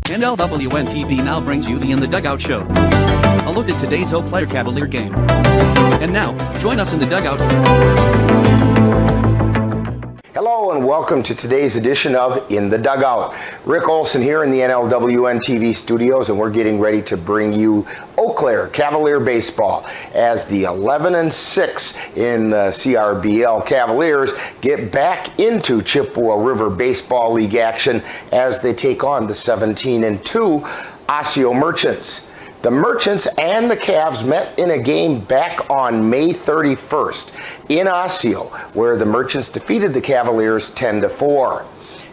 NLWN-TV now brings you the In the Dugout show. A look at today's Eau Claire Cavalier game. And now, join us in the dugout. Hello and welcome to today's edition of In the Dugout. Rick Olson here in the NLWN-TV studios, and we're getting ready to bring you Eau Claire Cavalier baseball as the 11-6 in the CRBL Cavaliers get back into Chippewa River Baseball League action as they take on the 17-2 Osseo Merchants. The Merchants and the Cavs met in a game back on May 31st in Osseo, where the Merchants defeated the Cavaliers 10-4.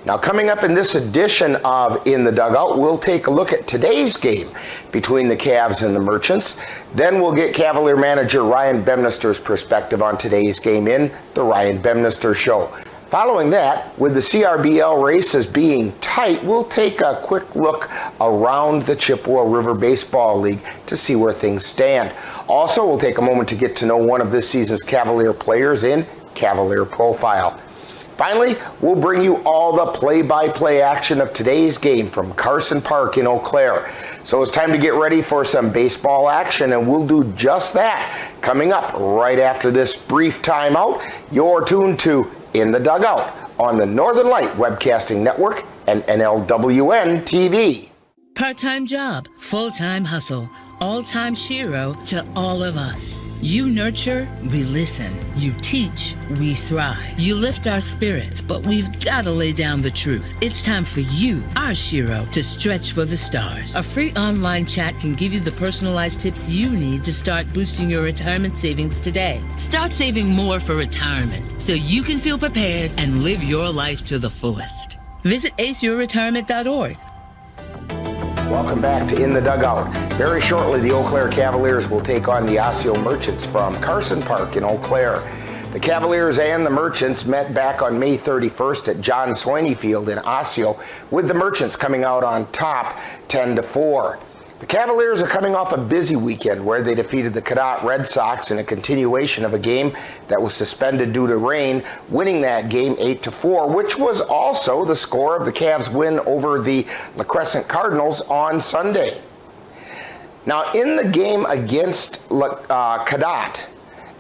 Now, coming up in this edition of In the Dugout, we'll take a look at today's game between the Cavs and the Merchants. Then we'll get Cavalier manager Ryan Bemnister's perspective on today's game in the Ryan Bemnister Show. Following that, with the CRBL races being tight, we'll take a quick look around the Chippewa River Baseball League to see where things stand. Also, we'll take a moment to get to know one of this season's Cavalier players in Cavalier Profile. Finally, we'll bring you all the play-by-play action of today's game from Carson Park in Eau Claire. So it's time to get ready for some baseball action, and we'll do just that coming up right after this brief timeout. You're tuned to In the Dugout on the Northern Light Webcasting Network and NLWN-TV. Part-time job, full-time hustle, all-time Shiro to all of us. You nurture, we listen. You teach, we thrive. You lift our spirits, but we've got to lay down the truth. It's time for you, our Shiro, to stretch for the stars. A free online chat can give you the personalized tips you need to start boosting your retirement savings today. Start saving more for retirement so you can feel prepared and live your life to the fullest. Visit aceyourretirement.org. Welcome back to In the Dugout. Very shortly, the Eau Claire Cavaliers will take on the Osseo Merchants from Carson Park in Eau Claire. The Cavaliers and the Merchants met back on May 31st at John Swaney Field in Osseo, with the Merchants coming out on top 10-4. The Cavaliers are coming off a busy weekend where they defeated the Cadott Red Sox in a continuation of a game that was suspended due to rain, winning that game 8-4, which was also the score of the Cavs' win over the La Crescent Cardinals on Sunday. Now, in the game against Cadott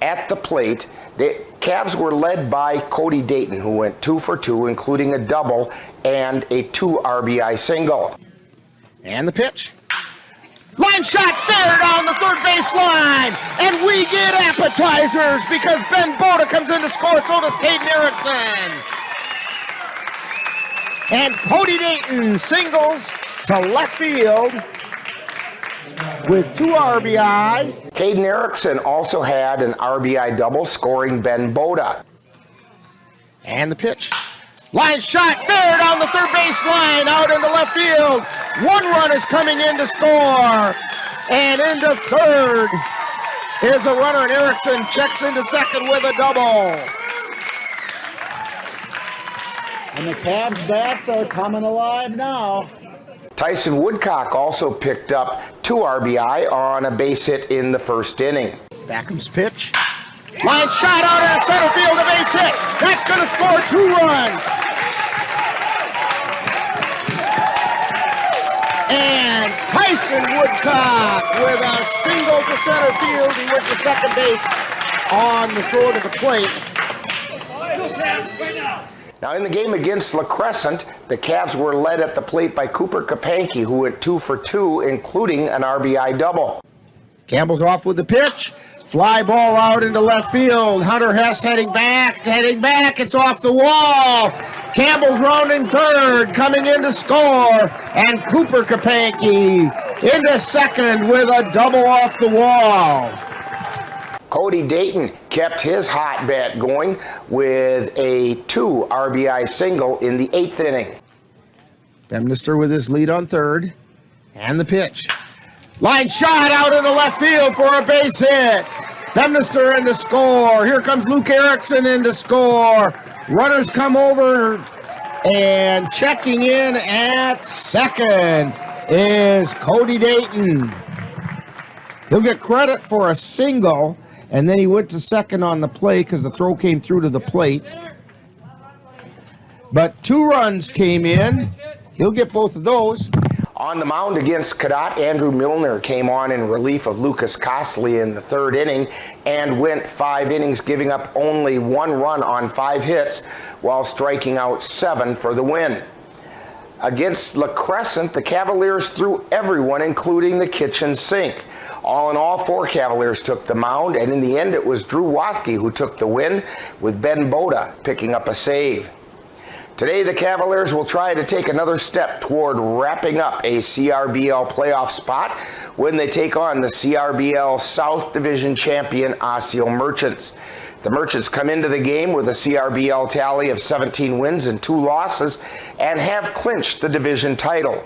at the plate, the Cavs were led by Cody Dayton, who went 2 for 2, including a double and a 2 RBI single. And the pitch. Line shot fair down the third base line, and we get appetizers because Ben Boda comes in to score, so does Caden Erickson. And Cody Dayton singles to left field with 2 RBI. Caden Erickson also had an RBI double, scoring Ben Boda. And the pitch. Line shot fair down the third base line, out into left field. 1 run is coming in to score. And into third is a runner, and Erickson checks into second with a double. And the Cavs bats are coming alive now. Tyson Woodcock also picked up 2 RBI on a base hit in the first inning. Backham's pitch. Line shot out in center field, a base hit. That's going to score 2 runs. And Tyson Woodcock with a single to center field. He went to second base on the throw to the plate. Now, in the game against La Crescent, the Cavs were led at the plate by Cooper Kapanke, who went 2 for 2, including an RBI double. Campbell's off with the pitch. Fly ball out into left field. Hunter Hess heading back. It's off the wall. Campbell's rounding third, coming in to score. And Cooper Kapanke into second with a double off the wall. Cody Dayton kept his hot bat going with a 2 RBI single in the 8th inning. Bemnister with his lead on third. And the pitch. Line shot out into left field for a base hit. Bemnister in to score. Here comes Luke Erickson in to score. Runners come over, and checking in at second is Cody Dayton. He'll get credit for a single, and then he went to second on the play because the throw came through to the plate. but 2 runs came in. He'll get both of those. On the mound against Cadott, Andrew Milner came on in relief of Lucas Costley in the 3rd inning and went 5 innings, giving up only 1 run on 5 hits while striking out 7 for the win. Against La Crescent, the Cavaliers threw everyone, including the kitchen sink. All in all, 4 Cavaliers took the mound, and in the end it was Drew Wathke who took the win, with Ben Boda picking up a save. Today, the Cavaliers will try to take another step toward wrapping up a CRBL playoff spot when they take on the CRBL South Division champion Osseo Merchants. The Merchants come into the game with a CRBL tally of 17 wins and 2 losses and have clinched the division title.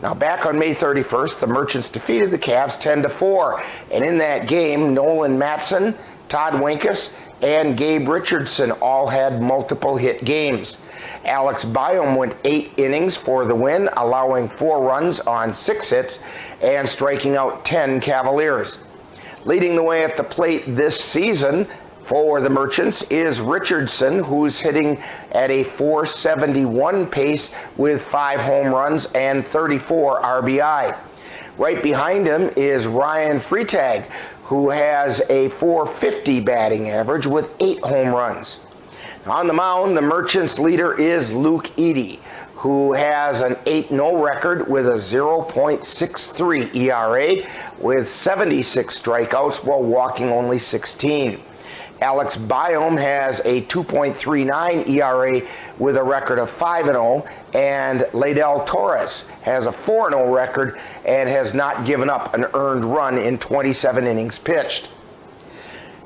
Now, back on May 31st, the Merchants defeated the Cavs 10-4, and in that game, Nolan Matson, Todd Winkus, and Gabe Richardson all had multiple hit games. Alex Byom went 8 innings for the win, allowing 4 runs on 6 hits and striking out 10 Cavaliers. Leading the way at the plate this season for the Merchants is Richardson, who's hitting at a .471 pace with 5 home runs and 34 RBI. Right behind him is Ryan Freitag, who has a .450 batting average with 8 home runs. On the mound, the Merchants' leader is Luke Eady, who has an 8-0 record with a 0.63 ERA with 76 strikeouts while walking only 16. Alex Byom has a 2.39 ERA with a record of 5-0, and Ladell Torres has a 4-0 record and has not given up an earned run in 27 innings pitched.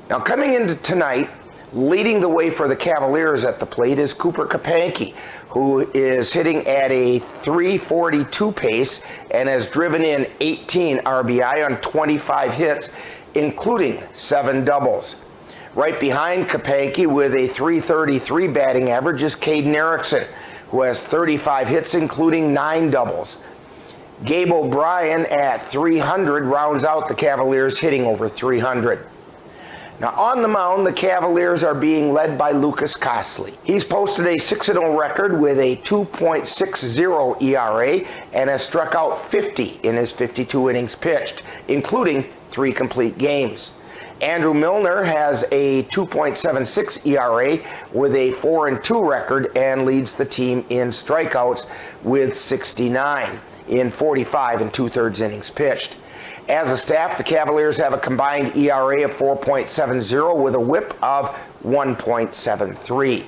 Now, coming into tonight, leading the way for the Cavaliers at the plate is Cooper Kapanke, who is hitting at a .342 pace and has driven in 18 RBI on 25 hits, including 7 doubles. Right behind Kapanke with a .333 batting average is Caden Erickson, who has 35 hits, including 9 doubles. Gabe O'Brien at .300 rounds out the Cavaliers hitting over .300. Now, on the mound, the Cavaliers are being led by Lucas Costley. He's posted a 6-0 record with a 2.60 ERA and has struck out 50 in his 52 innings pitched, including 3 complete games. Andrew Milner has a 2.76 ERA with a 4-2 record and leads the team in strikeouts with 69 in 45 2/3 innings pitched. As a staff, the Cavaliers have a combined ERA of 4.70 with a whip of 1.73.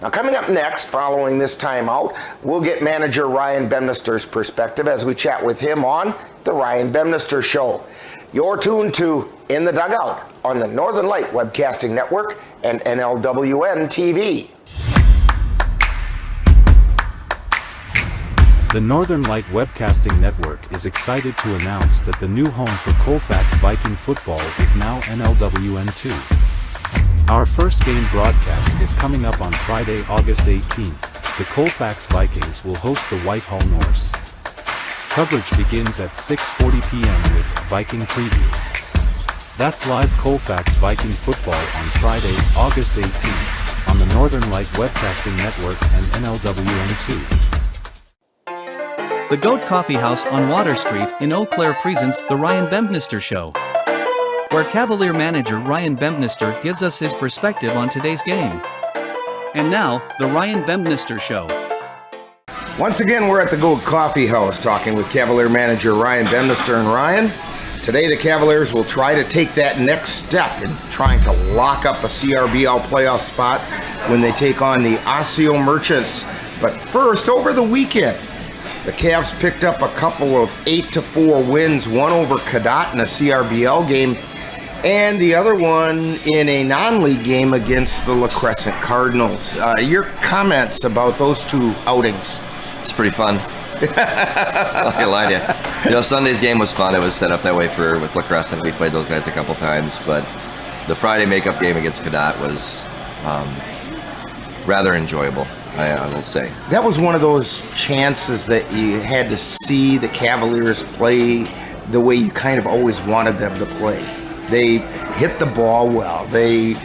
Now, coming up next, following this timeout, we'll get manager Ryan Bemnister's perspective as we chat with him on The Ryan Bemnister Show. You're tuned to In the Dugout on the Northern Light Webcasting Network and NLWN-TV. The Northern Light Webcasting Network is excited to announce that the new home for Colfax Viking football is now NLWN-2. Our first game broadcast is coming up on Friday, August 18th. The Colfax Vikings will host the Whitehall Norse. Coverage begins at 6:40 p.m. with Viking Preview. That's live Colfax Viking football on Friday, August 18th, on the Northern Light Webcasting Network and NLWN-2. The Goat Coffee House on Water Street in Eau Claire presents The Ryan Bemnister Show, where Cavalier manager Ryan Bemnister gives us his perspective on today's game. And now, The Ryan Bemnister Show. Once again, we're at the Goat Coffee House talking with Cavalier manager Ryan Bemnister. And Ryan, today the Cavaliers will try to take that next step in trying to lock up a CRBL playoff spot when they take on the Osseo Merchants. But first, over the weekend, the Cavs picked up a couple of 8-4 wins, one over Cadott in a CRBL game, and the other one in a non-league game against the La Crescent Cardinals. Your comments about those 2 outings? It's pretty fun. I'm not gonna lie to you. You know, Sunday's game was fun. It was set up that way with La Crescent. We played those guys a couple times, but the Friday makeup game against Cadott was rather enjoyable, I will say. That was one of those chances that you had to see the Cavaliers play the way you kind of always wanted them to play. They hit the ball well. They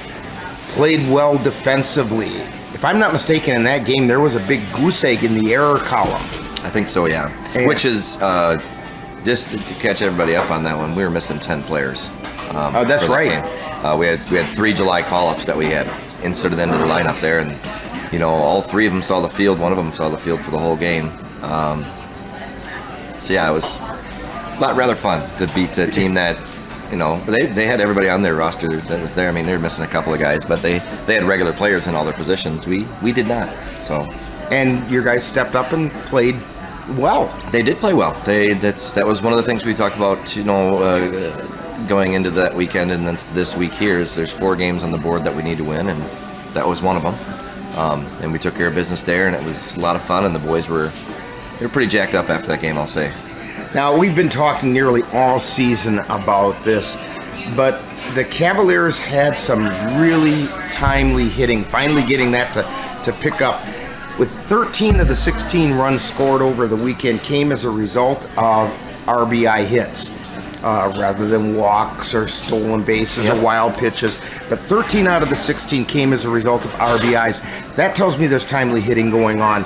played well defensively. if I'm not mistaken, in that game, there was a big goose egg in the error column. I think so, yeah. Which is, just to catch everybody up on that one, we were missing 10 players. Oh, that's right. We had 3 July call-ups that we had inserted into the lineup there, and all 3 of them saw the field. One of them saw the field for the whole game. So yeah, it was rather fun to beat a team that, they had everybody on their roster that was there. I mean, they were missing a couple of guys, but they had regular players in all their positions. We did not. So. And your guys stepped up and played well. They did play well. That was one of the things we talked about, going into that weekend, and then this week here is there's 4 games on the board that we need to win, and that was one of them. And we took care of business there, and it was a lot of fun, and the boys were pretty jacked up after that game, I'll say. Now, we've been talking nearly all season about this, but the Cavaliers had some really timely hitting, finally getting that to pick up. With 13 of the 16 runs scored over the weekend came as a result of RBI hits, rather than walks or stolen bases or wild pitches. But 13 out of the 16 came as a result of RBIs. That tells me there's timely hitting going on.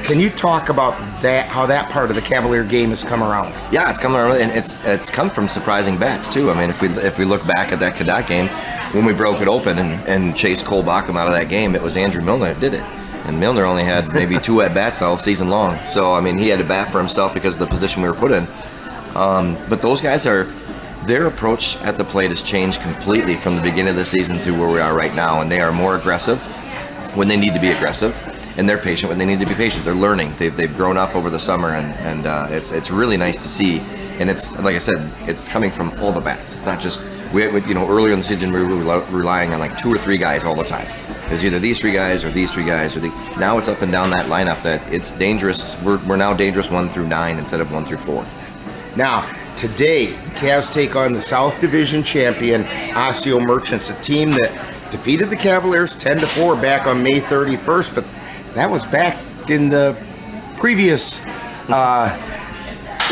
Can you talk about that? How that part of the Cavalier game has come around? Yeah, it's come around, and it's come from surprising bats too. I mean, if we look back at that Cadet game, when we broke it open and chased Cole Bacham out of that game, it was Andrew Milner that did it. And Milner only had maybe 2 at-bats all season long. So, I mean, he had to bat for himself because of the position we were put in. But those guys their approach at the plate has changed completely from the beginning of the season to where we are right now. And they are more aggressive when they need to be aggressive, and they're patient when they need to be patient. They're learning. They've grown up over the summer, and it's really nice to see. And it's, like I said, it's coming from all the bats. It's not just, earlier in the season we were relying on like 2 or 3 guys all the time. There's either these 3 guys or these 3 guys, now it's up and down that lineup that it's dangerous. We're now dangerous 1 through 9 instead of 1 through 4. Now, today, the Cavs take on the South Division champion, Osseo Merchants, a team that defeated the Cavaliers 10-4 back on May 31st, but that was back in the previous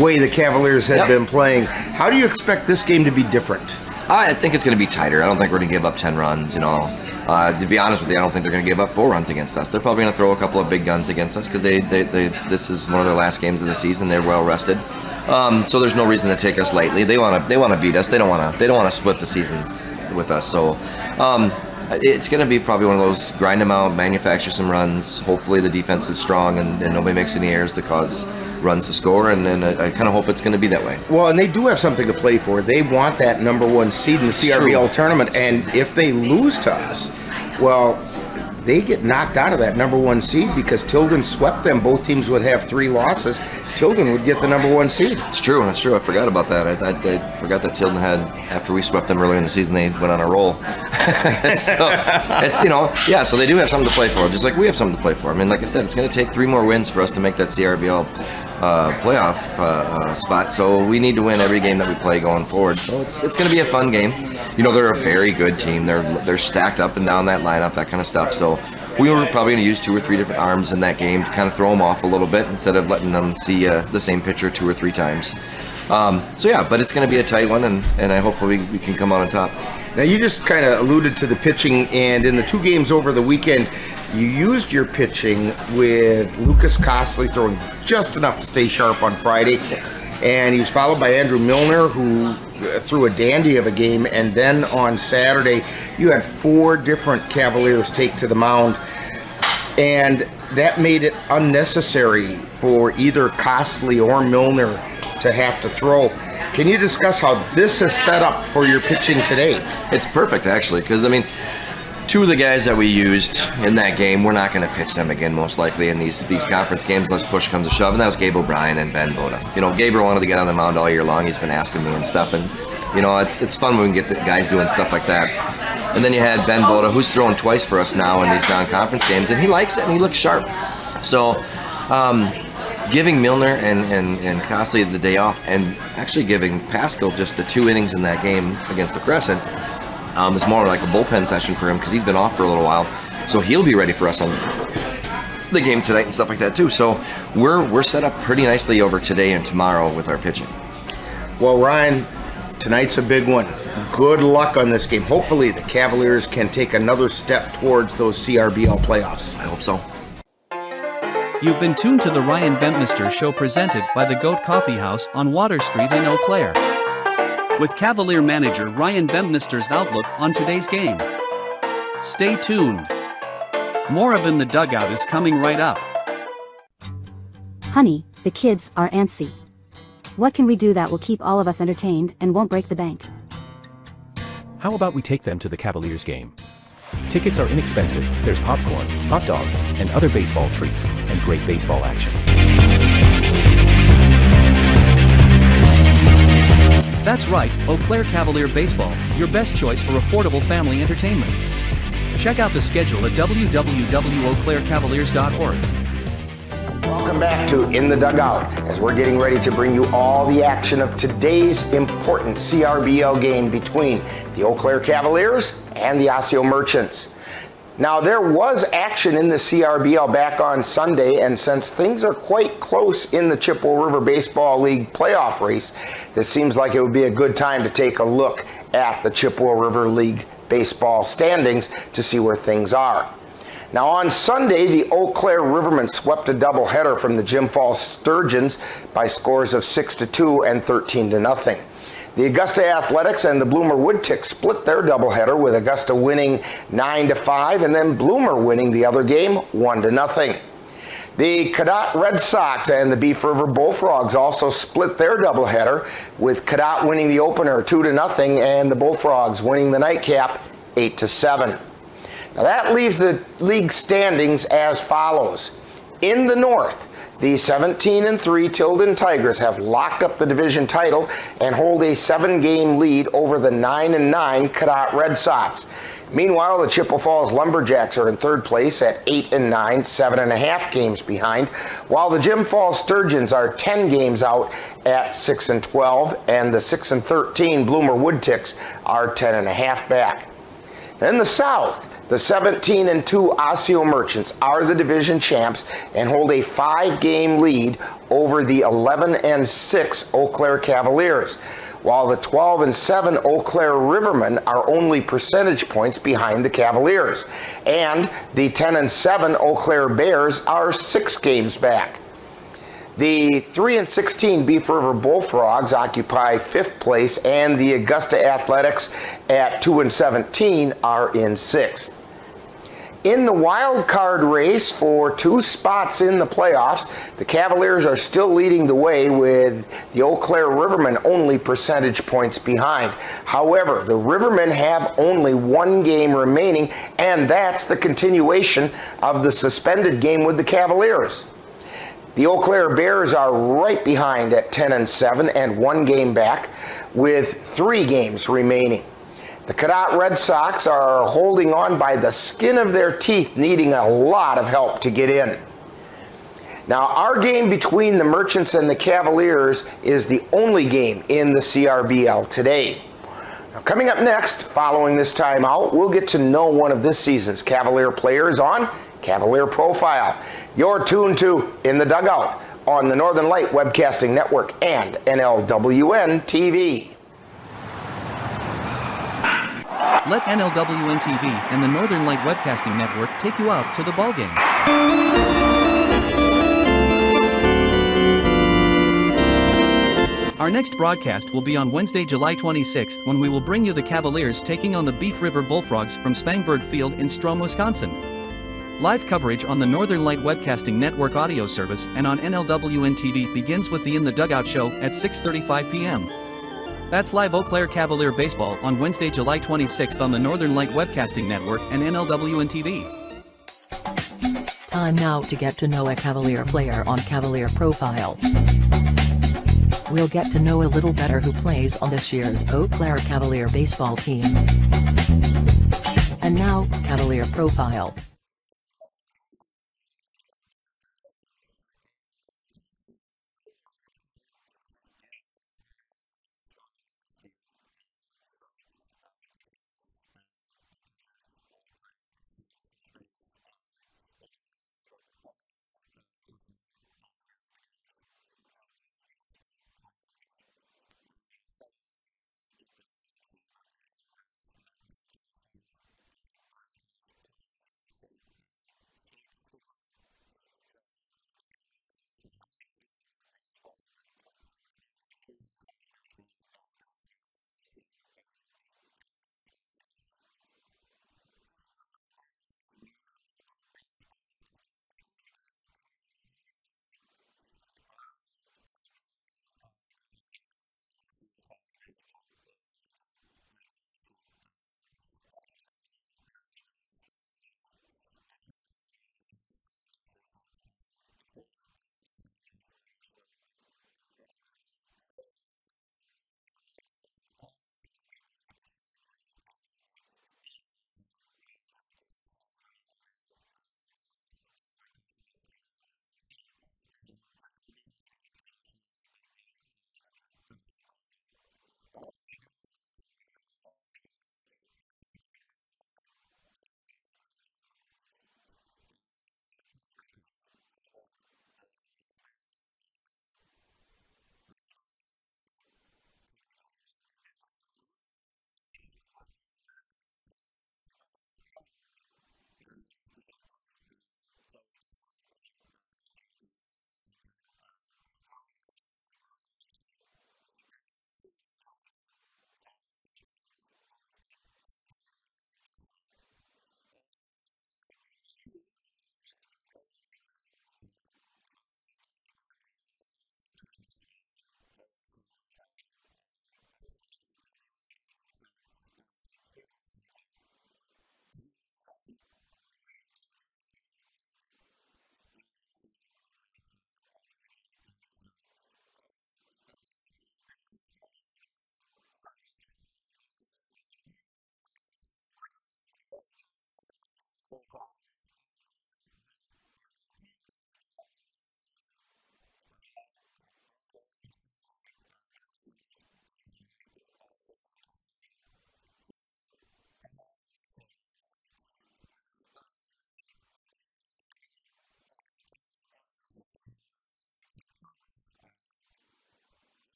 way the Cavaliers had been playing. How do you expect this game to be different? I think it's going to be tighter. I don't think we're going to give up 10 runs, To be honest with you, I don't think they're going to give up 4 runs against us. They're probably going to throw a couple of big guns against us because this is one of their last games of the season. They're well rested, so there's no reason to take us lightly. They want to beat us. They don't want to split the season with us. So it's going to be probably one of those grind them out, manufacture some runs. Hopefully the defense is strong and nobody makes any errors to cause runs to score, and I kind of hope it's going to be that way. Well, and they do have something to play for. They want that number 1 seed in the CRBL tournament, and if they lose to us, well, they get knocked out of that number 1 seed because Tilden swept them. Both teams would have 3 losses. Tilden would get the number 1 seed. It's true. That's true. I forgot about that. I forgot that Tilden had, after we swept them earlier in the season, they went on a roll. So it's, so they do have something to play for, just like we have something to play for. I mean, like I said, it's going to take 3 more wins for us to make that CRBL playoff spot. So we need to win every game that we play going forward. So it's going to be a fun game. They're a very good team. They're stacked up and down that lineup, that kind of stuff. So we were probably going to use 2 or 3 different arms in that game to kind of throw them off a little bit instead of letting them see the same pitcher 2 or 3 times. But it's going to be a tight one, and I hopefully we can come out on top. Now, you just kind of alluded to the pitching, and in the 2 games over the weekend, you used your pitching with Lucas Costley throwing just enough to stay sharp on Friday, and he was followed by Andrew Milner, who threw a dandy of a game, and then on Saturday, you had 4 different Cavaliers take to the mound, and that made it unnecessary for either Costley or Milner to have to throw. Can you discuss how this is set up for your pitching today? It's perfect, actually, because, 2 of the guys that we used in that game, we're not going to pitch them again, most likely, in these conference games unless push comes to shove, and that was Gabe O'Brien and Ben Boda. Gabriel wanted to get on the mound all year long. He's been asking me and stuff, and, it's fun when we can get the guys doing stuff like that. And then you had Ben Boda, who's thrown twice for us now in these non-conference games, and he likes it, and he looks sharp. So, giving Milner and Costley the day off, and actually giving Pascal just the 2 innings in that game against the Crescent, is more like a bullpen session for him because he's been off for a little while. So he'll be ready for us on the game tonight and stuff like that too. So we're set up pretty nicely over today and tomorrow with our pitching. Well, Ryan, Tonight's a big one. Good luck on this game. Hopefully the Cavaliers can take another step towards those CRBL playoffs. I hope so. You've been tuned to the Ryan Bempnister Show presented by the Goat Coffee House on Water Street in Eau Claire, with Cavalier manager Ryan Bempnister's outlook on today's game. Stay tuned. More of In the Dugout is coming right up. Honey, the kids are antsy. What can we do that will keep all of us entertained and won't break the bank? How about we take them to the Cavaliers game? Tickets are inexpensive, there's popcorn, hot dogs, and other baseball treats, and great baseball action. That's right, Eau Claire Cavalier Baseball, your best choice for affordable family entertainment. Check out the schedule at www.eauclaircavaliers.org. Welcome back to In the Dugout, as we're getting ready to bring you all the action of today's important CRBL game between the Eau Claire Cavaliers and the Osseo Merchants. Now, there was action in the CRBL back on Sunday, and since things are quite close in the Chippewa River Baseball League playoff race, this seems like it would be a good time to take a look at the Chippewa River League baseball standings to see where things are. Now on Sunday, the Eau Claire Rivermen swept a doubleheader from the Jim Falls Sturgeons by scores of 6-2 and 13-0. The Augusta Athletics and the Bloomer Woodticks split their doubleheader, with Augusta winning 9-5 and then Bloomer winning the other game 1-0. The Cadott Red Sox and the Beef River Bullfrogs also split their doubleheader, with Cadott winning the opener 2-0 and the Bullfrogs winning the nightcap 8-7. Now that leaves the league standings as follows. In the North, the 17-3 Tilden Tigers have locked up the division title and hold a 7-game lead over the 9-9 Cadott Red Sox. Meanwhile, the Chippewa Falls Lumberjacks are in third place at 8-9, 7.5 games behind, while the Jim Falls Sturgeons are 10 games out at 6-12, and the 6-13 Bloomer Woodticks are 10.5 back. In the South, the 17-2 Osseo Merchants are the division champs and hold a 5-game lead over the 11-6 Eau Claire Cavaliers, while the 12-7 Eau Claire Rivermen are only percentage points behind the Cavaliers, and the 10-7 Eau Claire Bears are 6 games back. The 3-16 Beef River Bullfrogs occupy 5th place, and the Augusta Athletics at 2-17 are in 6th. In the wild card race for 2 spots in the playoffs, the Cavaliers are still leading the way, with the Eau Claire Rivermen only percentage points behind. However, the Rivermen have only 1 game remaining, and that's the continuation of the suspended game with the Cavaliers. The Eau Claire Bears are right behind at 10-7 and 1 game back, with 3 games remaining. The Cadott Red Sox are holding on by the skin of their teeth, needing a lot of help to get in. Now, our game between the Merchants and the Cavaliers is the only game in the CRBL today. Now, coming up next, following this timeout, we'll get to know one of this season's Cavalier players on Cavalier Profile. You're tuned to In the Dugout on the Northern Light Webcasting Network and NLWN-TV. Let NLWN-TV and the Northern Light Webcasting Network take you out to the ballgame. Our next broadcast will be on Wednesday, July 26th, when we will bring you the Cavaliers taking on the Beef River Bullfrogs from Spangbird Field in Strom, Wisconsin. Live coverage on the Northern Light Webcasting Network audio service and on NLWN-TV begins with the In the Dugout show at 6:35 p.m. That's live Eau Claire Cavalier Baseball on Wednesday, July 26th on the Northern Light Webcasting Network and NLWN-TV. Time now to get to know a Cavalier player on Cavalier Profile. We'll get to know a little better who plays on this year's Eau Claire Cavalier baseball team. And now, Cavalier Profile.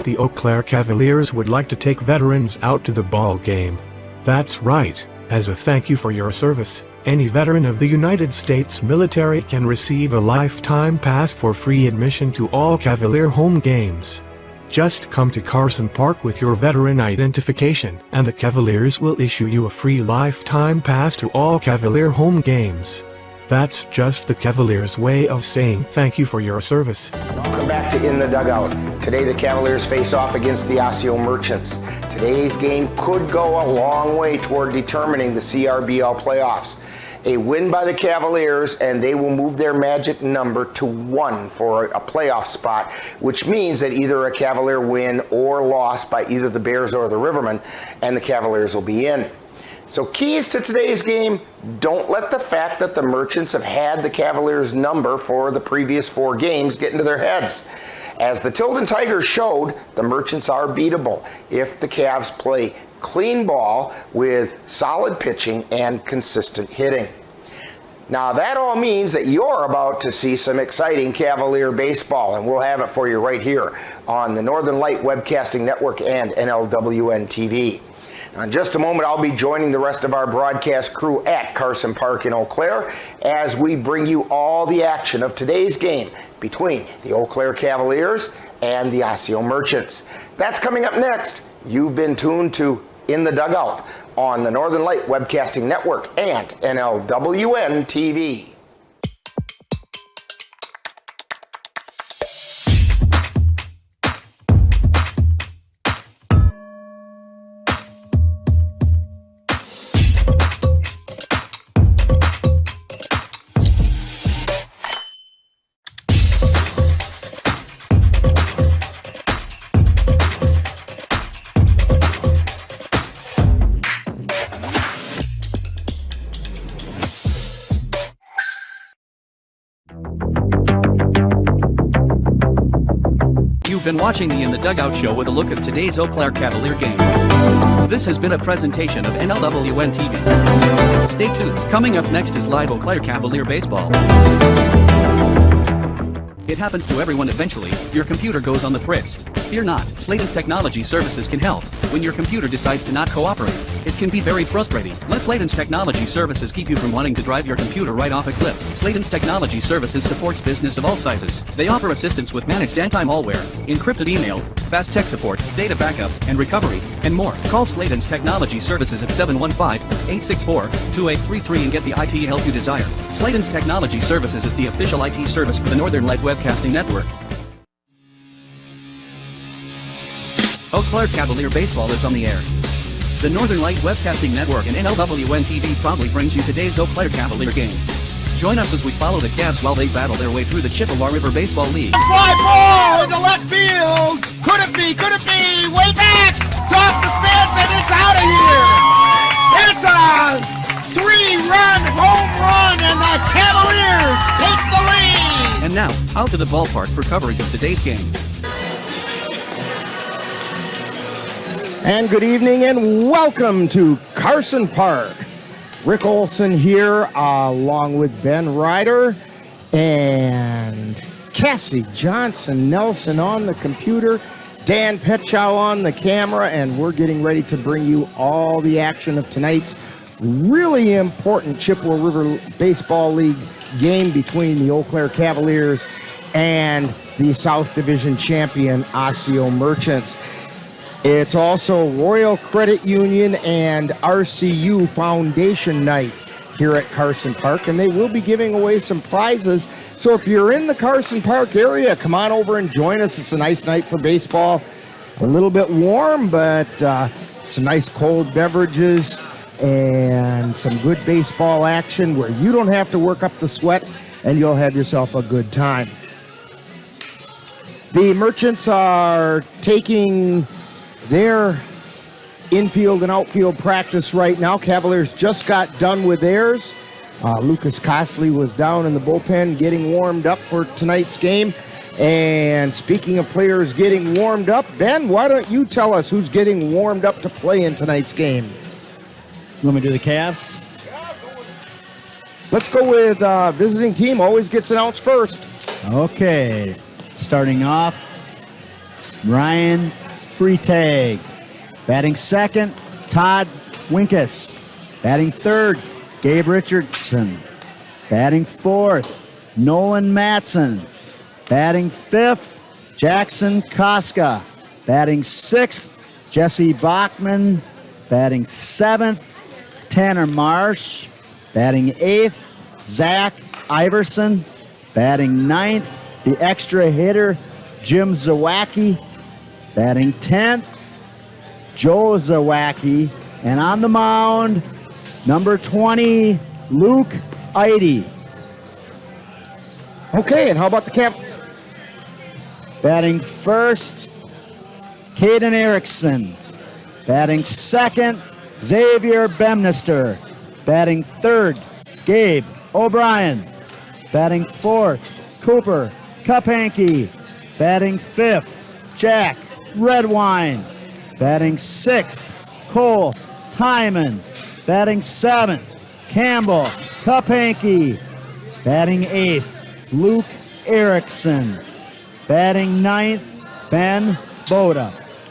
the Eau Claire Cavaliers would like to take veterans out to the ball game. That's right, as a thank you for your service, any veteran of the United States military can receive a lifetime pass for free admission to all Cavalier home games. Just come to Carson Park with your veteran identification, and the Cavaliers will issue you a free lifetime pass to all Cavalier home games. That's just the Cavaliers' way of saying thank you for your service. Welcome back to In the Dugout. Today the Cavaliers face off against the Osseo Merchants. Today's game could go a long way toward determining the CRBL playoffs. A win by the Cavaliers and they will move their magic number to 1 for a playoff spot, which means that either a Cavalier win or loss by either the Bears or the Rivermen, and the Cavaliers will be in. So keys to today's game: don't let the fact that the Merchants have had the Cavaliers number for the previous 4 games get into their heads. As the Tilden Tigers showed, the Merchants are beatable if the Cavs play clean ball with solid pitching and consistent hitting. Now that all means that you're about to see some exciting Cavalier baseball, and we'll have it for you right here on the Northern Light Webcasting Network and NLWN-TV. Now in just a moment, I'll be joining the rest of our broadcast crew at Carson Park in Eau Claire as we bring you all the action of today's game between the Eau Claire Cavaliers and the Osseo Merchants. That's coming up next. You've been tuned to In the Dugout on the Northern Light Webcasting Network and NLWN-TV. You've been watching the In the Dugout show with a look at today's Eau Claire Cavalier game. This has been a presentation of NLWN-TV. Stay tuned. Coming up next is live Eau Claire Cavalier baseball. It happens to everyone eventually. Your computer goes on the fritz. Fear not, Sladen's Technology Services can help. When your computer decides to not cooperate, it can be very frustrating. Let Sladen's Technology Services keep you from wanting to drive your computer right off a cliff. Sladen's Technology Services supports business of all sizes. They offer assistance with managed anti-malware, encrypted email, fast tech support, data backup, and recovery, and more. Call Sladen's Technology Services at 715-864-2833 and get the IT help you desire. Sladen's Technology Services is the official IT service for the Northern Light Webcasting Network. Eau Claire Cavalier baseball is on the air. The Northern Light Webcasting Network and NLWN-TV proudly brings you today's Eau Claire Cavalier game. Join us as we follow the Cavs while they battle their way through the Chippewa River Baseball League. Fly ball into left field. Could it be? Could it be? Way back. It's off the fence and it's out of here. It's a 3-run home run and the Cavaliers take the lead. And now, out to the ballpark for coverage of today's game. And good evening and welcome to Carson Park. Rick Olson here along with Ben Ryder and Cassie Johnson Nelson on the computer, Dan Petchow on the camera, and we're getting ready to bring you all the action of tonight's really important Chippewa River Baseball League game between the Eau Claire Cavaliers and the South Division champion Osseo Merchants. It's also Royal Credit Union and RCU Foundation Night here at Carson Park, and they will be giving away some prizes. So if you're in the Carson Park area, come on over and join us. It's a nice night for baseball. A little bit warm, but some nice cold beverages and some good baseball action where you don't have to work up the sweat and you'll have yourself a good time. The Merchants are taking their infield and outfield practice right now. Cavaliers just got done with theirs. Lucas Costley was down in the bullpen getting warmed up for tonight's game. And speaking of players getting warmed up, Ben, why don't you tell us who's getting warmed up to play in tonight's game? You want me to do the Cavs? Let's go with visiting team. Always gets announced first. Okay. Starting off, Ryan Freitag. Batting second, Todd Winkus. Batting third, Gabe Richardson. Batting fourth, Nolan Matson. Batting fifth, Jackson Koska. Batting sixth, Jesse Bachman. Batting seventh, Tanner Marsh. Batting eighth, Zach Iverson. Batting ninth, the extra hitter, Jim Zawacki. Batting 10th, Joe Zawacki. And on the mound, number 20, Luke Eide. Okay, and how about the cap? Batting first, Caden Erickson. Batting second, Xavier Bemnister. Batting third, Gabe O'Brien. Batting fourth, Cooper Kupanke. Batting fifth, Jack Redwine. Batting sixth, Cole Timon. Batting seventh, Campbell Kupanke. Batting eighth, Luke Erickson. Batting ninth, Ben Boda.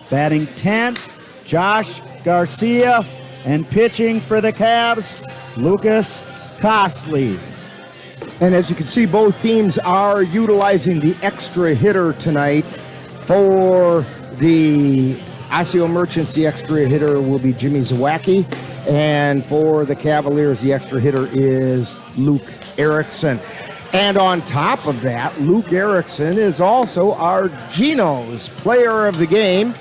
Batting 10th, Josh Garcia. And pitching for the Cavs, Lucas Costley. And as you can see, both teams are utilizing the extra hitter tonight. For the Osseo Merchants, the extra hitter will be Jimmy Zawacki. And for the Cavaliers, the extra hitter is Luke Erickson. And on top of that, Luke Erickson is also our Geno's player of the game.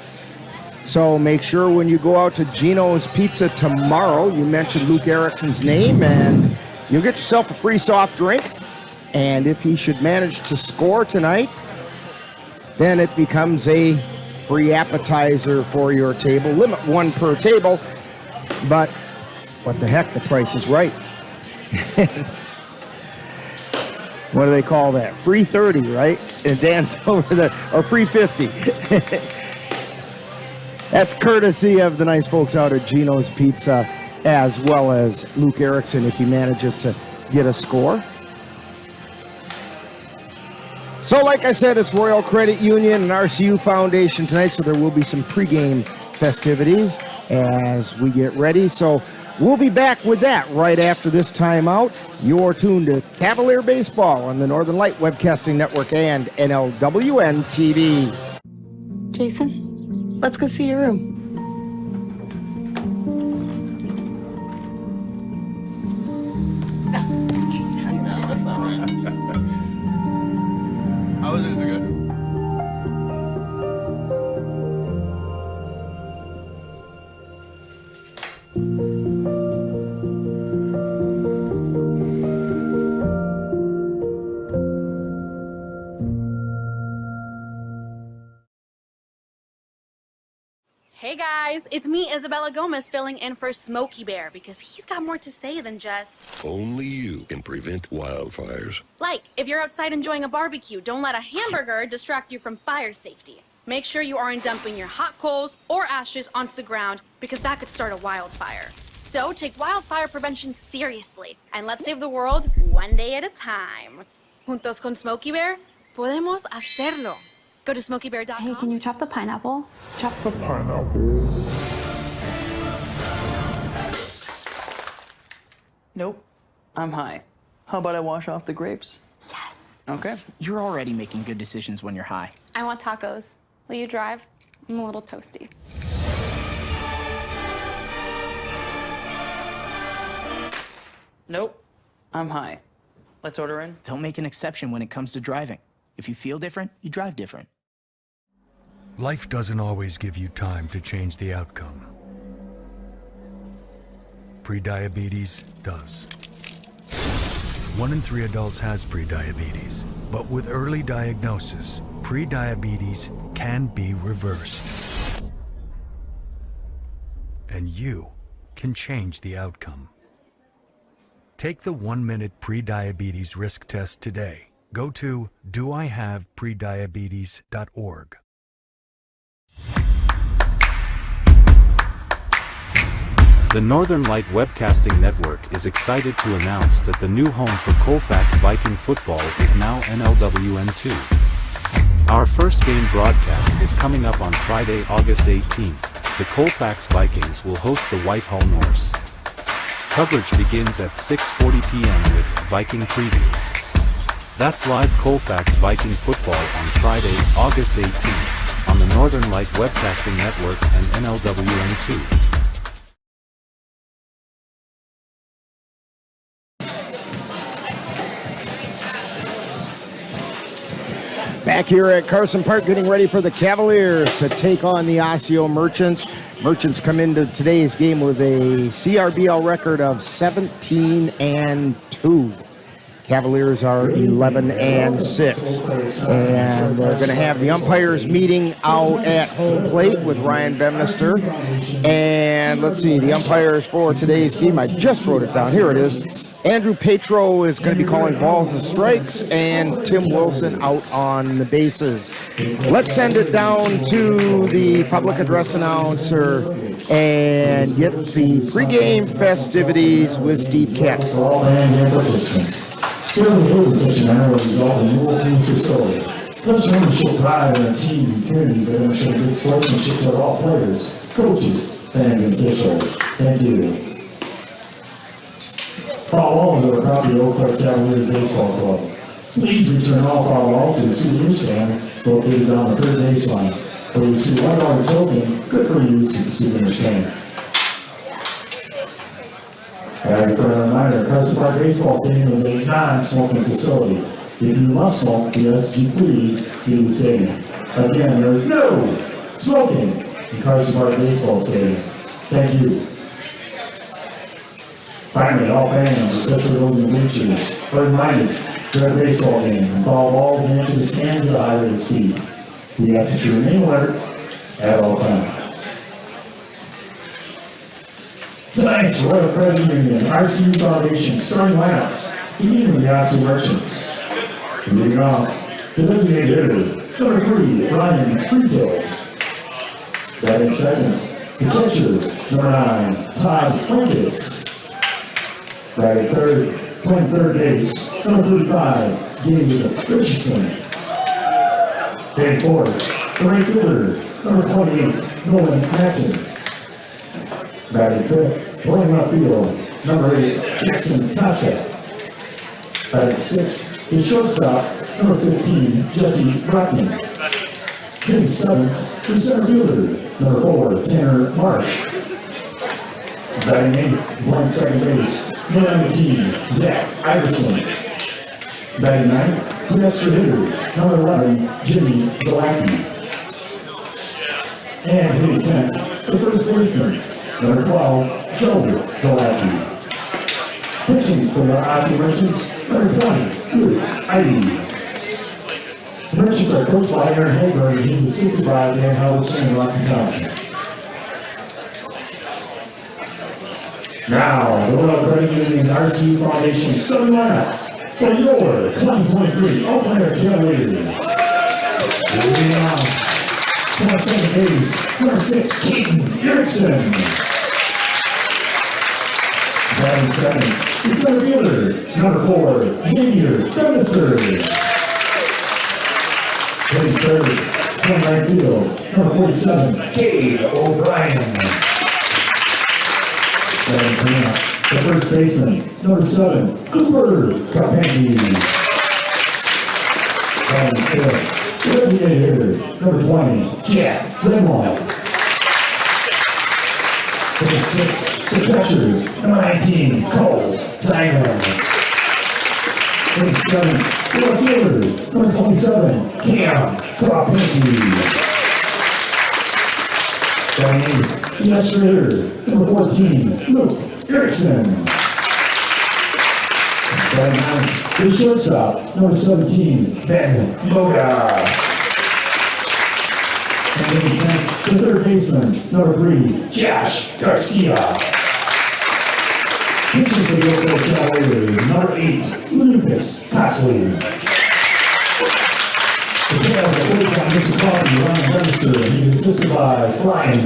So make sure when you go out to Geno's Pizza tomorrow, you mention Luke Erickson's name and you'll get yourself a free soft drink. And if he should manage to score tonight, then it becomes a free appetizer for your table. Limit one per table, but what the heck, the price is right. What do they call that? Free 30, right? And Dan's over there, or free 50. That's courtesy of the nice folks out at Geno's Pizza, as well as Luke Erickson if he manages to get a score. So like I said, it's Royal Credit Union and RCU Foundation tonight, so there will be some pregame festivities as we get ready. So we'll be back with that right after this timeout. You're tuned to Cavalier Baseball on the Northern Light Webcasting Network and NLWN-TV. Jason, let's go see your room. How is it? Is it good? Hey guys, it's me, Isabella Gomez, filling in for Smokey Bear because he's got more to say than just... Only you can prevent wildfires. Like, if you're outside enjoying a barbecue, don't let a hamburger distract you from fire safety. Make sure you aren't dumping your hot coals or ashes onto the ground because that could start a wildfire. So take wildfire prevention seriously and let's save the world one day at a time. Juntos con Smokey Bear, podemos hacerlo. Go to smokeybear.com. Hey, can you chop the pineapple? Chop the pineapple. Nope. I'm high. How about I wash off the grapes? Yes. Okay. You're already making good decisions when you're high. I want tacos. Will you drive? I'm a little toasty. Nope. I'm high. Let's order in. Don't make an exception when it comes to driving. If you feel different, you drive different. Life doesn't always give you time to change the outcome. Prediabetes does. 1 in 3 adults has prediabetes, but with early diagnosis, prediabetes can be reversed. And you can change the outcome. Take the 1-minute prediabetes risk test today. Go to doihaveprediabetes.org. The Northern Light Webcasting Network is excited to announce that the new home for Colfax Viking football is now NLWN-TV. Our first game broadcast is coming up on Friday, August 18th. The Colfax Vikings will host the Whitehall Norse. Coverage begins at 6:40 p.m. with Viking Preview. That's live Colfax Viking football on Friday, August 18th, on the Northern Light Webcasting Network and NLWN-TV. Back here at Carson Park, getting ready for the Cavaliers to take on the Osseo Merchants. Merchants come into today's game with a CRBL record of 17-2. Cavaliers are 11-6, and they're going to have the umpires meeting out at home plate with Ryan Bemnister. And let's see, the umpires for today's game, I just wrote it down, here it is. Andrew Petro is going to be calling balls and strikes, and Tim Wilson out on the bases. Let's send it down to the public address announcer and get the pregame festivities with Steve Katz. For all fans and participants. Fairly good with such an honorary result in New Orleans facility. Let's remember to show pride in our teams and communities by demonstrating good sportsmanship to all players, coaches, fans, and officials. Thank you. Foul balls are a property of Eau Claire Cavaliers Baseball Club. Please return all foul balls to the souvenir stand located on the third baseline, where you see $1 token, good for use to the souvenir stand. As a reminder, Carson Park Baseball Stadium is a non-smoking facility. If you must smoke, we ask you please leave the stadium. Again, there is no smoking in Carson Park Baseball Stadium. Thank you. Finally, all fans, especially those in bleachers, are reminded during a baseball game and follow balls into the stands at a high rate of speed. We ask that you remain alert at all times. Tonight's Royal Credit Union RCU Foundation starting lineups, beginning with the Osseo Merchants. Leading off, the designated hitter, number 3, Ryan Frito. Batting second, the catcher, number 9, Todd Quintus. Batting third, playing third base, number 35, Gabe Richardson. Batting fourth, the right fielder, number 28, Nolan Madsen. Batting fifth, playing left field, number 8, Jackson Tasca. Batting sixth, the shortstop, number 15, Jesse Brockman. Hitting seventh, the center fielder, number 4, Tanner Marsh. Batting eighth, playing second base, number 19, Zach Iverson. Batting ninth, the extra hitter, number 11, Jimmy Zalacki. And hitting 10th, the first baseman, number 12, Joe Zalacki. Pitching for the Osseo Merchants, number 20, Good Ivy. The Merchants are coached by Aaron Haber, and he's assisted by Dan Halverson and Rocky Thompson. Now, the Royal Credit Union RCU Foundation starting lineup for your 2023 Eau Claire Cavaliers. Moving on. Point second base, number 6, Keaton Erickson. Batting second, the center fielder, number 4, Xavier Bemnister. Hitting third, playing right field, number 47, Cade O'Brien. Batting cleanup, the first baseman, number 7, Cooper Carpenti. Batting fifth, the designated hitter, number 20, Jack Grimwald. Hitting sixth, the catcher, number 19, Cole Simon. Hitting seventh, the left fielder, number 27, Cam Carpenti. Batting eighth, the extra hitter, number 14, Luke Erickson. Batting ninth, the shortstop, number 17, Ben Moga. And hitting 10th, the third baseman, number 3, Josh Garcia. Pitching for the Eau Claire Cavaliers, number 8, Lucas Cosley. The Cavs are played by Mr. Coffee, Ryan Bemnister, and he's assisted by Brian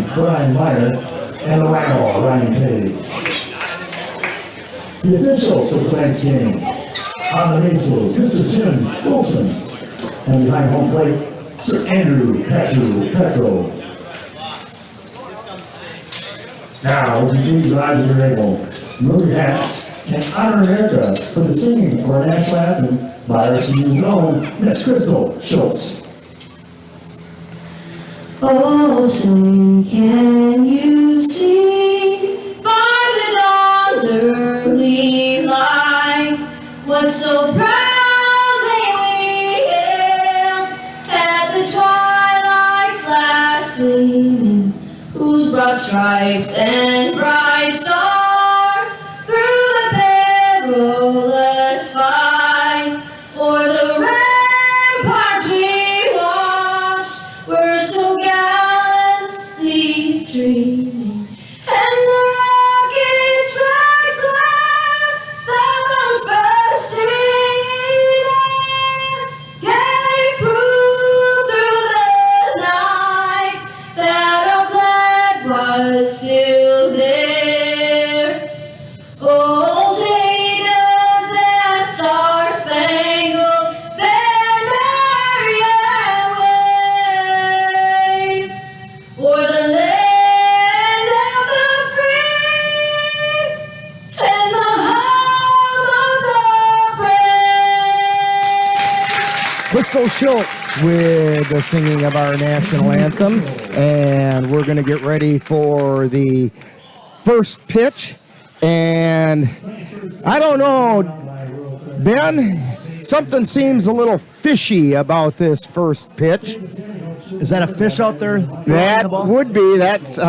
Meyer, and the Randall, Ryan Page. The officials for tonight's game, on the bases, Mr. Tim Wilson, and behind home plate, Sir Andrew Petro. Now, we please rise in your able, remove your hats, and honor America for the singing of our national anthem by our senior's own Miss Crystal Schultz. Oh, say can you see by the dawn's early light what so proudly we hailed at the twilight's last gleaming, whose broad stripes and bright stars through the perilous fight o'er the ramparts we watched were so gallantly streaming, and the rocket's red glare that was bursting in air gave proof through the night that our flag was still there. Oh, say does that star-spangled banner yet wave o'er the land of the free and the home of the brave? Crystal Schultz with the singing of our national anthem, and we're going to get ready for the first pitch. And I don't know, Ben, something seems a little fishy about this first pitch. Is that a fish out there? That would be. That's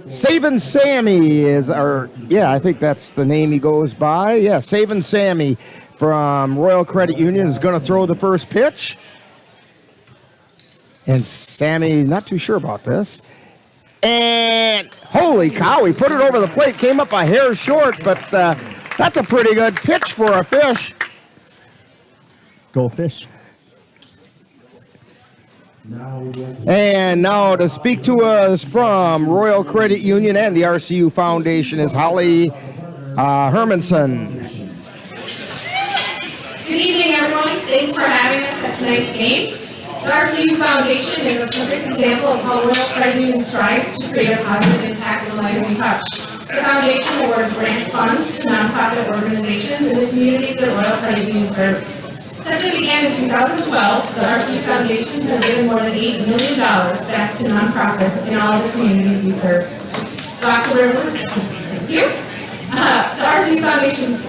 Savin' Sammy is I think that's the name he goes by. Yeah, Savin' Sammy from Royal Credit Union is going to throw the first pitch. And Sammy, not too sure about this. And holy cow, he put it over the plate, came up a hair short, but that's a pretty good pitch for a fish. Go fish. And now to speak to us from Royal Credit Union and the RCU Foundation is Holly Hermanson. Good evening, everyone. Thanks for having us at tonight's game. The RCU Foundation is a perfect example of how Royal Credit Union strives to create a positive impact on the lives we touch. The foundation awards grant funds to nonprofit organizations in the communities that Royal Credit Union serves. Since it began in 2012, the RCU Foundation has given more than $8 million back to nonprofits in all the communities we serve. Rock the River, thank you. The RCU Foundation's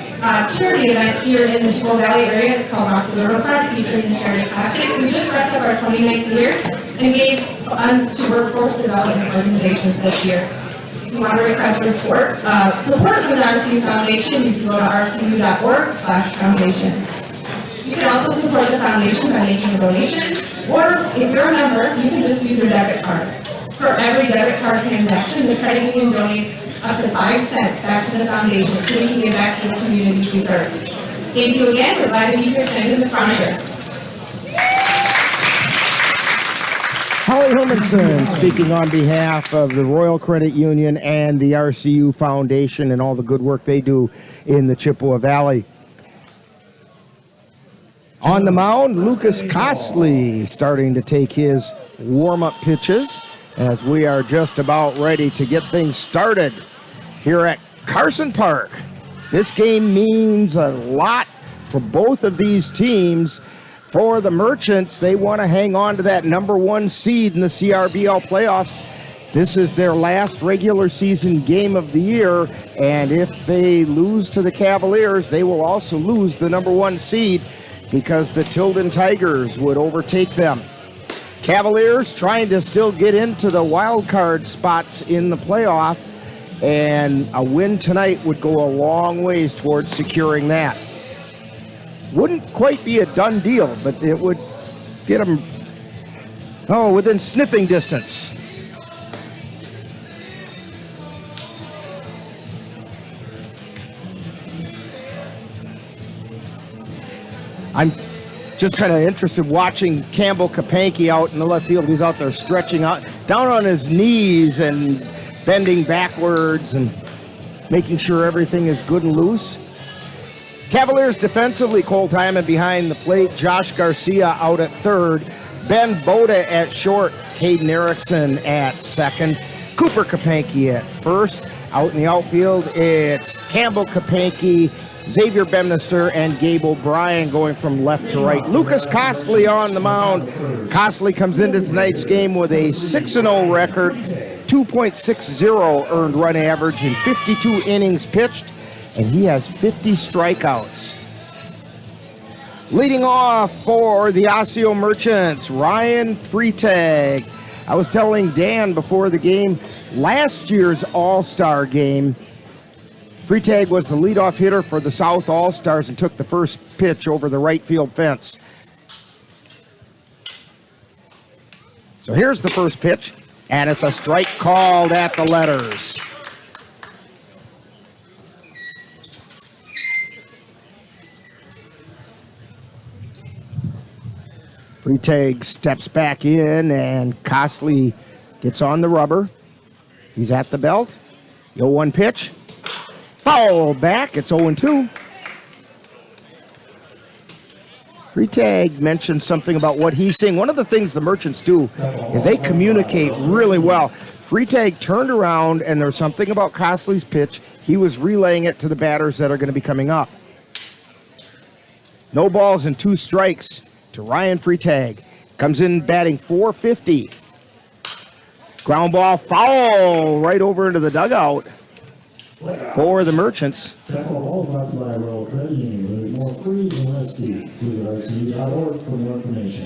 charity event here in the Chippewa Valley area is called Rock the Riverfront, featuring the Charity Classic. We just wrapped up our 29th year and gave funds to workforce development organizations this year. If you want to request for support for the RCU Foundation, you can go to rcu.org/foundation. You can also support the foundation by making a donation, or if you're a member, you can just use your debit card. For every debit card transaction, the credit union donates up to 5 cents back to the foundation so we can give back to the communities we serve. Thank you again. We're glad to be here tonight in the front here. Holly Hermanson speaking on behalf of the Royal Credit Union and the RCU Foundation and all the good work they do in the Chippewa Valley. On the mound, Lucas Costley starting to take his warm-up pitches as we are just about ready to get things started here at Carson Park. This game means a lot for both of these teams. For the Merchants, they want to hang on to that #1 seed in the CRBL playoffs. This is their last regular season game of the year, and if they lose to the Cavaliers, they will also lose the #1 seed because the Tilden Tigers would overtake them. Cavaliers trying to still get into the wild card spots in the playoff, and a win tonight would go a long ways towards securing that. Wouldn't quite be a done deal, but it would get them, within sniffing distance. I'm just kind of interested watching Campbell Kapanke out in the left field. He's out there stretching out, down on his knees and bending backwards and making sure everything is good and loose. Cavaliers defensively, Cole Timon behind the plate. Josh Garcia out at third. Ben Boda at short. Caden Erickson at second. Cooper Kapanke at first. Out in the outfield, it's Campbell Kapanke, Xavier Bemnister, and Gabe O'Brien going from left to right. Lucas Costley on the mound. Costley comes into tonight's game with a 6-0 record, 2.60 earned run average in 52 innings pitched, and he has 50 strikeouts. Leading off for the Osseo Merchants, Ryan Freitag. I was telling Dan before the game, last year's All-Star game, Freitag was the leadoff hitter for the South All-Stars and took the first pitch over the right field fence. So here's the first pitch, and it's a strike called at the letters. Freitag steps back in, and Costley gets on the rubber. He's at the belt. The 0-1 pitch. Foul back. It's 0-2. Freitag mentioned something about what he's seeing. One of the things the Merchants do is they communicate really well. Freitag turned around, and there's something about Costley's pitch. He was relaying it to the batters that are going to be coming up. No balls and 2 strikes to Ryan Freitag. Comes in batting .450. Ground ball foul right over into the dugout for the Merchants.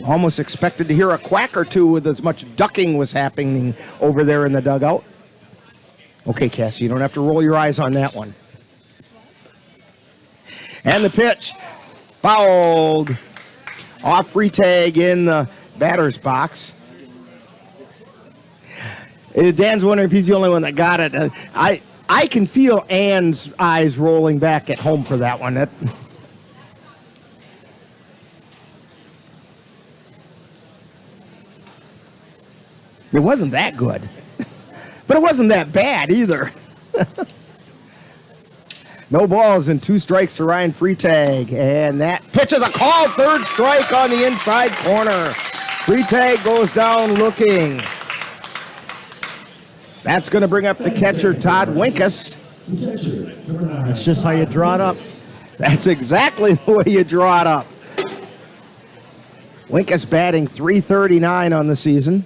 Almost expected to hear a quack or two with as much ducking was happening over there in the dugout. Okay, Cassie, you don't have to roll your eyes on that one. And the pitch fouled off Freitag in the batter's box. Dan's wondering if he's the only one that got it. I can feel Ann's eyes rolling back at home for that one. It wasn't that good, but it wasn't that bad either. No balls and 2 strikes to Ryan Freitag, and that pitch is a called third strike on the inside corner. Freitag goes down looking. That's going to bring up the catcher, Todd Winkus. That's just how you draw it up. That's exactly the way you draw it up. Winkus batting .339 on the season.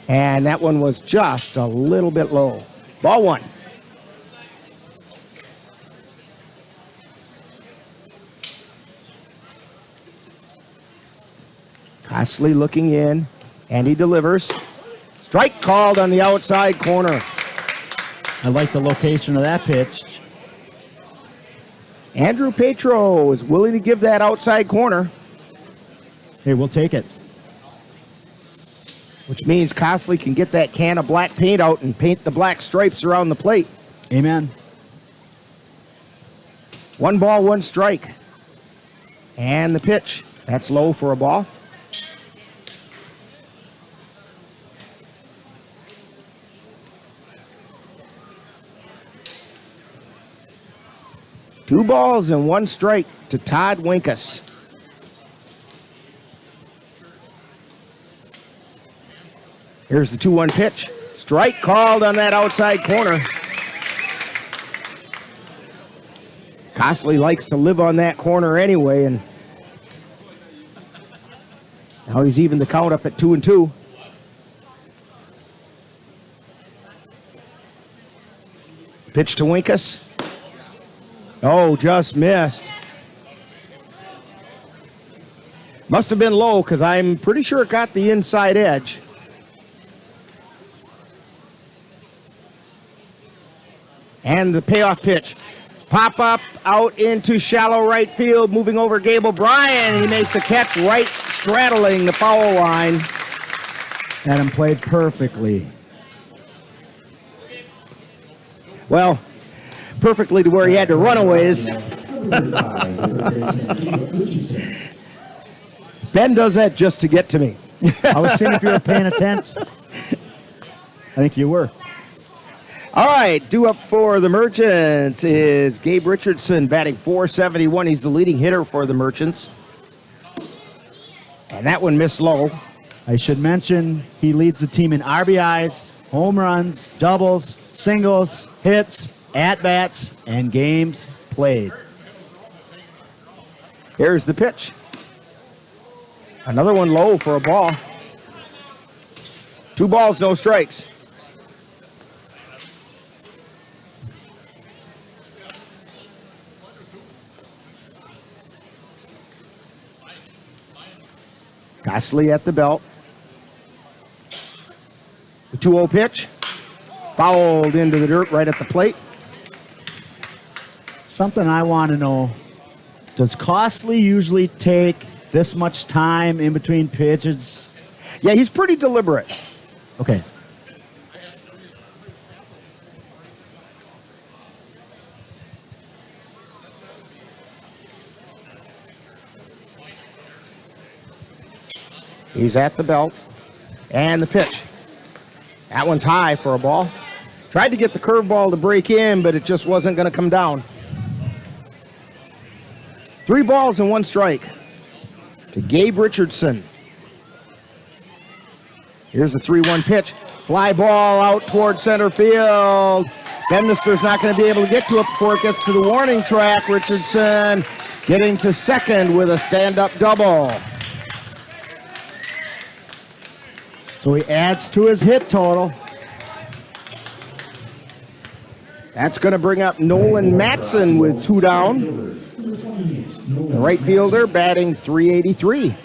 And that one was just a little bit low. Ball 1. Costley looking in, and he delivers. Strike called on the outside corner. I like the location of that pitch. Andrew Petro is willing to give that outside corner. Hey, we'll take it. Which means Costley can get that can of black paint out and paint the black stripes around the plate. Amen. 1 ball, 1 strike. And the pitch. That's low for a ball. Two balls and 1 strike to Todd Winkus. Here's the 2-1 pitch. Strike called on that outside corner. Costley likes to live on that corner anyway, and now he's even the count up at 2-2. Pitch to Winkus. Oh, just missed. Must have been low because I'm pretty sure it got the inside edge. And the payoff pitch. Pop up out into shallow right field, moving over Gabe O'Brien. He makes a catch right straddling the foul line. Adam played perfectly. Well, perfectly to where he had to run a ways. Ben does that just to get to me. I was seeing if you were paying attention. I think you were. All right, due up for the Merchants is Gabe Richardson, batting .471. He's the leading hitter for the Merchants. And that one missed low. I should mention he leads the team in RBIs, home runs, doubles, singles, hits, at-bats, and games played. Here's the pitch. Another one low for a ball. 2 balls, no strikes. Gosley at the belt. The 2-0 pitch. Fouled into the dirt right at the plate. Something I want to know, does Costley usually take this much time in between pitches? Yeah, he's pretty deliberate. Okay. He's at the belt. And the pitch. That one's high for a ball. Tried to get the curveball to break in, but it just wasn't going to come down. 3 balls and 1 strike to Gabe Richardson. Here's the 3-1 pitch. Fly ball out toward center field. Bemnister's not going to be able to get to it before it gets to the warning track. Richardson getting to second with a stand-up double. So he adds to his hit total. That's going to bring up Nolan Matson with 2 down. The right fielder batting .383.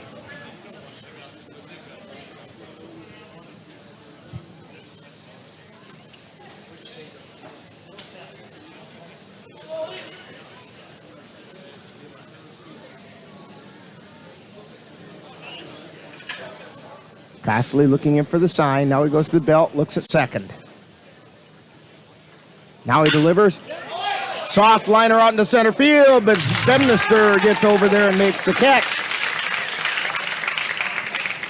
Gosley looking in for the sign. Now he goes to the belt, looks at second. Now he delivers. Soft liner out into center field, but Bemnister gets over there and makes the catch.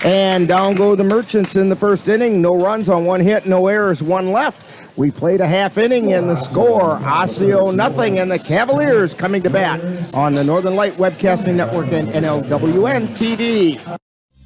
And down go the Merchants in the first inning. No runs on 1 hit, no errors, 1 left. We played a half inning and the score, Osseo nothing, and the Cavaliers coming to bat on the Northern Light Webcasting Network and NLWN-TV.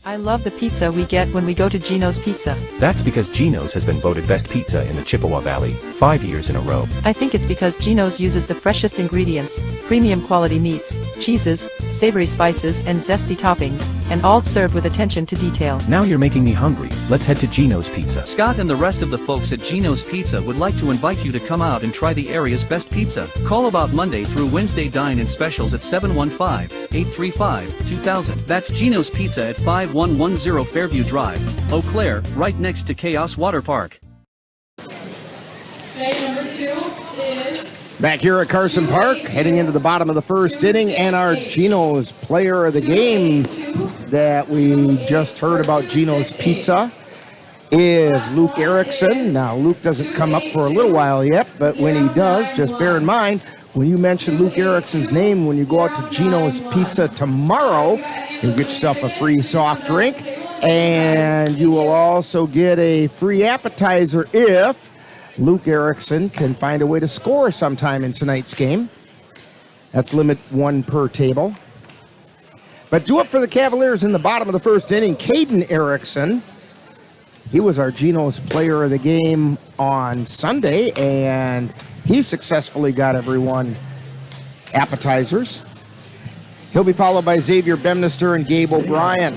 I love the pizza we get when we go to Gino's Pizza. That's because Gino's has been voted best pizza in the Chippewa Valley 5 years in a row. I think it's because Gino's uses the freshest ingredients, premium quality meats, cheeses, savory spices, and zesty toppings, and all served with attention to detail. Now you're making me hungry. Let's head to Gino's Pizza. Scott and the rest of the folks at Gino's Pizza would like to invite you to come out and try the area's best pizza. Call about Monday through Wednesday dine-in specials at 715-835-2000. That's Gino's Pizza at 5110 Fairview Drive, Eau Claire, right next to Chaos Water Park. Okay, number 2 is... Back here at Carson Park, heading into the bottom of the first inning, and our Gino's player of the game that we just heard about Gino's Pizza is Luke Erickson. Now, Luke doesn't come up for a little while yet, but when he does, just bear in mind, when you mention Luke Erickson's name, when you go out to Gino's Pizza tomorrow, you'll get yourself a free soft drink, and you will also get a free appetizer if Luke Erickson can find a way to score sometime in tonight's game. That's limit 1 per table. But due up for the Cavaliers in the bottom of the first inning, Caden Erickson. He was our Gino's player of the game on Sunday, and he successfully got everyone appetizers. He'll be followed by Xavier Bemnister and Gabe O'Brien.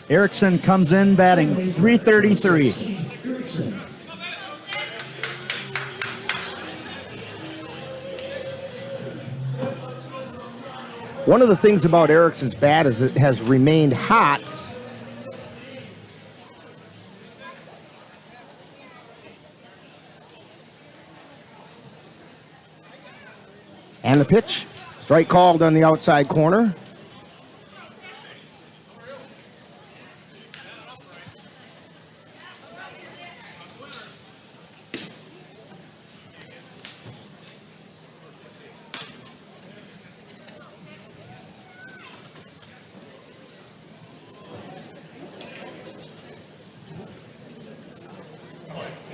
Erickson comes in batting .333. One of the things about Erickson's bat is it has remained hot. And the pitch, strike called on the outside corner.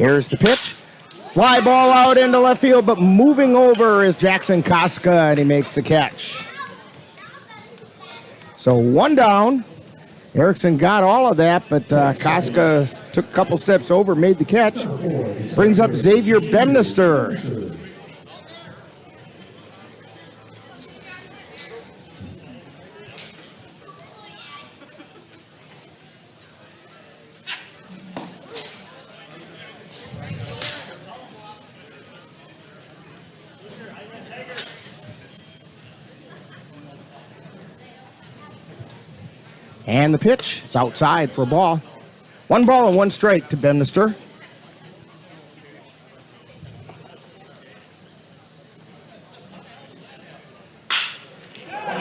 Here's the pitch. Fly ball out into left field, but moving over is Jackson Koska, and he makes the catch. So one down. Erickson got all of that, but Koska took a couple steps over, made the catch. Brings up Xavier Bemnister. And the pitch is outside for a ball. 1 ball and 1 strike to Bemnister.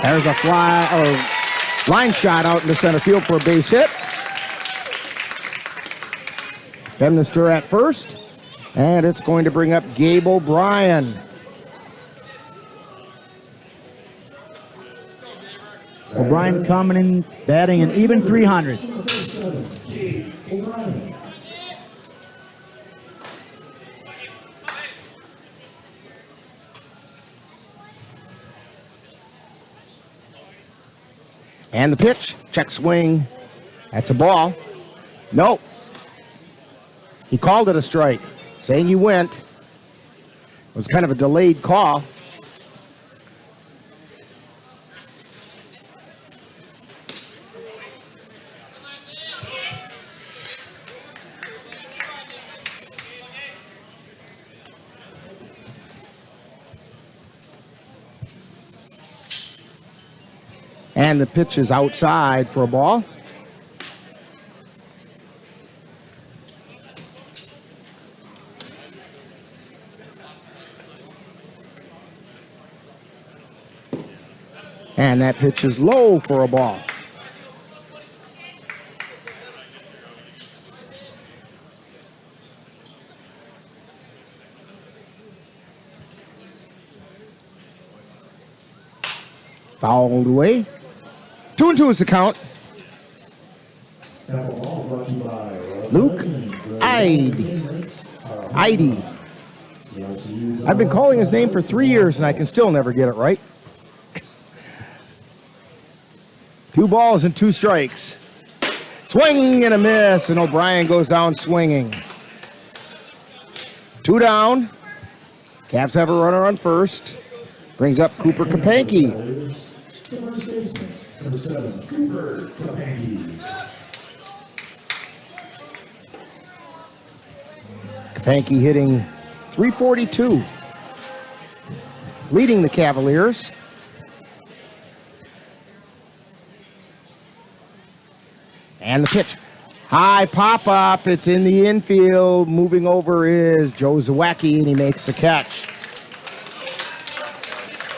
There's a line shot out into center field for a base hit. Bemnister at first, and it's going to bring up Gabe O'Brien. O'Brien coming in, batting an even 300. And the pitch, check swing. That's a ball. Nope. He called it a strike, saying he went. It was kind of a delayed call. And the pitch is outside for a ball. And that pitch is low for a ball. Fouled away. 2-2 is the count. Luke Eide. I've been calling his name for 3 years and I can still never get it right. 2 balls and 2 strikes. Swing and a miss, and O'Brien goes down swinging. 2 down. Cavs have a runner on first. Brings up Cooper Kapanke. Kapanke hitting .342, leading the Cavaliers. And the pitch. High pop-up. It's in the infield. Moving over is Joe Zawacki, and he makes the catch.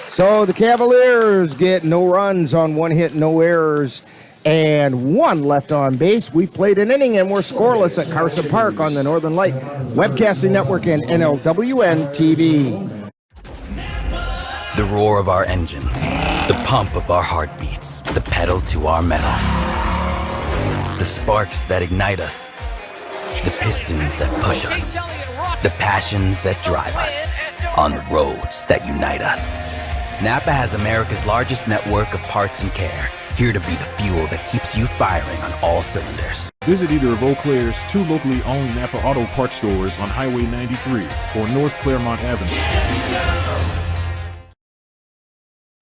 So the Cavaliers get no runs on 1 hit, no errors, and 1 left on base. We played an inning, and we're scoreless at Carson Park on the Northern Light Webcasting Network and NLWN-TV. The roar of our engines, the pump of our heartbeats, the pedal to our metal. The sparks that ignite us, the pistons that push us, the passions that drive us, on the roads that unite us. Napa has America's largest network of parts and care, here to be the fuel that keeps you firing on all cylinders. Visit either of Eau Claire's 2 locally owned Napa Auto Parts stores on Highway 93 or North Claremont Avenue.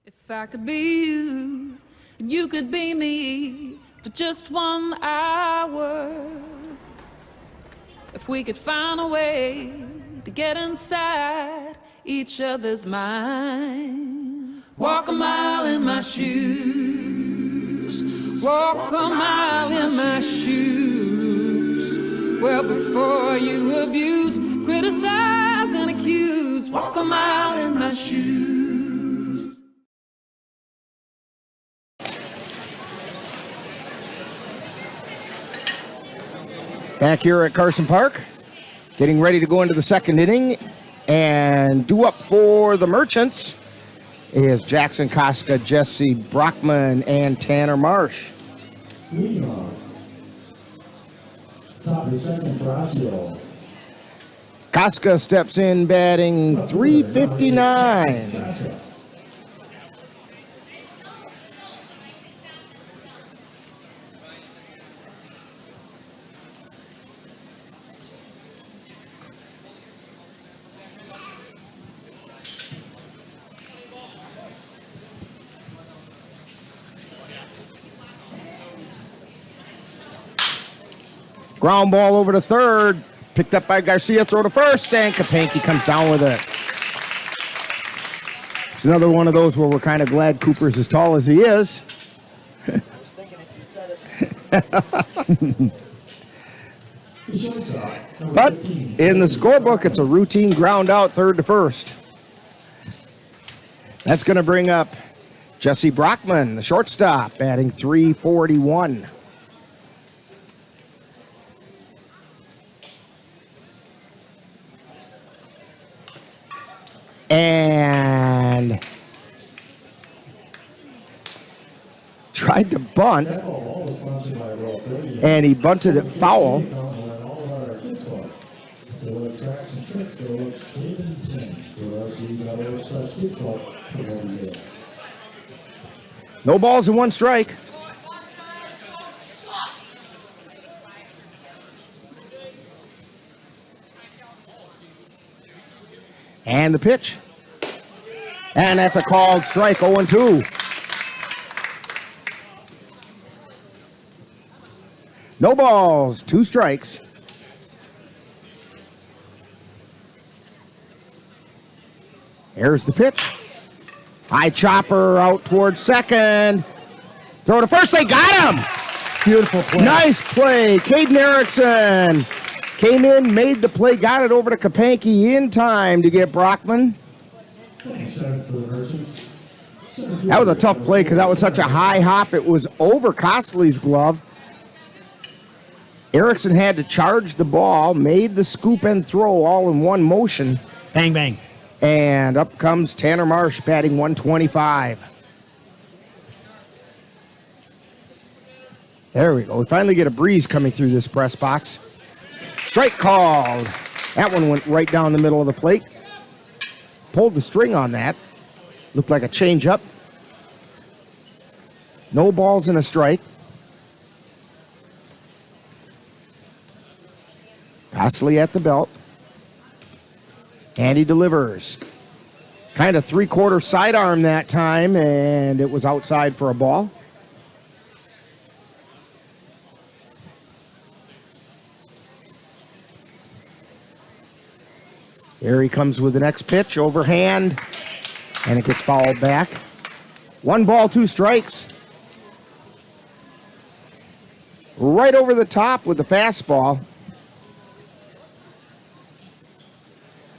If I could be you, and you could be me for just 1 hour. If we could find a way to get inside each other's minds. Walk a mile in my shoes. Walk a mile in my shoes. Well, before you abuse, criticize, and accuse. Walk a mile in my shoes. Back here at Carson Park, getting ready to go into the 2nd inning. And due up for the Merchants is Jackson Koska, Jesse Brockman, and Tanner Marsh. Top of 2nd for Osseo. Koska steps in batting .359. Ground ball over to third. Picked up by Garcia, throw to first, and Kapanke comes down with it. It's another one of those where we're kind of glad Cooper's as tall as he is. But in the scorebook, it's a routine ground out third to first. That's going to bring up Jesse Brockman, the shortstop, batting .341. And tried to bunt, and he bunted it foul. No balls and one strike. And the pitch. And that's a called strike, 0-2. No balls, 2 strikes. Here's the pitch. High chopper out towards second. Throw to first, they got him! Beautiful play. Nice play. Caden Erickson came in, made the play, got it over to Kapanke in time to get Brockman. That was a tough play because that was such a high hop. It was over Costley's glove. Erickson had to charge the ball, made the scoop and throw all in one motion. Bang, bang. And up comes Tanner Marsh, batting .125. There we go. We finally get a breeze coming through this press box. Strike called. That one went right down the middle of the plate. Pulled the string on that. Looked like a changeup. No balls and a strike. Costley at the belt. And he delivers. Kind of 3/4 sidearm that time, and it was outside for a ball. Here he comes with the next pitch, overhand, and it gets fouled back. 1 ball, 2 strikes. Right over the top with the fastball.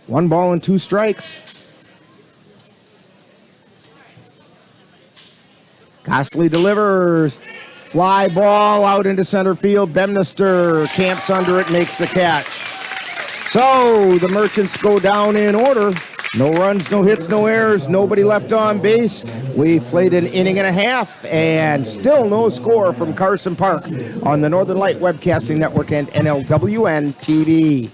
1 ball and 2 strikes. Costley delivers. Fly ball out into center field. Bemnister camps under it, makes the catch. So the Merchants go down in order. No runs, no hits, no errors, nobody left on base. We've played an inning and a half and still no score from Carson Park on the Northern Light Webcasting Network and NLWN-TV.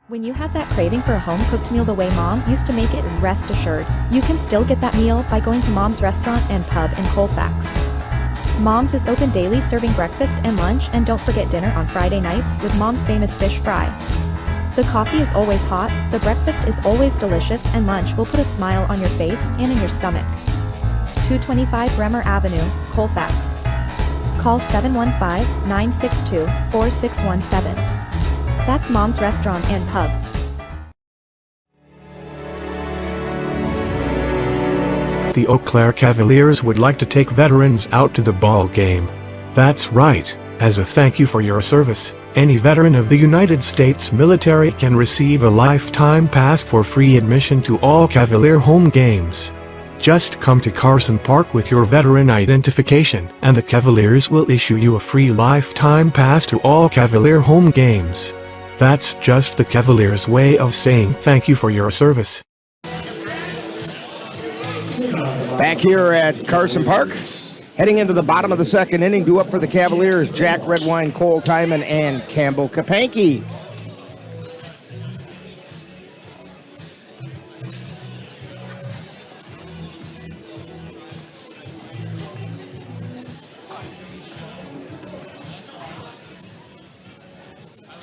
When you have that craving for a home-cooked meal the way Mom used to make it, rest assured, you can still get that meal by going to Mom's Restaurant and Pub in Colfax. Mom's is open daily, serving breakfast and lunch, and don't forget dinner on Friday nights with Mom's famous fish fry. The coffee is always hot, the breakfast is always delicious, and lunch will put a smile on your face and in your stomach. 225 Bremer Avenue, Colfax. Call 715-962-4617. That's Mom's Restaurant and Pub. The Eau Claire Cavaliers would like to take veterans out to the ball game. That's right. As a thank you for your service, any veteran of the United States military can receive a lifetime pass for free admission to all Cavalier home games. Just come to Carson Park with your veteran identification, and the Cavaliers will issue you a free lifetime pass to all Cavalier home games. That's just the Cavaliers' way of saying thank you for your service. Back here at Carson Park, heading into the bottom of the second inning, due up for the Cavaliers, Jack Redwine, Cole Timon, and Campbell Kapanke.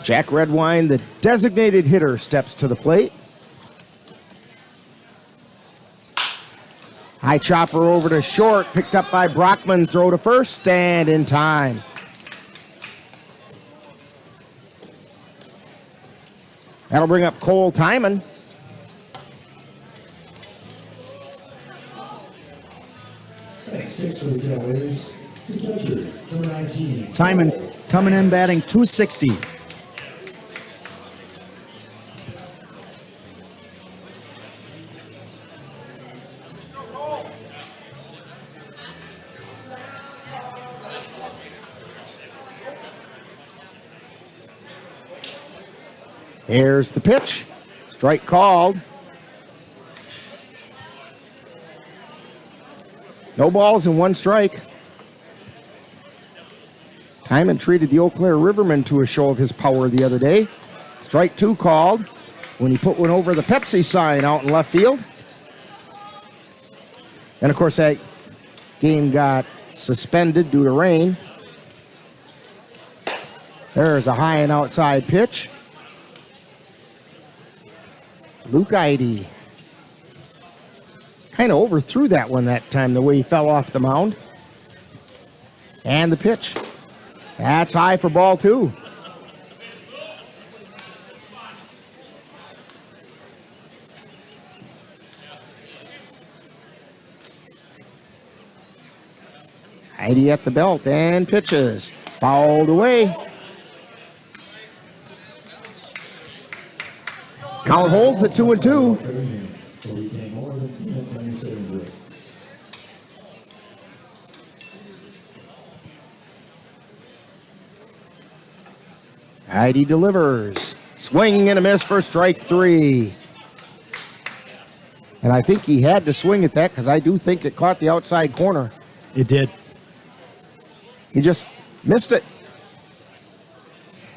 Jack Redwine, the designated hitter, steps to the plate. High chopper over to short, picked up by Brockman, throw to first, and in time. That'll bring up Cole Timon. Six for the Cavaliers. The catcher, number 19. Timon coming in batting .260. Here's the pitch. Strike called. No balls and one strike. Timon treated the Eau Claire Rivermen to a show of his power the other day. Strike two called when he put one over the Pepsi sign out in left field. And of course that game got suspended due to rain. There's a high and outside pitch. Luke Eide kind of overthrew that one that time, the way he fell off the mound. And the pitch. That's high for ball two. Eide at the belt and pitches. Fouled away. Count holds at 2-2. Eide delivers. Swing and a miss for strike three. And I think he had to swing at that because I do think it caught the outside corner. It did. He just missed it.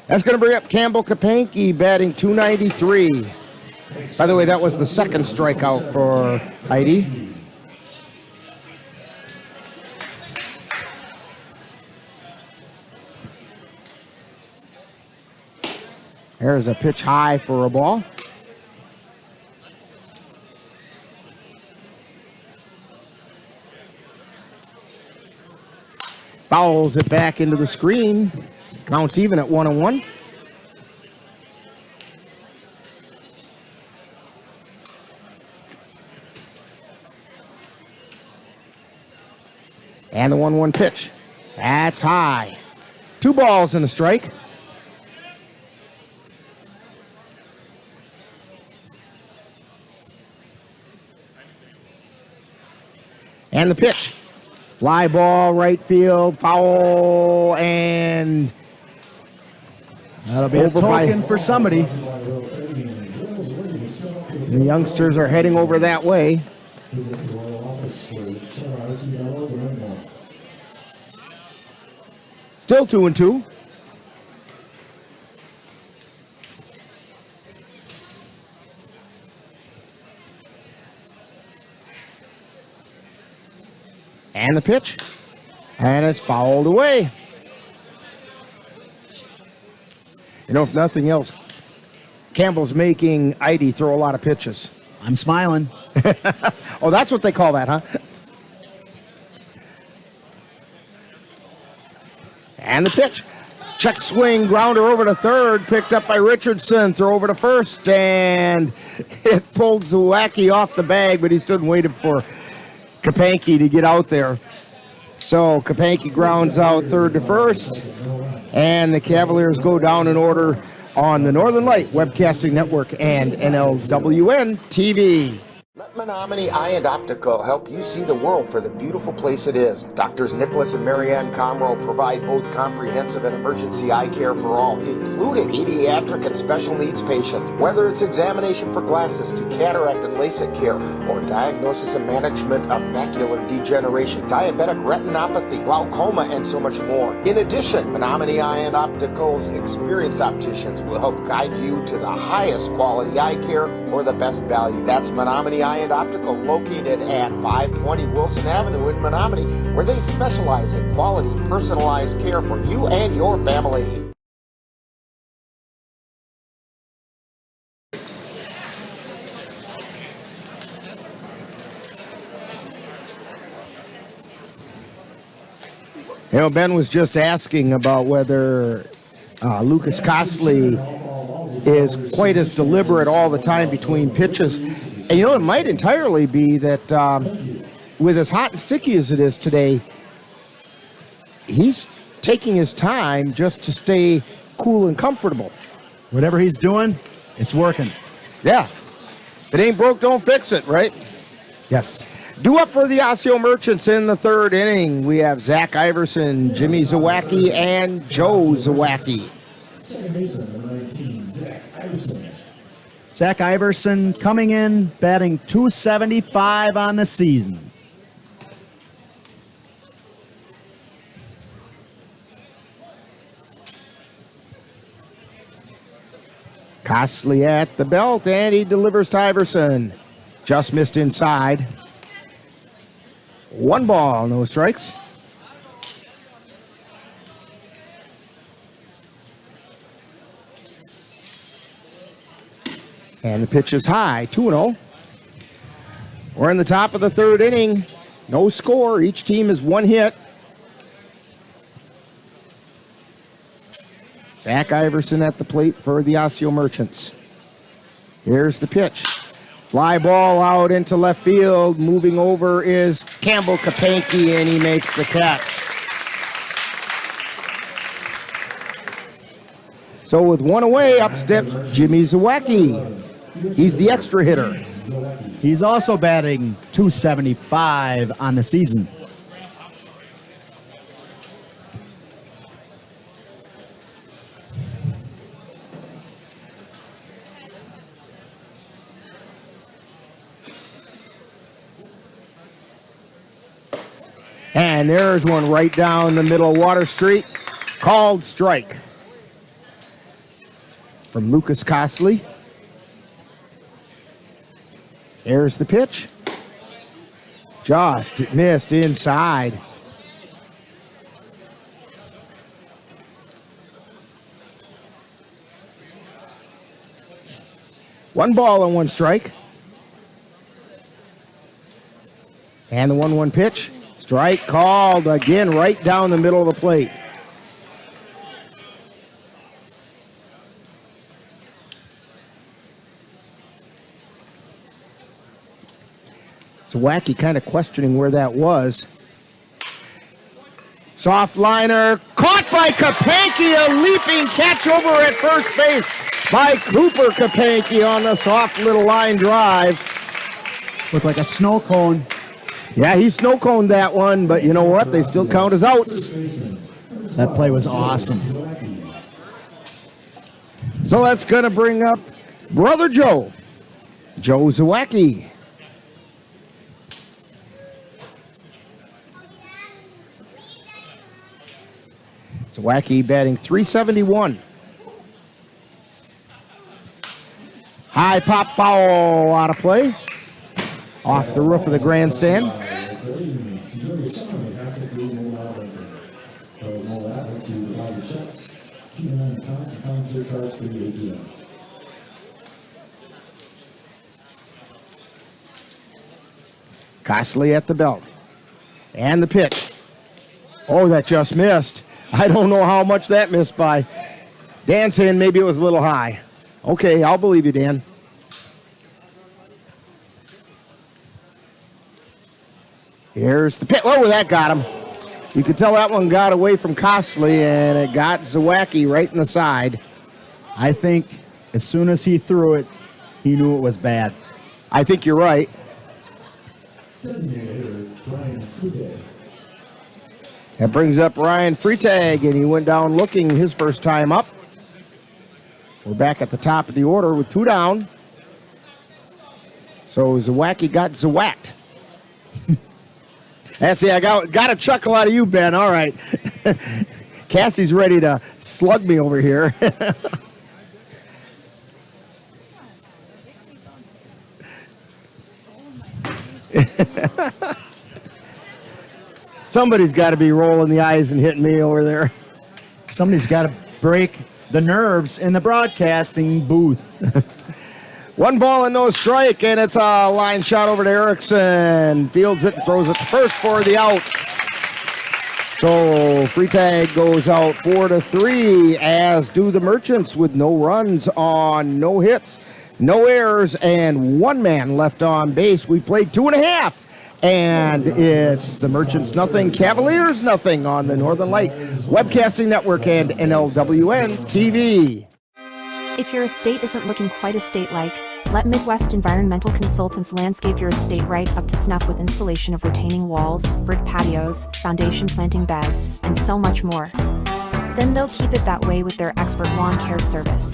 That's going to bring up Campbell Kapanke batting .293. By the way, that was the second strikeout for Eide. There's a pitch high for a ball. Fouls it back into the screen. Counts even at 1-1. And the 1-1 pitch. That's high. 2 balls and a strike. And the pitch. Fly ball, right field, foul, and that'll be over a token for somebody. The youngsters are heading over that way. Still 2-2. And the pitch. And it's fouled away. You know, if nothing else, Campbell's making Eide throw a lot of pitches. I'm smiling. Oh, that's what they call that, huh? And the pitch. Check swing, grounder over to third, picked up by Richardson. Throw over to first, and it pulled Zawacki off the bag, but he stood and waited for Kapanke to get out there. So Kapanke grounds out third to first, and the Cavaliers go down in order on the Northern Light Webcasting Network and NLWN-TV. Let Menominee Eye and Optical help you see the world for the beautiful place it is. Doctors Nicholas and Marianne Comroe provide both comprehensive and emergency eye care for all, including pediatric and special needs patients. Whether it's examination for glasses to cataract and LASIK care, or diagnosis and management of macular degeneration, diabetic retinopathy, glaucoma, and so much more. In addition, Menominee Eye and Optical's experienced opticians will help guide you to the highest quality eye care for the best value. That's Menominee Eye and Optical, located at 520 Wilson Avenue in Menominee, where they specialize in quality, personalized care for you and your family. You know, Ben was just asking about whether Lucas Costley is quite as deliberate all the time between pitches. And, you know, it might entirely be that with as hot and sticky as it is today, he's taking his time just to stay cool and comfortable. Whatever he's doing, it's working. Yeah. If it ain't broke, don't fix it, right? Yes. Due up for the Osseo Merchants in the third inning, we have Zach Iverson, Jimmy Zawacki, and Joe Zawacki. Second baseman, number 19, Zach Iverson. Zach Iverson coming in, batting .275 on the season. Costley at the belt, and he delivers to Iverson. Just missed inside. 1 ball, no strikes. And the pitch is high, 2-0. We're in the top of the third inning. No score. Each team is 1 hit. Zach Iverson at the plate for the Osseo Merchants. Here's the pitch. Fly ball out into left field. Moving over is Campbell Kapanke, and he makes the catch. So with 1 away, up steps Jimmy Zawacki. He's the extra hitter. He's also batting .275 on the season. And there's one right down the middle of Water Street. Called strike from Lucas Costley. There's the pitch. Just missed inside. One ball and 1 strike. And the 1-1 pitch. Strike called again right down the middle of the plate. Zawacki kind of questioning where that was. Soft liner, caught by Kapanke, a leaping catch over at first base by Cooper Kapanke on the soft little line drive. Looked like a snow cone. Yeah, he snow coned that one, but you know what? They still count as outs. That play was awesome. So that's going to bring up Brother Joe, Joe Zawacki. Zawacki batting .371. High pop foul out of play. Off the roof of the grandstand. Costley at the belt. And the pitch. Oh, that just missed. I don't know how much that missed by. Dan saying maybe it was a little high. Okay, I'll believe you, Dan. Here's the pitch. Oh, that got him. You could tell that one got away from Costley, and it got Zawacki right in the side. I think as soon as he threw it, he knew it was bad. I think you're right. That brings up Ryan Freitag, and he went down looking his first time up. We're back at the top of the order with 2 down. So Zawacki got zawacked. See, I got a chuckle out of you, Ben. All right. Cassie's ready to slug me over here. Somebody's got to be rolling the eyes and hitting me over there. Somebody's got to break the nerves in the broadcasting booth. 1 ball and no strike, and it's a line shot over to Erickson. Fields it and throws it to first for the out. So free tag goes out 4-3, as do the Merchants with no runs on no hits, no errors, and one man left on base. We played 2.5. And it's the Merchants nothing, Cavaliers nothing on the Northern Light Webcasting Network and NLWN-TV. If your estate isn't looking quite estate-like, let Midwest Environmental Consultants landscape your estate right up to snuff with installation of retaining walls, brick patios, foundation planting beds, and so much more. Then they'll keep it that way with their expert lawn care service.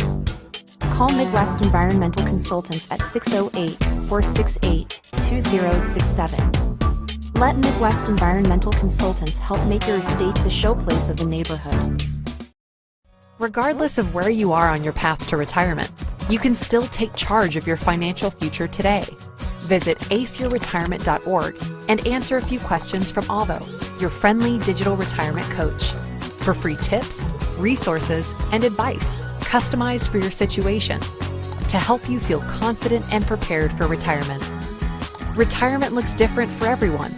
Call Midwest Environmental Consultants at 608-468-2067. Let Midwest Environmental Consultants help make your estate the showplace of the neighborhood. Regardless of where you are on your path to retirement, you can still take charge of your financial future today. Visit aceyourretirement.org and answer a few questions from Alvo, your friendly digital retirement coach, for free tips, resources, and advice customized for your situation to help you feel confident and prepared for retirement. Retirement looks different for everyone.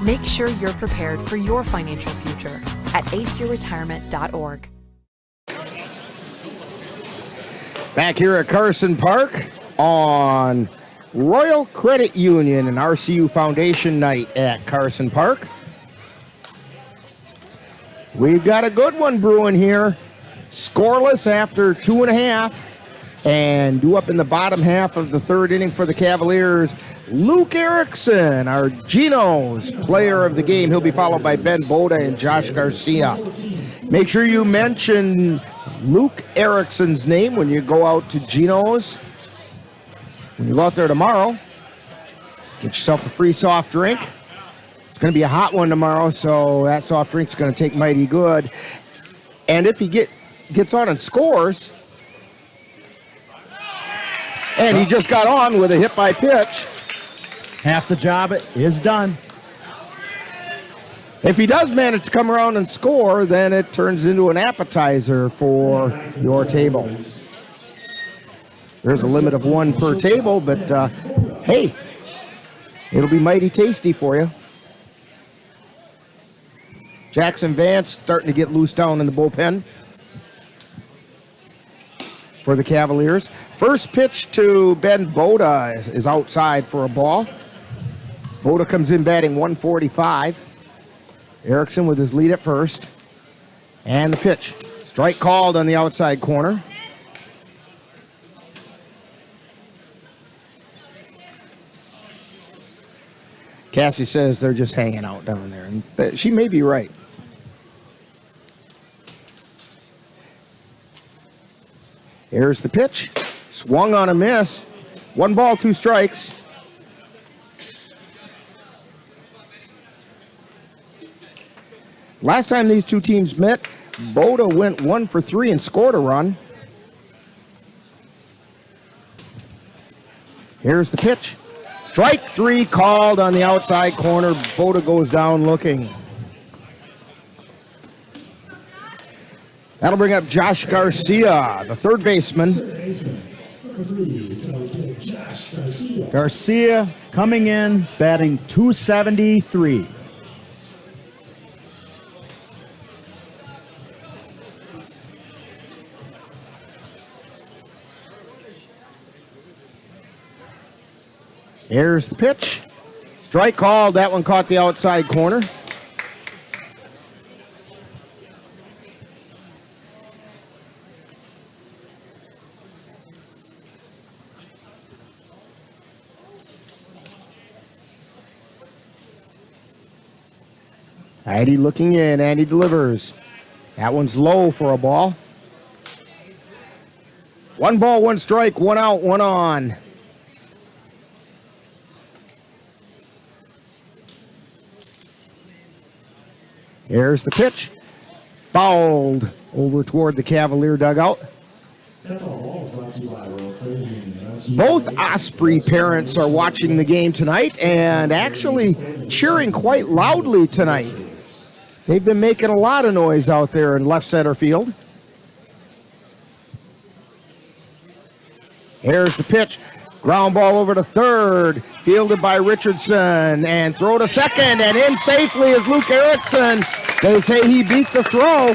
Make sure you're prepared for your financial future at aceyourretirement.org. Back here at Carson Park on Royal Credit Union and RCU Foundation night at Carson Park. We've got a good one brewing here. Scoreless after 2.5. And due up in the bottom half of the third inning for the Cavaliers, Luke Erickson, our Geno's player of the game. He'll be followed by Ben Boda and Josh Garcia. Make sure you mention Luke Erickson's name when you go out to Geno's. When you go out there tomorrow, get yourself a free soft drink. It's going to be a hot one tomorrow, so that soft drink's going to take mighty good. And if he gets on and scores, and he just got on with a hit by pitch, half the job is done. If he does manage to come around and score, then it turns into an appetizer for your table. There's a limit of 1 per table, but hey, it'll be mighty tasty for you. Jackson Vance starting to get loose down in the bullpen for the Cavaliers. First pitch to Ben Boda is outside for a ball. Boda comes in batting 145. Erickson with his lead at first. And the pitch. Strike called on the outside corner. Cassie says they're just hanging out down there. And she may be right. Here's the pitch. Swung on a miss. 1 ball, 2 strikes. Last time these two teams met, Boda went 1 for 3 and scored a run. Here's the pitch. Strike 3 called on the outside corner. Boda goes down looking. That'll bring up Josh Garcia, the third baseman. Garcia coming in, batting 273. Here's the pitch. Strike called. That one caught the outside corner. Addy looking in. Addy delivers. That one's low for a ball. 1 ball, 1 strike, 1 out, 1 on. Here's the pitch. Fouled over toward the Cavalier dugout. Both Osprey parents are watching the game tonight and actually cheering quite loudly tonight. They've been making a lot of noise out there in left center field. Here's the pitch. Ground ball over to third, fielded by Richardson, and throw to second, and in safely is Luke Erickson. They say he beat the throw.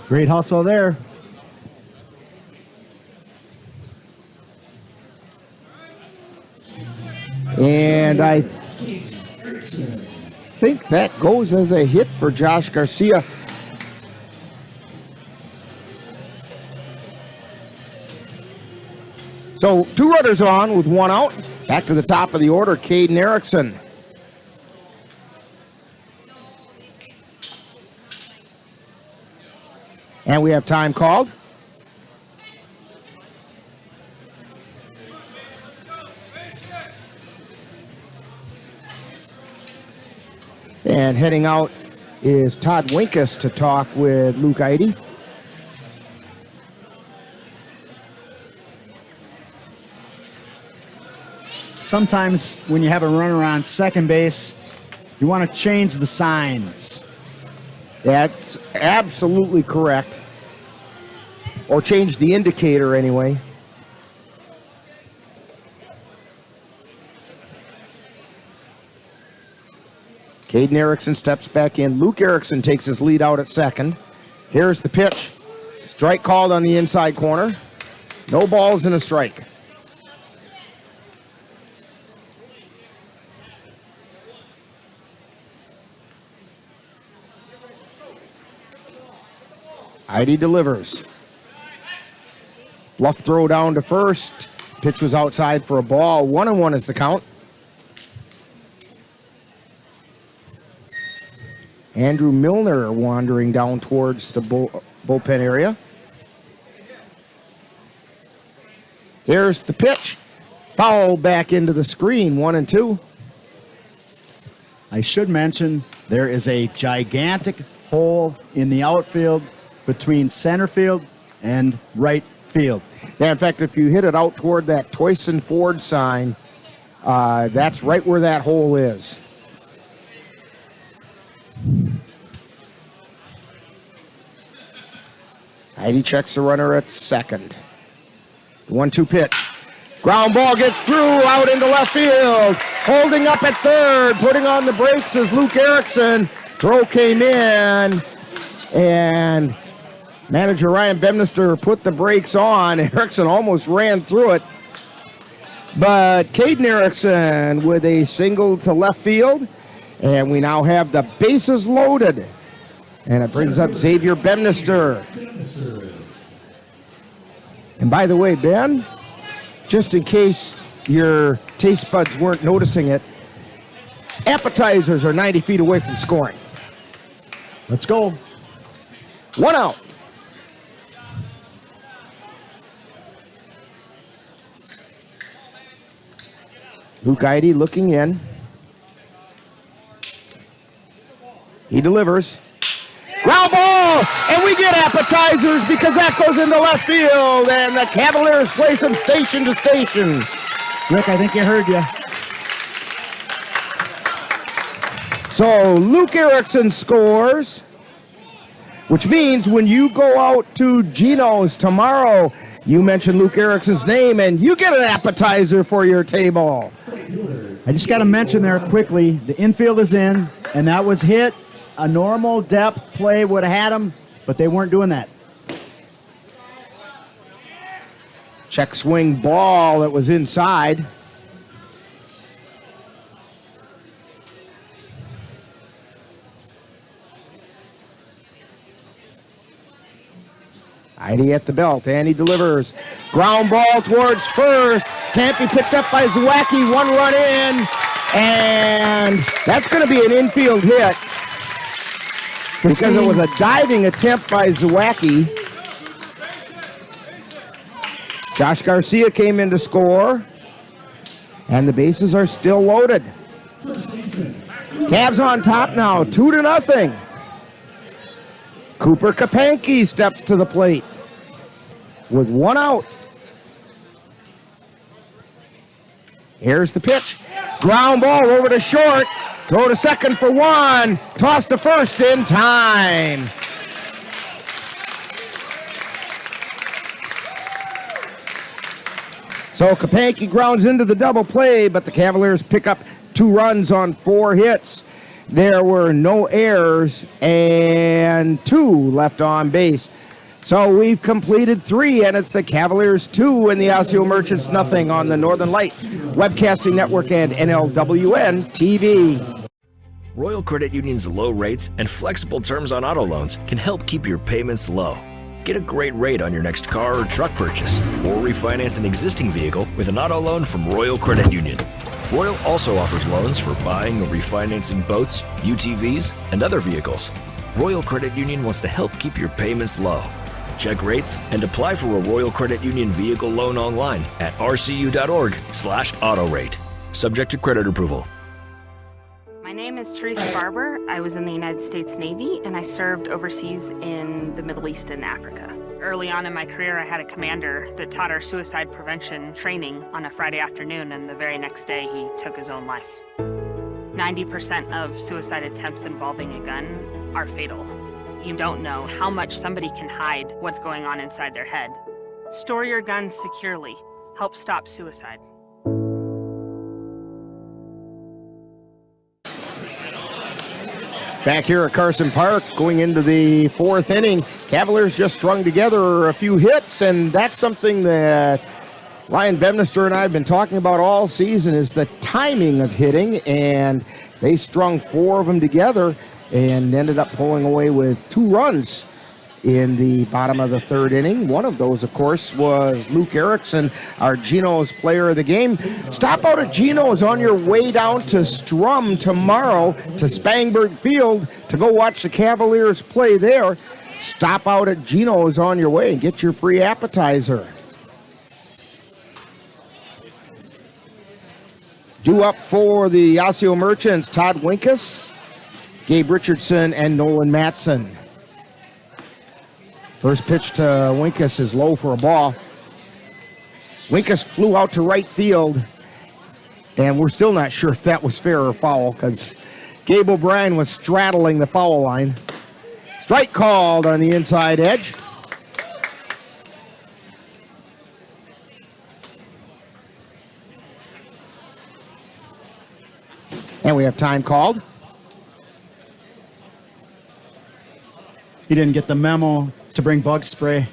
Great hustle there. And I think that goes as a hit for Josh Garcia. So 2 runners on with 1 out. Back to the top of the order, Caden Erickson. And we have time called. And heading out is Todd Winkus to talk with Luke Eide. Sometimes when you have a runner on second base, you want to change the signs. That's absolutely correct. Or change the indicator anyway. Caden Erickson steps back in. Luke Erickson takes his lead out at second. Here's the pitch. Strike called on the inside corner. No balls and a strike. Eide delivers. Bluff throw down to first. Pitch was outside for a ball. 1-1 is the count. Andrew Milner wandering down towards the bullpen area. Here's the pitch. Foul back into the screen, 1-2. I should mention there is a gigantic hole in the outfield between center field and right field. Yeah, in fact, if you hit it out toward that Toyson Ford sign, that's right where that hole is. Eide checks the runner at second. 1-2 pitch. Ground ball gets through out into left field. Holding up at third, putting on the brakes is Luke Erickson. Throw came in, and manager Ryan Bemnister put the brakes on. Erickson almost ran through it. But Caden Erickson with a single to left field. And we now have the bases loaded. And it brings up Xavier Bemnister. And by the way, Ben, just in case your taste buds weren't noticing it, appetizers are 90 feet away from scoring. Let's go. 1 out. Luke Eide looking in. He delivers. Ground ball! And we get appetizers because that goes into left field. And the Cavaliers place them station to station. Rick, I think you heard you. So Luke Erickson scores, which means when you go out to Gino's tomorrow, you mention Luke Erickson's name and you get an appetizer for your table. I just got to mention there quickly, the infield is in, and that was hit. A normal depth play would have had him, but they weren't doing that. Check swing ball that was inside. Eide at the belt, and he delivers. Ground ball towards first. Can't be picked up by Zawacki. 1 run in, and that's going to be an infield hit because it was a diving attempt by Zawacki. Josh Garcia came in to score, and the bases are still loaded. Cavs on top now, 2-0. Cooper Kapanke steps to the plate with 1 out. Here's the pitch. Ground ball over to short. Throw to second for 1. Toss to first in time. So Kapanke grounds into the double play, but the Cavaliers pick up 2 runs on 4 hits. There were no errors and 2 left on base. So we've completed 3, and it's the Cavaliers 2 and the Osseo Merchants nothing on the Northern Light Webcasting Network and NLWN-TV. Royal Credit Union's low rates and flexible terms on auto loans can help keep your payments low. Get a great rate on your next car or truck purchase, or refinance an existing vehicle with an auto loan from Royal Credit Union. Royal also offers loans for buying or refinancing boats, UTVs, and other vehicles. Royal Credit Union wants to help keep your payments low. Check rates and apply for a Royal Credit Union vehicle loan online at rcu.org/autorate. Subject to credit approval. My name is Teresa Barber. I was in the United States Navy and I served overseas in the Middle East and Africa. Early on in my career, I had a commander that taught our suicide prevention training on a Friday afternoon, and the very next day he took his own life. 90% of suicide attempts involving a gun are fatal. You don't know how much somebody can hide what's going on inside their head. Store your guns securely. Help stop suicide. Back here at Carson Park, going into the 4th inning, Cavaliers just strung together a few hits, and that's something that Ryan Bemnister and I have been talking about all season, is the timing of hitting, and they strung 4 of them together and ended up pulling away with 2 runs in the bottom of the 3rd inning. One of those, of course, was Luke Erickson, our Geno's player of the game. Stop out at Geno's on your way down to Strum tomorrow to Spangberg Field to go watch the Cavaliers play there. Stop out at Geno's on your way and get your free appetizer. Due up for the Osseo Merchants, Todd Winkus, Gabe Richardson, and Nolan Matson. First pitch to Winkus is low for a ball. Winkus flew out to right field, and we're still not sure if that was fair or foul because Gabe O'Brien was straddling the foul line. Strike called on the inside edge. And we have time called. He didn't get the memo to bring bug spray.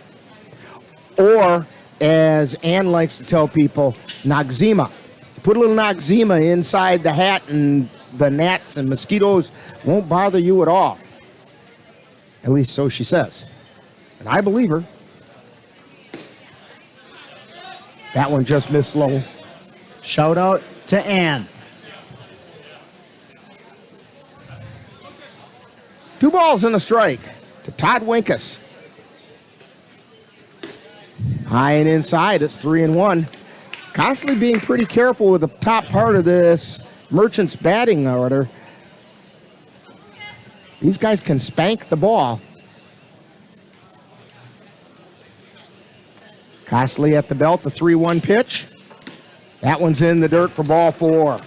Or, as Ann likes to tell people, Noxzema. Put a little Noxzema inside the hat and the gnats and mosquitoes won't bother you at all. At least so she says. And I believe her. That one just missed low. Shout out to Ann. 2 balls and a strike to Todd Winkus. High and inside, it's 3-1. Constantly being pretty careful with the top part of this Merchants batting order. These guys can spank the ball. Constantly at the belt, the 3-1 pitch. That one's in the dirt for ball 4.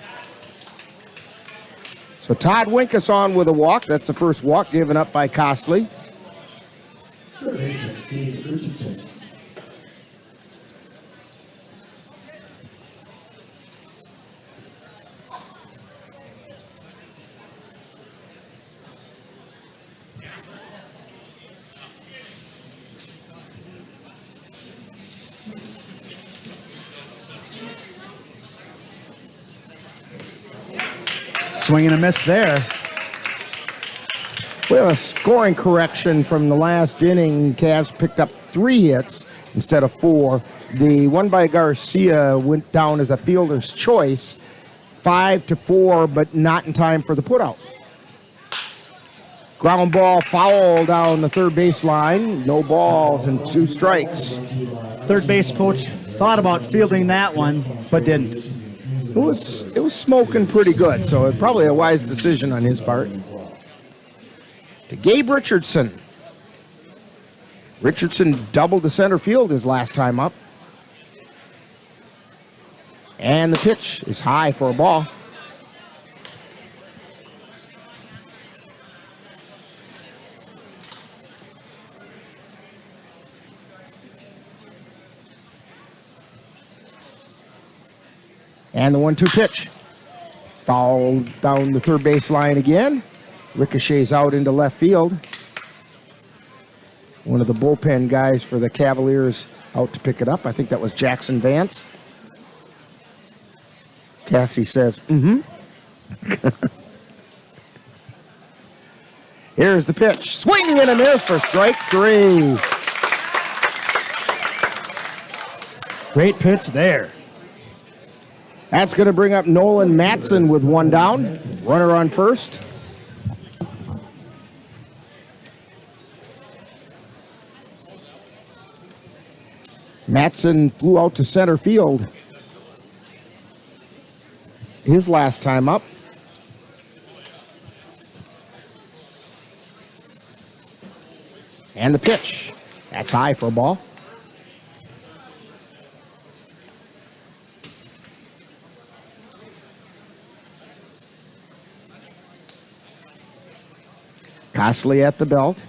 So Todd Winkus on with a walk. That's the first walk given up by Costley. Swing and a miss there. We have a scoring correction from the last inning. Cavs picked up 3 hits instead of 4. The one by Garcia went down as a fielder's choice, 5-4, but not in time for the putout. Ground ball foul down the third base line. No balls and 2 strikes. Third base coach thought about fielding that one, but didn't. It was smoking pretty good, so it's probably a wise decision on his part. To Gabe Richardson. Richardson doubled the center field his last time up. And the pitch is high for a ball. And the 1-2 pitch. Foul down the third base line again. Ricochets out into left field. One of the bullpen guys for the Cavaliers out to pick it up. I think that was Jackson Vance. Cassie says, Here's the pitch. Swing and a miss for strike 3. Great pitch there. That's going to bring up Nolan Matson with 1 down. Runner on first. Matson flew out to center field his last time up. And the pitch. That's high for a ball. Costley at the belt.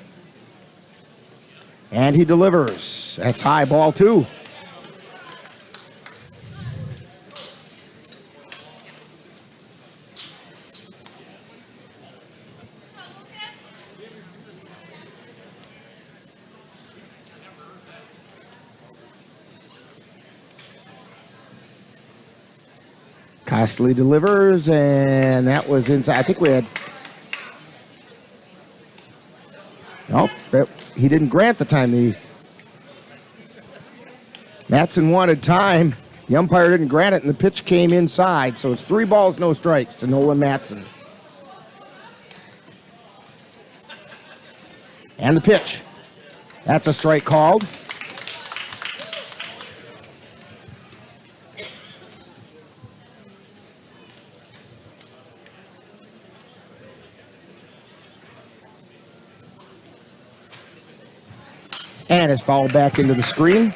And he delivers. That's high, ball 2. Costley delivers, and that was inside. I think we had... Nope, he didn't grant the time. Matson wanted time. The umpire didn't grant it, and the pitch came inside. So it's 3 balls, no strikes to Nolan Matson. And the pitch. That's a strike called. And it's fouled back into the screen.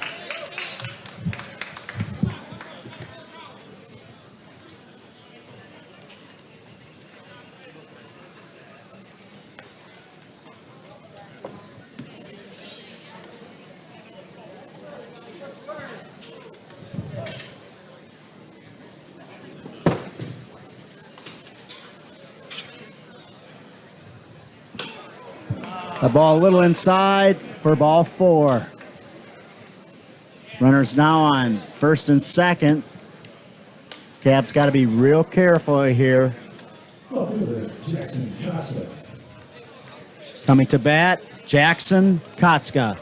The ball a little inside for ball 4. Runners now on first and second. Cavs got to be real careful here. Jackson Kotzka. Coming to bat, Jackson Kotzka.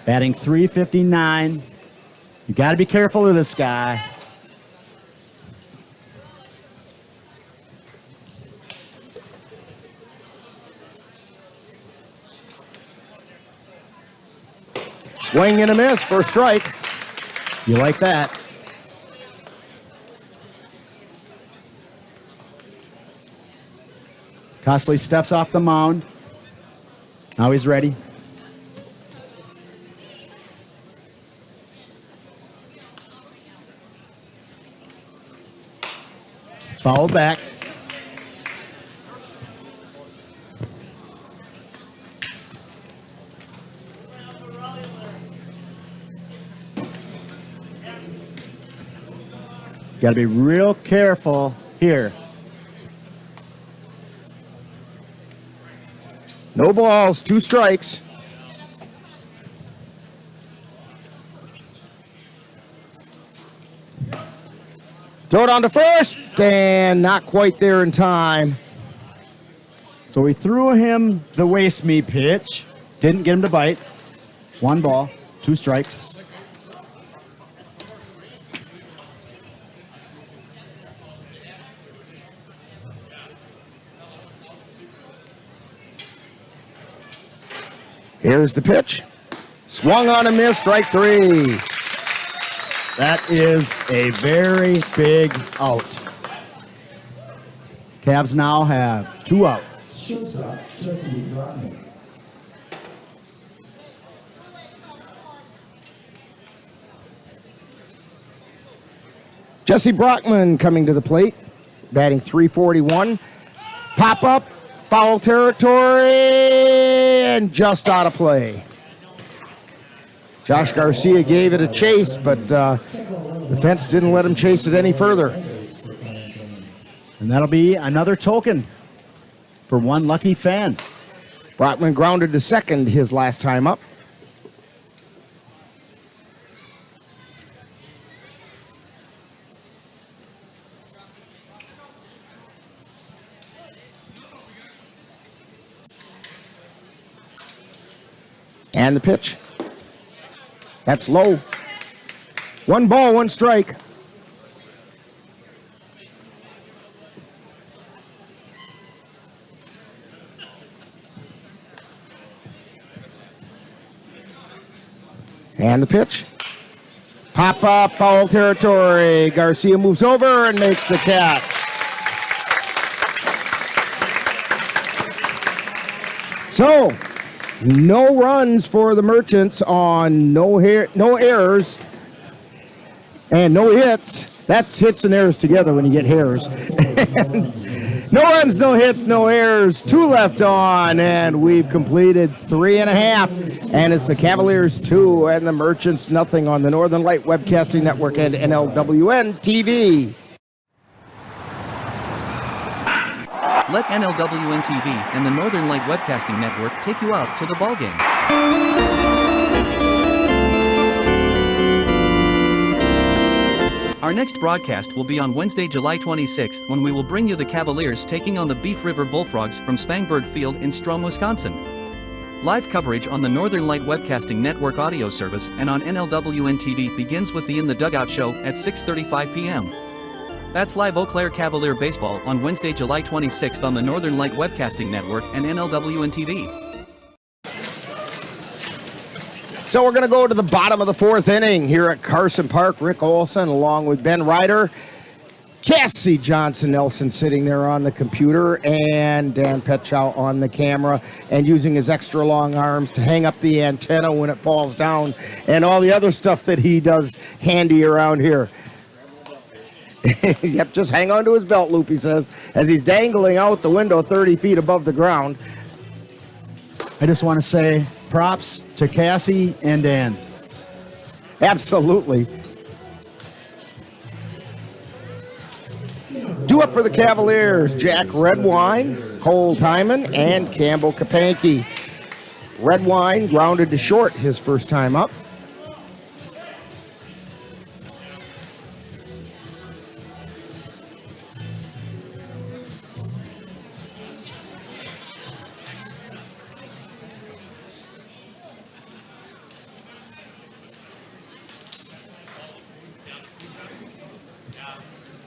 Batting .359. You got to be careful of this guy. Swing and a miss for a strike. You like that? Costley steps off the mound. Now he's ready. Fouled back. Got to be real careful here. No balls, 2 strikes. Throw it on to first, and not quite there in time. So we threw him the waste me pitch. Didn't get him to bite. 1 ball, 2 strikes. Here's the pitch. Swung on a miss, strike 3. That is a very big out. Cavs now have 2 outs. Shortstop, Jesse Brockman. Jesse Brockman coming to the plate, batting .341. Pop up, foul territory, and just out of play. Josh Garcia gave it a chase, but The fence didn't let him chase it any further. And that'll be another token for one lucky fan. Brotman grounded to second his last time up. And the pitch. That's low. 1 ball, 1 strike. And the pitch. Pop up, foul territory. Garcia moves over and makes the catch. So, no runs for the Merchants on no errors and no hits. That's hits and errors together when you get hairs. No runs, no hits, no errors. 2 left on, and we've completed 3.5. And it's the Cavaliers 2 and the Merchants nothing on the Northern Light Webcasting Network and NLWN-TV. Let NLWN-TV and the Northern Light Webcasting Network take you out to the ballgame. Our next broadcast will be on Wednesday, July 26th, when we will bring you the Cavaliers taking on the Beef River Bullfrogs from Spangbird Field in Strom, Wisconsin. Live coverage on the Northern Light Webcasting Network audio service and on NLWN-TV begins with the In the Dugout show at 6:35 p.m. That's live Eau Claire Cavalier baseball on Wednesday, July 26th on the Northern Light Webcasting Network and NLWN-TV. So we're going to go to the bottom of the 4th inning here at Carson Park. Rick Olson along with Ben Ryder. Cassie Johnson Nelson sitting there on the computer, and Dan Petchow on the camera and using his extra long arms to hang up the antenna when it falls down and all the other stuff that he does handy around here. Yep, just hang on to his belt loop, he says, as he's dangling out the window 30 feet above the ground. I just want to say props to Cassie and Dan. Absolutely. Due up for the Cavaliers, Jack Redwine, Cole Timon, and Campbell Kapanke. Redwine grounded to short his first time up.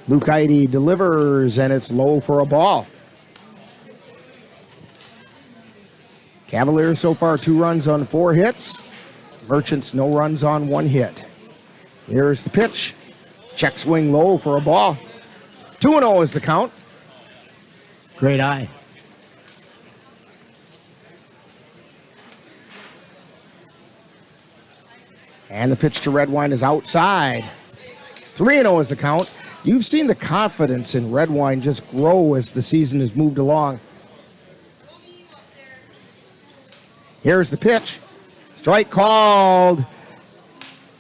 Luke Heide delivers, and it's low for a ball. Cavaliers so far 2 runs on 4 hits. Merchants no runs on 1 hit. Here's the pitch. Check swing low for a ball. 2-0 is the count. Great eye. And the pitch to Redwine is outside. 3-0 is the count. You've seen the confidence in Redwine just grow as the season has moved along. Here's the pitch. Strike called.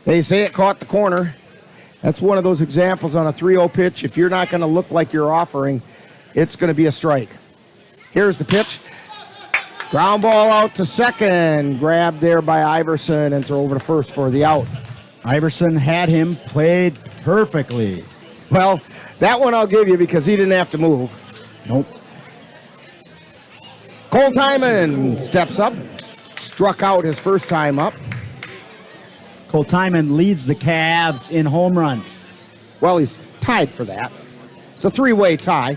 They say it caught the corner. That's one of those examples on a 3-0 pitch. If you're not going to look like you're offering, it's going to be a strike. Here's the pitch. Ground ball out to second. Grabbed there by Iverson and throw over to first for the out. Iverson had him played perfectly. Well, that one I'll give you because he didn't have to move. Nope. Cole Timon steps up. Struck out his first time up. Cole Timon leads the Cavs in home runs. Well, he's tied for that. It's a 3-way tie.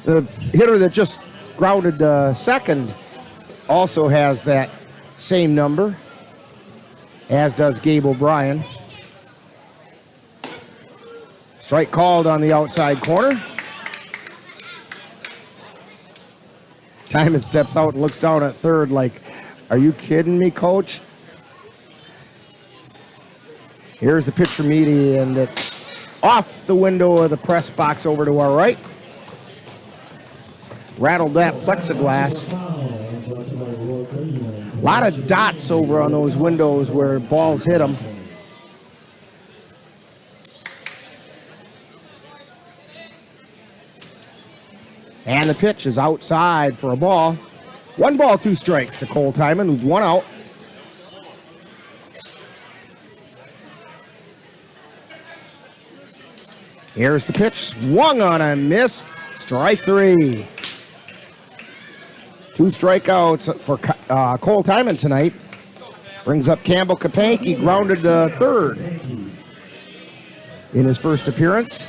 The hitter that just grounded second also has that same number, as does Gabe O'Brien. Strike called on the outside corner. Timon steps out and looks down at third like, are you kidding me, coach? Here's the pitch from Edie, and it's off the window of the press box over to our right. Rattled that plexiglass. A lot of dots over on those windows where balls hit them. And the pitch is outside for a ball. 1 ball, 2 strikes to Cole Timon with 1 out. Here's the pitch, swung on a miss. Strike 3. 2 strikeouts for Cole Timon tonight. Brings up Campbell Kapanke, grounded to third in his first appearance.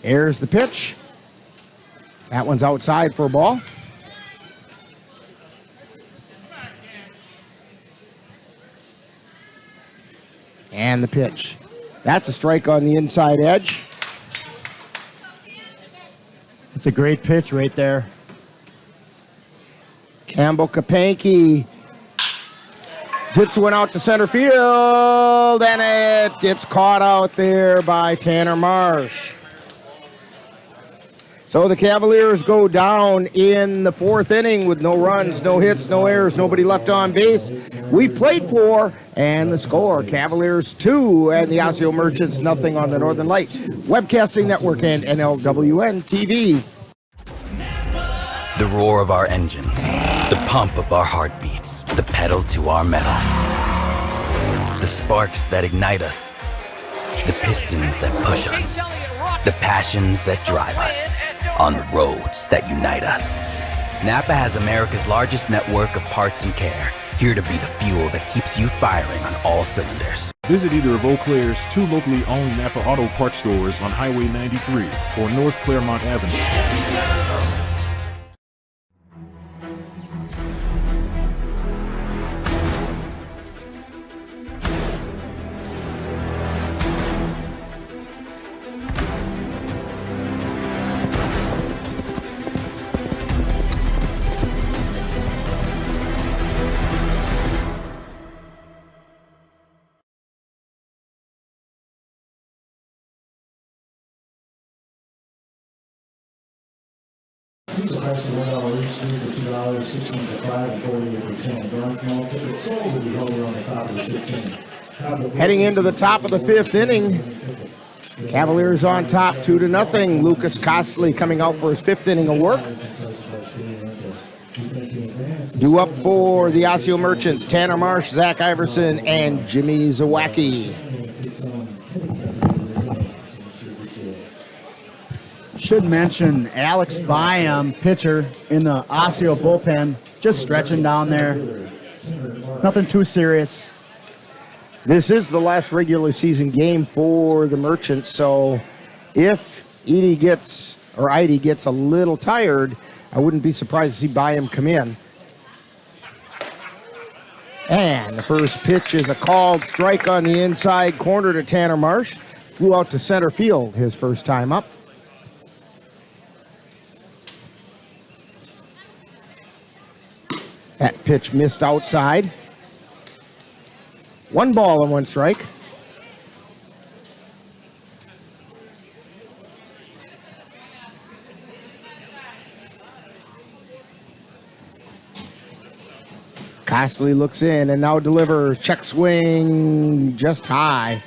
Here's the pitch. That one's outside for a ball. And the pitch. That's a strike on the inside edge. It's a great pitch right there. Campbell Kapanke hits one out to center field, and it gets caught out there by Tanner Marsh. So the Cavaliers go down in the 4th inning with no runs, no hits, no errors, nobody left on base. We played 4, and the score, Cavaliers 2 and the Osseo Merchants nothing on the Northern Light Webcasting Network and NLWN-TV. The roar of our engines, the pump of our heartbeats, the pedal to our metal. The sparks that ignite us, the pistons that push us, the passions that drive us, on the roads that unite us. Napa has America's largest network of parts and care, here to be the fuel that keeps you firing on all cylinders. Visit either of Eau Claire's 2 locally owned Napa Auto Parts stores on Highway 93 or North Claremont Avenue. These are prices $1 each, for $2, 16 for 5, and 48 for 10. Darn small tickets sold will be held on the top of the 16. Heading into the top of the 5th inning, Cavaliers on top 2-0. Lucas Costley coming out for his 5th inning of work. Due up for the Osseo Merchants, Tanner Marsh, Zach Iverson, and Jimmy Zawacki. Should mention Alex Byam, pitcher in the Osseo bullpen, just stretching down there. Nothing too serious. This is the last regular season game for the Merchants, so if Edie gets a little tired, I wouldn't be surprised to see Byam come in. And the first pitch is a called strike on the inside corner to Tanner Marsh. Flew out to center field his first time up. That pitch missed outside. 1 ball and 1 strike. Costley looks in and now delivers. Check swing just high.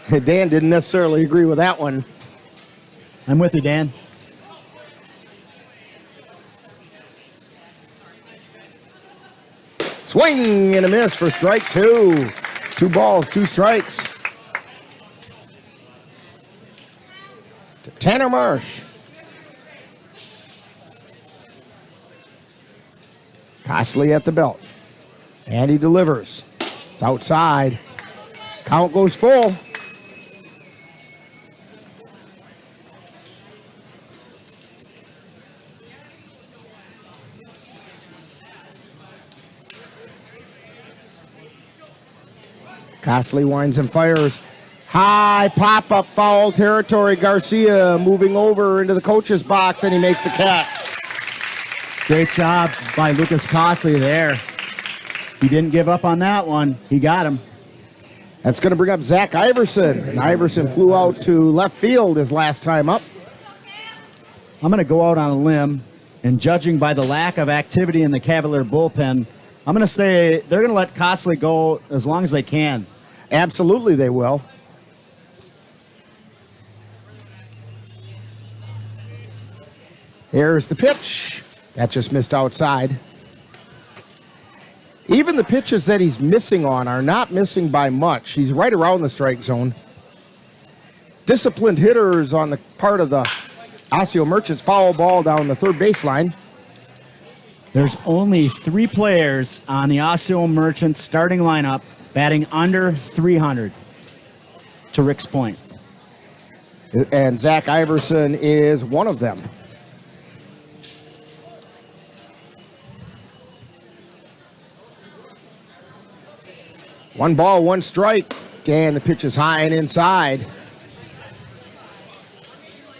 Dan didn't necessarily agree with that one. I'm with you, Dan. Swing and a miss for strike 2. 2 balls, 2 strikes. To Tanner Marsh. Costley at the belt. And he delivers. It's outside. Count goes full. Costley winds and fires. High pop-up foul territory. Garcia moving over into the coach's box, and he makes the catch. Great job by Lucas Costley there. He didn't give up on that one. He got him. That's going to bring up Zach Iverson. And Iverson flew out to left field his last time up. I'm going to go out on a limb And judging by the lack of activity in the Cavalier bullpen, I'm going to say they're going to let Costley go as long as they can. Absolutely they will. Here's the pitch. That just missed outside. Even the pitches that he's missing on are not missing by much. He's right around the strike zone. Disciplined hitters on the part of the Osseo Merchants. Foul ball down the third baseline. There's only 3 players on the Osseo Merchants starting lineup batting under 300, to Rick's point. And Zach Iverson is one of them. One ball, one strike. And the pitch is high and inside.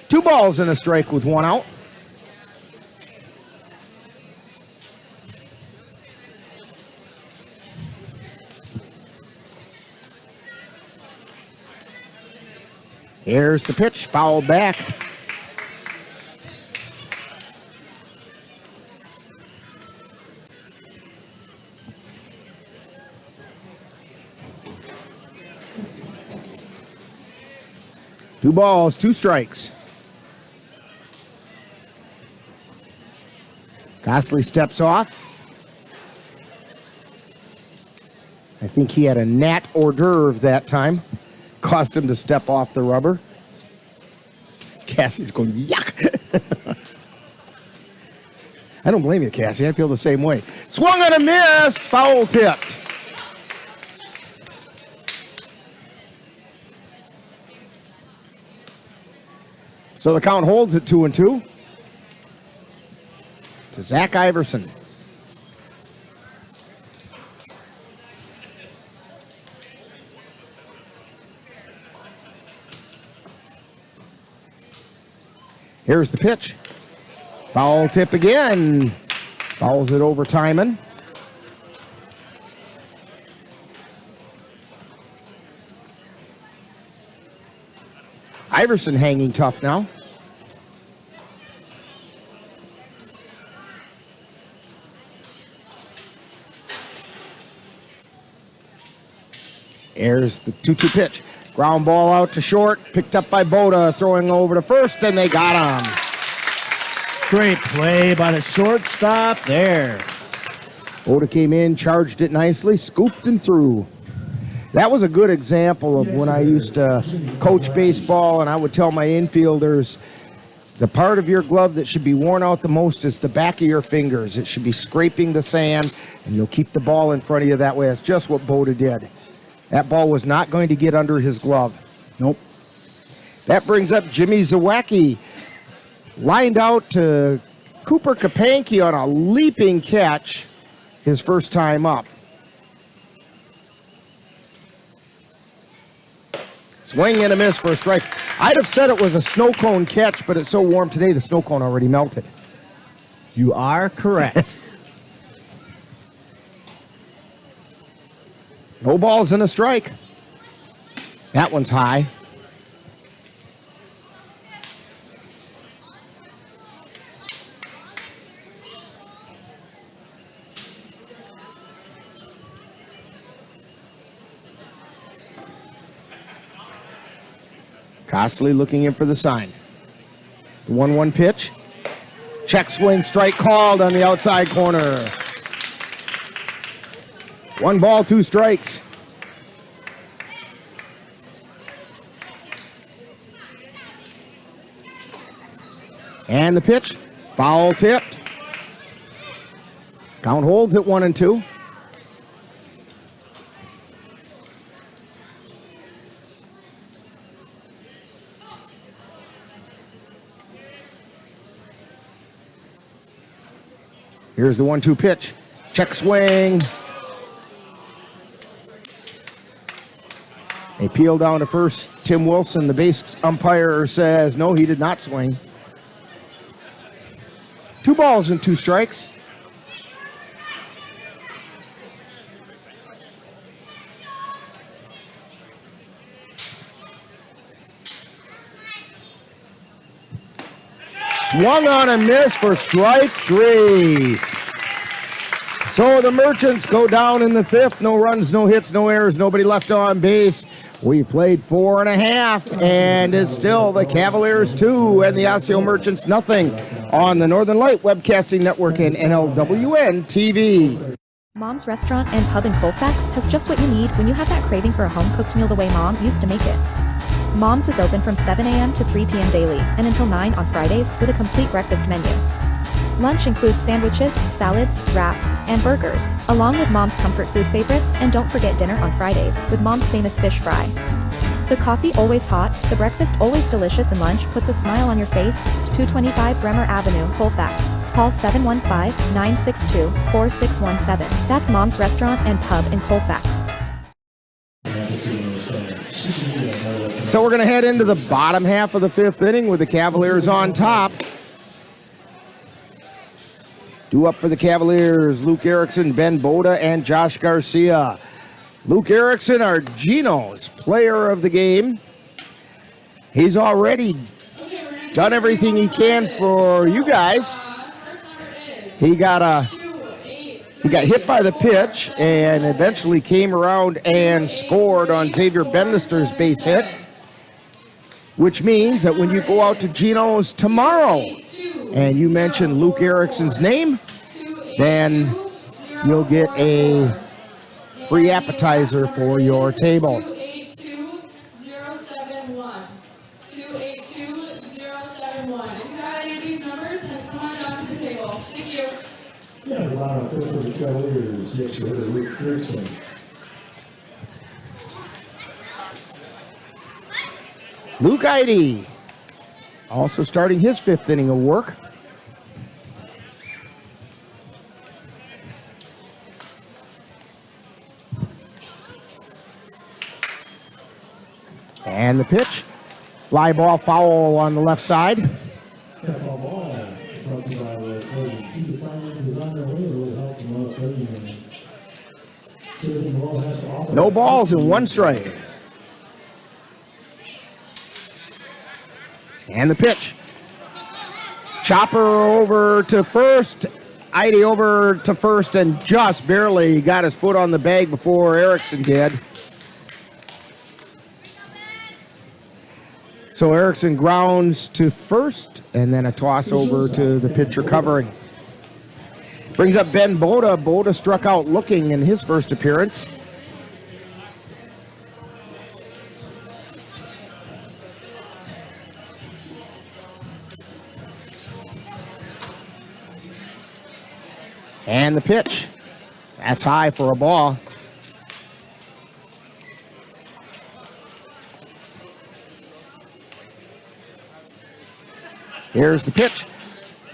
2 balls and a strike with 1 out. Here's the pitch, fouled back. Two balls, 2 strikes. Costley steps off. I think he had a gnat hors d'oeuvre that time. Cost him to step off the rubber. Cassie's going, yuck. I don't blame you, Cassie. I feel the same way. Swung and a miss. Foul tipped. So the count holds at 2-2. To Zach Iverson. Here's the pitch. Foul tip again. Fouls it over Timon. Iverson hanging tough now. Here's the 2-2 pitch. Ground ball out to short, picked up by Boda, throwing over to first, and they got him. Great play by the shortstop there. Boda came in, charged it nicely, scooped and threw. That was a good example of when I used to coach baseball, and I would tell my infielders, the part of your glove that should be worn out the most is the back of your fingers. It should be scraping the sand, and you'll keep the ball in front of you that way. That's just what Boda did. That ball was not going to get under his glove. Nope. That brings up Jimmy Zawacki. Lined out to Cooper Kapanke on a leaping catch his first time up. Swing and a miss for a strike. I'd have said it was a snow cone catch, but it's so warm today, the snow cone already melted. You are correct. No balls and a strike. That one's high. Costley looking in for the sign. The 1-1 pitch. Check swing, strike called on the outside corner. 1 ball, 2 strikes. And the pitch, foul tipped. Count holds at 1-2. Here's the 1-2 pitch. Check swing. A peel down to first. Tim Wilson, the base umpire, says no, he did not swing. 2 balls and 2 strikes. swung on and missed for strike 3. So the Merchants go down in the 5th. No runs, no hits, no errors, nobody left on base. We played 4.5, and it's still the Cavaliers 2 and the Osseo Merchants nothing on the Northern Light Webcasting Network and NLWN-TV. Mom's Restaurant and Pub in Colfax has just what you need when you have that craving for a home-cooked meal the way Mom used to make it. Mom's is open from 7 a.m. to 3 p.m. daily and until 9 on Fridays with a complete breakfast menu. Lunch includes sandwiches, salads, wraps, and burgers, along with Mom's comfort food favorites, and don't forget dinner on Fridays with Mom's famous fish fry. The coffee always hot, the breakfast always delicious, and lunch puts a smile on your face. 225 Bremer Avenue, Colfax. Call 715-962-4617. That's Mom's Restaurant and Pub in Colfax. So we're going to head into the bottom half of the 5th inning with the Cavaliers on top. Due up for the Cavaliers, Luke Erickson, Ben Boda, and Josh Garcia. Luke Erickson, our Geno's player of the game. He's already done everything he can for you guys. He got hit by the pitch and eventually came around and scored on Xavier Bemnister's base hit, which means that when you go out to Geno's tomorrow and you mention Luke Erickson's name, then you'll get a free appetizer for your table. 282-071. 282-071. If you have any of these numbers, then come on down to the table. Thank you. Yeah, the line of 5th for the Cavaliers, next to Luke Erickson. Luke Eide also starting his 5th inning of work. And the pitch. Fly ball foul on the left side. No balls and 1 strike. And the pitch. Chopper over to first. Eide over to first and just barely got his foot on the bag before Erickson did. So Erickson grounds to first, and then a toss over to the pitcher covering. Brings up Ben Boda. Boda struck out looking in his first appearance. And the pitch. That's high for a ball. Here's the pitch.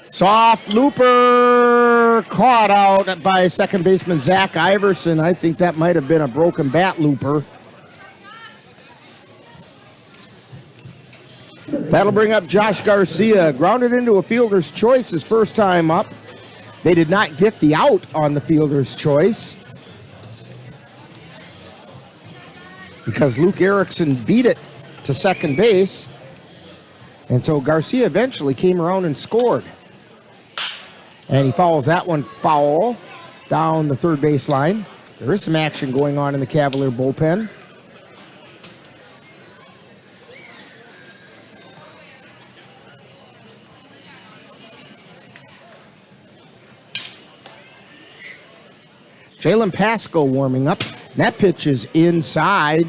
Soft looper caught out by second baseman Zach Iverson. I think that might have been a broken bat looper. That'll bring up Josh Garcia. Grounded into a fielder's choice his first time up. They did not get the out on the fielder's choice because Luke Erickson beat it to second base. And so Garcia eventually came around and scored. And he fouls that one foul down the third base line. There is some action going on in the Cavalier bullpen. Jalen Pasco warming up. That pitch is inside.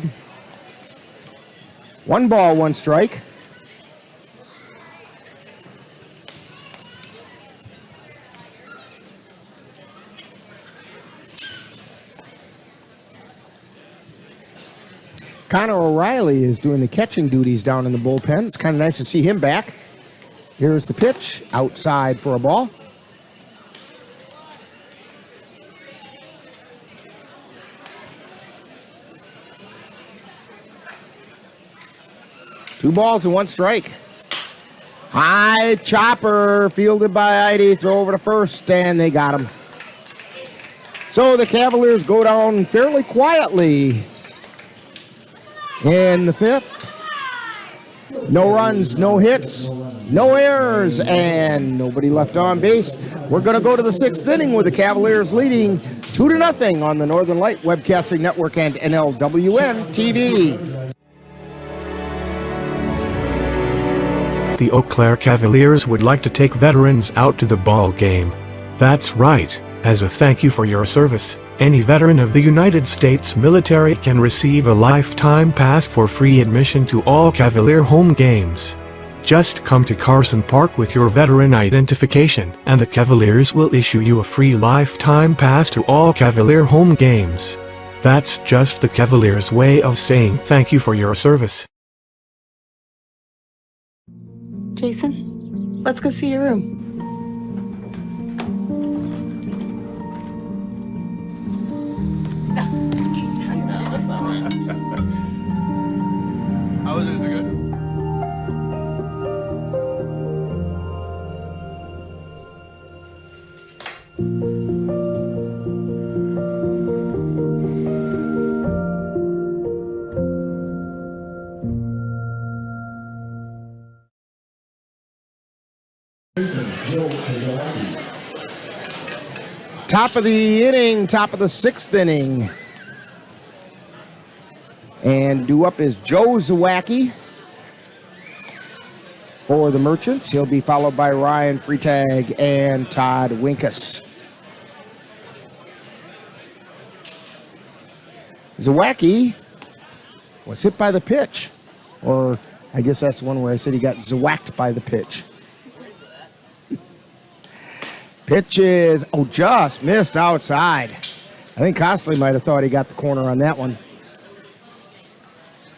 1 ball, 1 strike. Connor O'Reilly is doing the catching duties down in the bullpen. It's kind of nice to see him back. Here's the pitch, outside for a ball. Two balls and 1 strike. High chopper fielded by Eide. Throw over to first, and they got him. So the Cavaliers go down fairly quietly in the 5th. No runs, no hits, no errors, and nobody left on base. We're going to go to the 6th inning with the Cavaliers leading 2-0 on the Northern Light Webcasting Network and NLWN-TV. The Eau Claire Cavaliers would like to take veterans out to the ball game. That's right. As a thank you for your service, any veteran of the United States military can receive a lifetime pass for free admission to all Cavalier home games. Just come to Carson Park with your veteran identification, and the Cavaliers will issue you a free lifetime pass to all Cavalier home games. That's just the Cavaliers' way of saying thank you for your service. Jason, let's go see your room. That's not right. How was it? Is it good? Top of the inning, top of the 6th inning. And due up is Joe Zawacki for the Merchants. He'll be followed by Ryan Freitag and Todd Winkus. Zawacki was hit by the pitch. Or I guess that's one where I said he got zawacked by the pitch. Pitch is, just missed outside. I think Costley might have thought he got the corner on that one.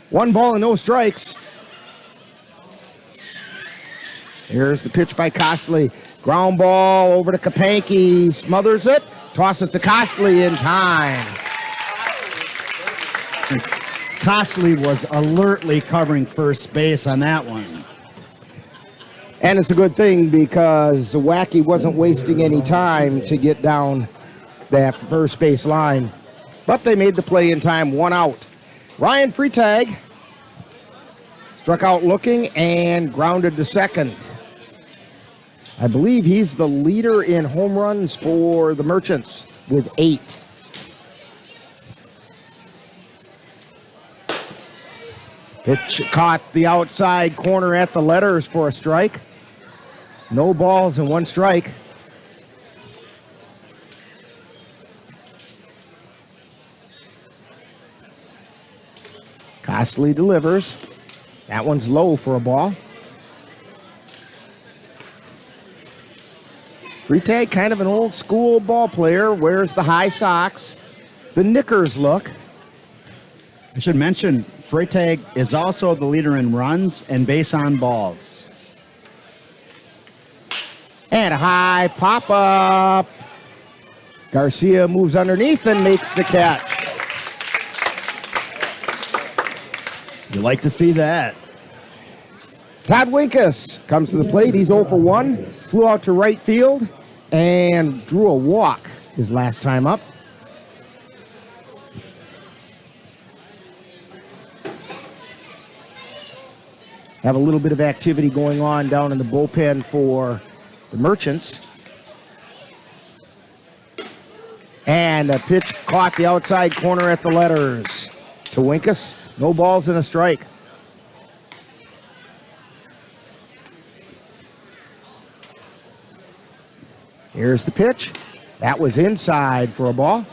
1 ball and no strikes. Here's the pitch by Costley. Ground ball over to Kapanke. Smothers it. Toss it to Costley in time. Costley was alertly covering first base on that one. And it's a good thing because Zawacki wasn't wasting any time to get down that first base line. But they made the play in time, 1 out. Ryan Freitag struck out looking and grounded to second. I believe he's the leader in home runs for the Merchants with 8. Pitch caught the outside corner at the letters for a strike. No balls and 1 strike. Costley delivers. That one's low for a ball. Freitag, kind of an old school ball player, wears the high socks, the knickers look. I should mention, Freitag is also the leader in runs and base on balls. And a high pop-up. Garcia moves underneath and makes the catch. You like to see that. Todd Winkus comes to the plate. He's 0 for 1. Flew out to right field and drew a walk his last time up. Have a little bit of activity going on down in the bullpen for the Merchants. And a pitch caught the outside corner at the letters to Winkus. No balls and a strike. Here's the pitch. That was inside for a ball.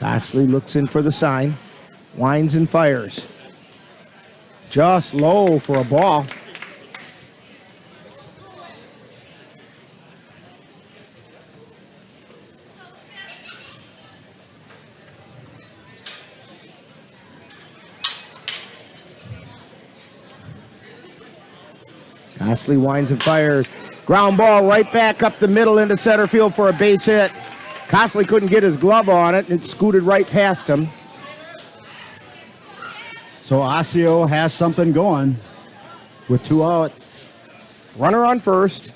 Costley looks in for the sign. Winds and fires. Just low for a ball. Costley winds and fires. Ground ball right back up the middle into center field for a base hit. Costley couldn't get his glove on it. It scooted right past him. So Osseo has something going with 2 outs. Runner on first.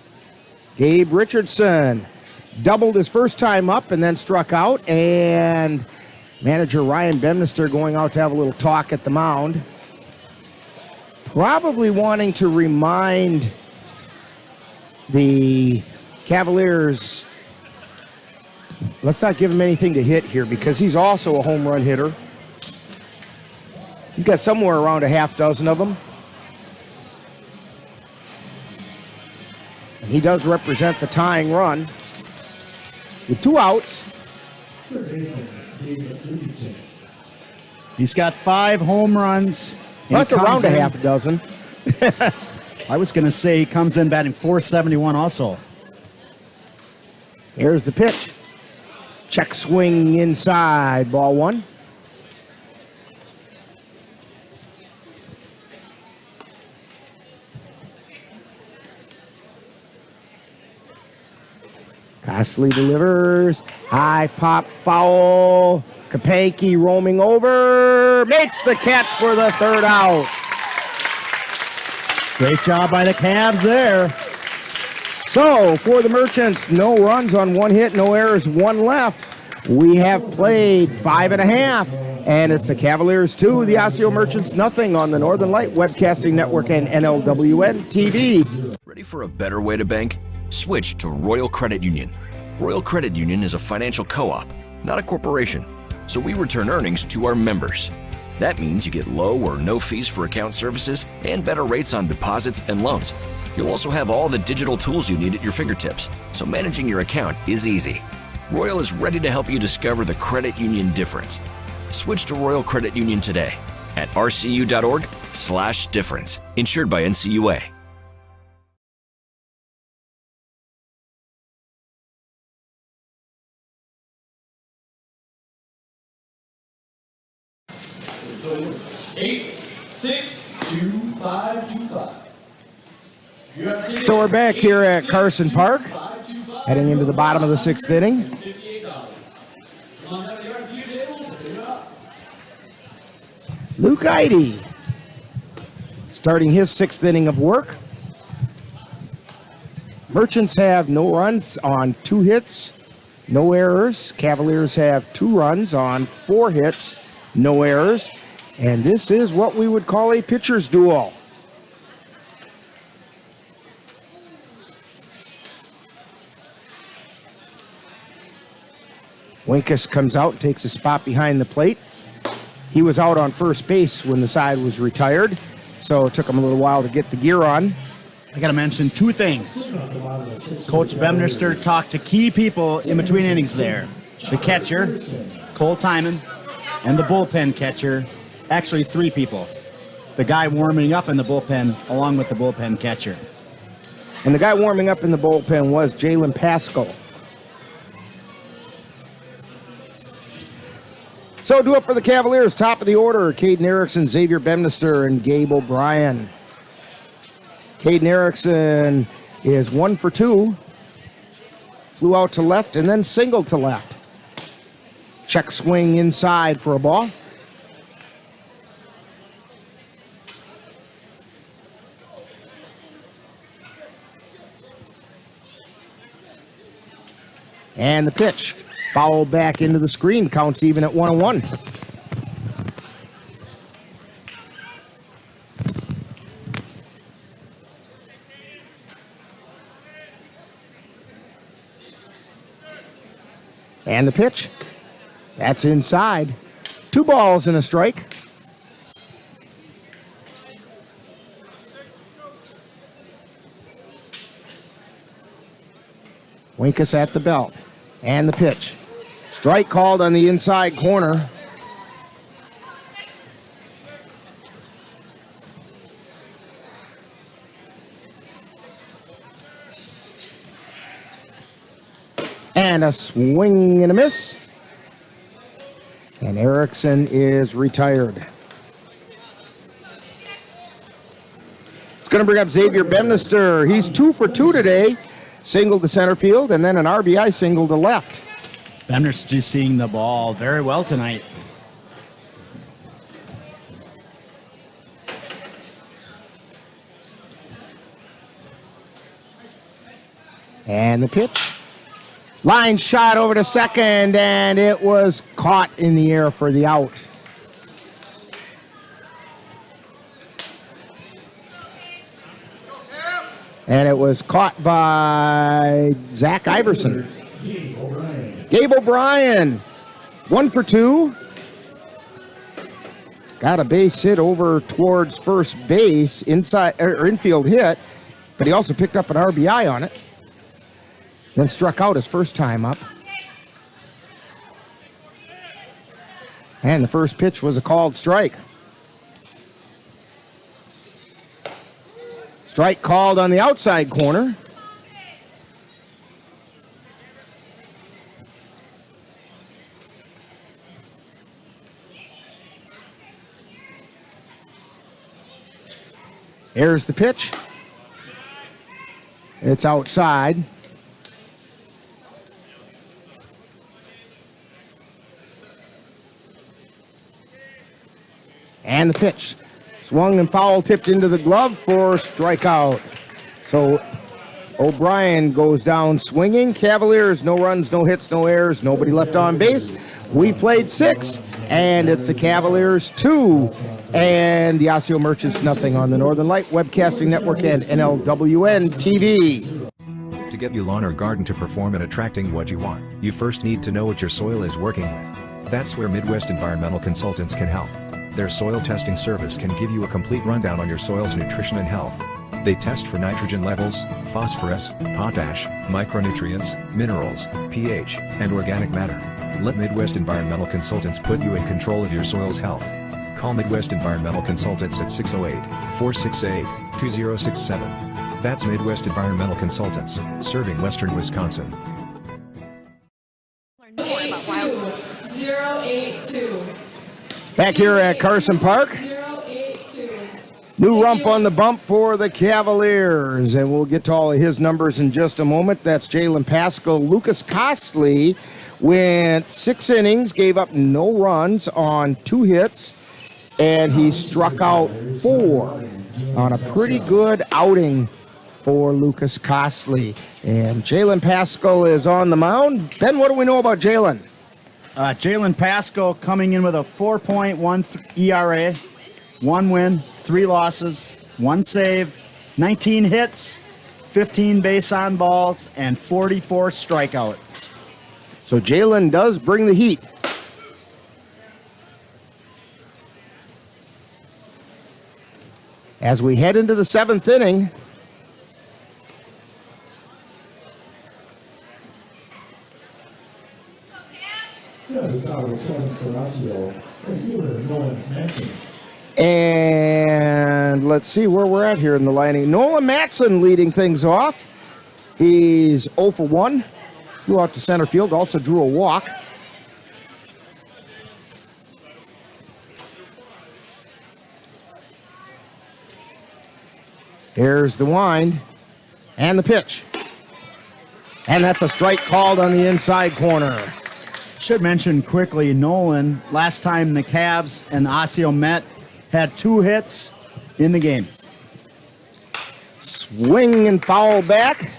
Gabe Richardson doubled his first time up and then struck out, and manager Ryan Bemnister going out to have a little talk at the mound. Probably wanting to remind the Cavaliers, let's not give him anything to hit here because he's also a home run hitter. He's got somewhere around a half dozen of them. And he does represent the tying run with 2 outs. He's got 5 home runs. That's around a half dozen. I was going to say he comes in batting .471 also. Here's the pitch. Check swing inside, ball 1. Costley delivers. High pop foul. Kapanke roaming over. Makes the catch for the 3rd out. Great job by the Cavs there. So, for the Merchants, no runs on 1 hit, no errors, 1 left. We have played 5.5, and it's the Cavaliers 2, the Osseo Merchants nothing on the Northern Light Webcasting Network and NLWN-TV. Ready for a better way to bank? Switch to Royal Credit Union. Royal Credit Union is a financial co-op, not a corporation, so we return earnings to our members. That means you get low or no fees for account services and better rates on deposits and loans. You'll also have all the digital tools you need at your fingertips, so managing your account is easy. Royal is ready to help you discover the credit union difference. Switch to Royal Credit Union today at rcu.org/difference. Insured by NCUA. So we're back here at Carson Park, heading into the bottom of the 6th inning. Luke Eide starting his 6th inning of work. Merchants have no runs on 2 hits, no errors. Cavaliers have 2 runs on 4 hits, no errors. And this is what we would call a pitcher's duel. Winkus comes out and takes a spot behind the plate. He was out on first base when the side was retired, so it took him a little while to get the gear on. I got to mention 2 things. Coach Bemnister talked to key people in between innings there. The catcher, Cole Timon, and the bullpen catcher. Actually, 3 people. The guy warming up in the bullpen along with the bullpen catcher. And the guy warming up in the bullpen was Jalen Pascal. So do it for the Cavaliers. Top of the order, Caden Erickson, Xavier Bemnister, and Gabe O'Brien. Caden Erickson is 1 for 2. Flew out to left and then singled to left. Check swing inside for a ball. And the pitch. Foul back into the screen. Counts even at 1-1. And the pitch. That's inside. 2 balls and a strike. Winkus at the belt. And the pitch. Strike called on the inside corner. And a swing and a miss. And Erickson is retired. It's going to bring up Xavier Bemnister. He's 2 for 2 today. Single to center field, and then an RBI single to left. Bemnister seeing the ball very well tonight. And the pitch. Line shot over to second, and it was caught in the air for the out. And it was caught by Zach Iverson. Gabe O'Brien, 1 for 2. Got a base hit over towards first base, inside or infield hit, but he also picked up an RBI on it. Then struck out his first time up. And the first pitch was a called strike. Strike called on the outside corner. Here's the pitch. It's outside. And the pitch. Swung and foul tipped into the glove for strikeout. So O'Brien goes down swinging. Cavaliers, no runs, no hits, no errors, nobody left on base. We played 6, and it's the Cavaliers 2, and the Osseo Merchants nothing on the Northern Light Webcasting Network and NLWN-TV. To get your lawn or garden to perform at attracting what you want, you first need to know what your soil is working with. That's where Midwest Environmental Consultants can help. Their soil testing service can give you a complete rundown on your soil's nutrition and health. They test for nitrogen levels, phosphorus, potash, micronutrients, minerals, pH, and organic matter. Let Midwest Environmental Consultants put you in control of your soil's health. Call Midwest Environmental Consultants at 608-468-2067. That's Midwest Environmental Consultants, serving Western Wisconsin. 082. Back here at Carson Park. New rump on the bump for the Cavaliers, and we'll get to all of his numbers in just a moment. That's Jalen Pascal. Lucas Costley went 6 innings, gave up no runs on 2 hits, and he struck out 4 on a pretty good outing for Lucas Costley. And Jalen Pascal is on the mound. Ben, what do we know about Jalen? Jalen Pascal coming in with a 4.1 ERA, 1 win, 3 losses, 1 save, 19 hits, 15 base on balls, and 44 strikeouts. So Jalen does bring the heat. As we head into the 7th inning, and let's see where we're at here in the lining. Nolan Matson leading things off. He's 0 for 1. Flew out to center field, also drew a walk. Here's the wind and the pitch. And that's a strike called on the inside corner. Should mention quickly, Nolan, last time the Cavs and the Osseo met, had 2 hits in the game. Swing and foul back.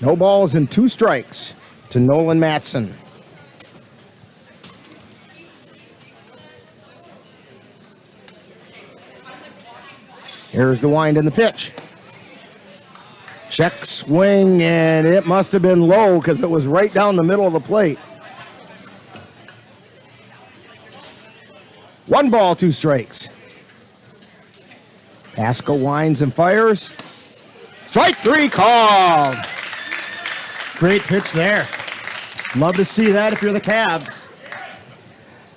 No balls and 2 strikes to Nolan Matson. Here's the wind and the pitch. Check swing, and it must have been low because it was right down the middle of the plate. 1 ball, 2 strikes. Pascal winds and fires. Strike 3 called. Great pitch there. Love to see that if you're the Cavs.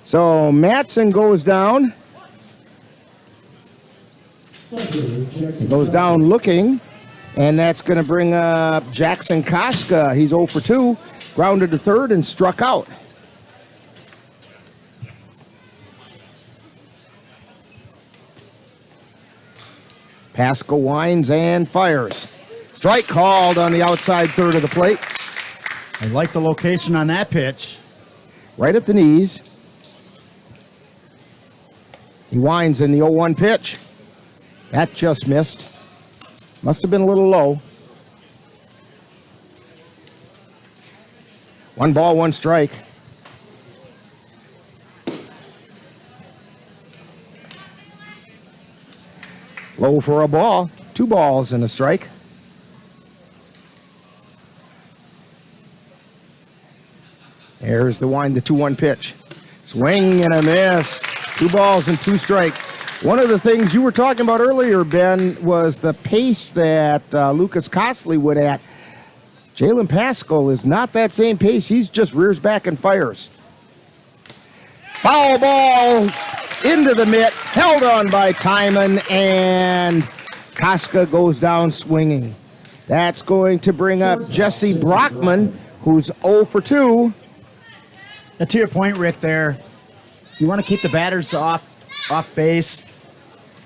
So Matson goes down. Goes down looking, and that's going to bring up Jackson Koska. He's 0 for 2, grounded to third and struck out. Pascal winds and fires. Strike called on the outside third of the plate. I like the location on that pitch. Right at the knees. He winds in the 0-1 pitch. That just missed. Must have been a little low. 1 ball, 1 strike. Low for a ball. 2 balls and a strike. There's the 2-1 pitch. Swing and a miss. 2 balls and 2 strikes. One of the things you were talking about earlier, Ben, was the pace that Lucas Costley would at. Jalen Pascal is not that same pace. He's just rears back and fires. Foul ball into the mitt, held on by Timon, and Koska goes down swinging. That's going to bring up Jesse Brockman, who's 0 for 2. To your point, Rick, there, you want to keep the batters off base.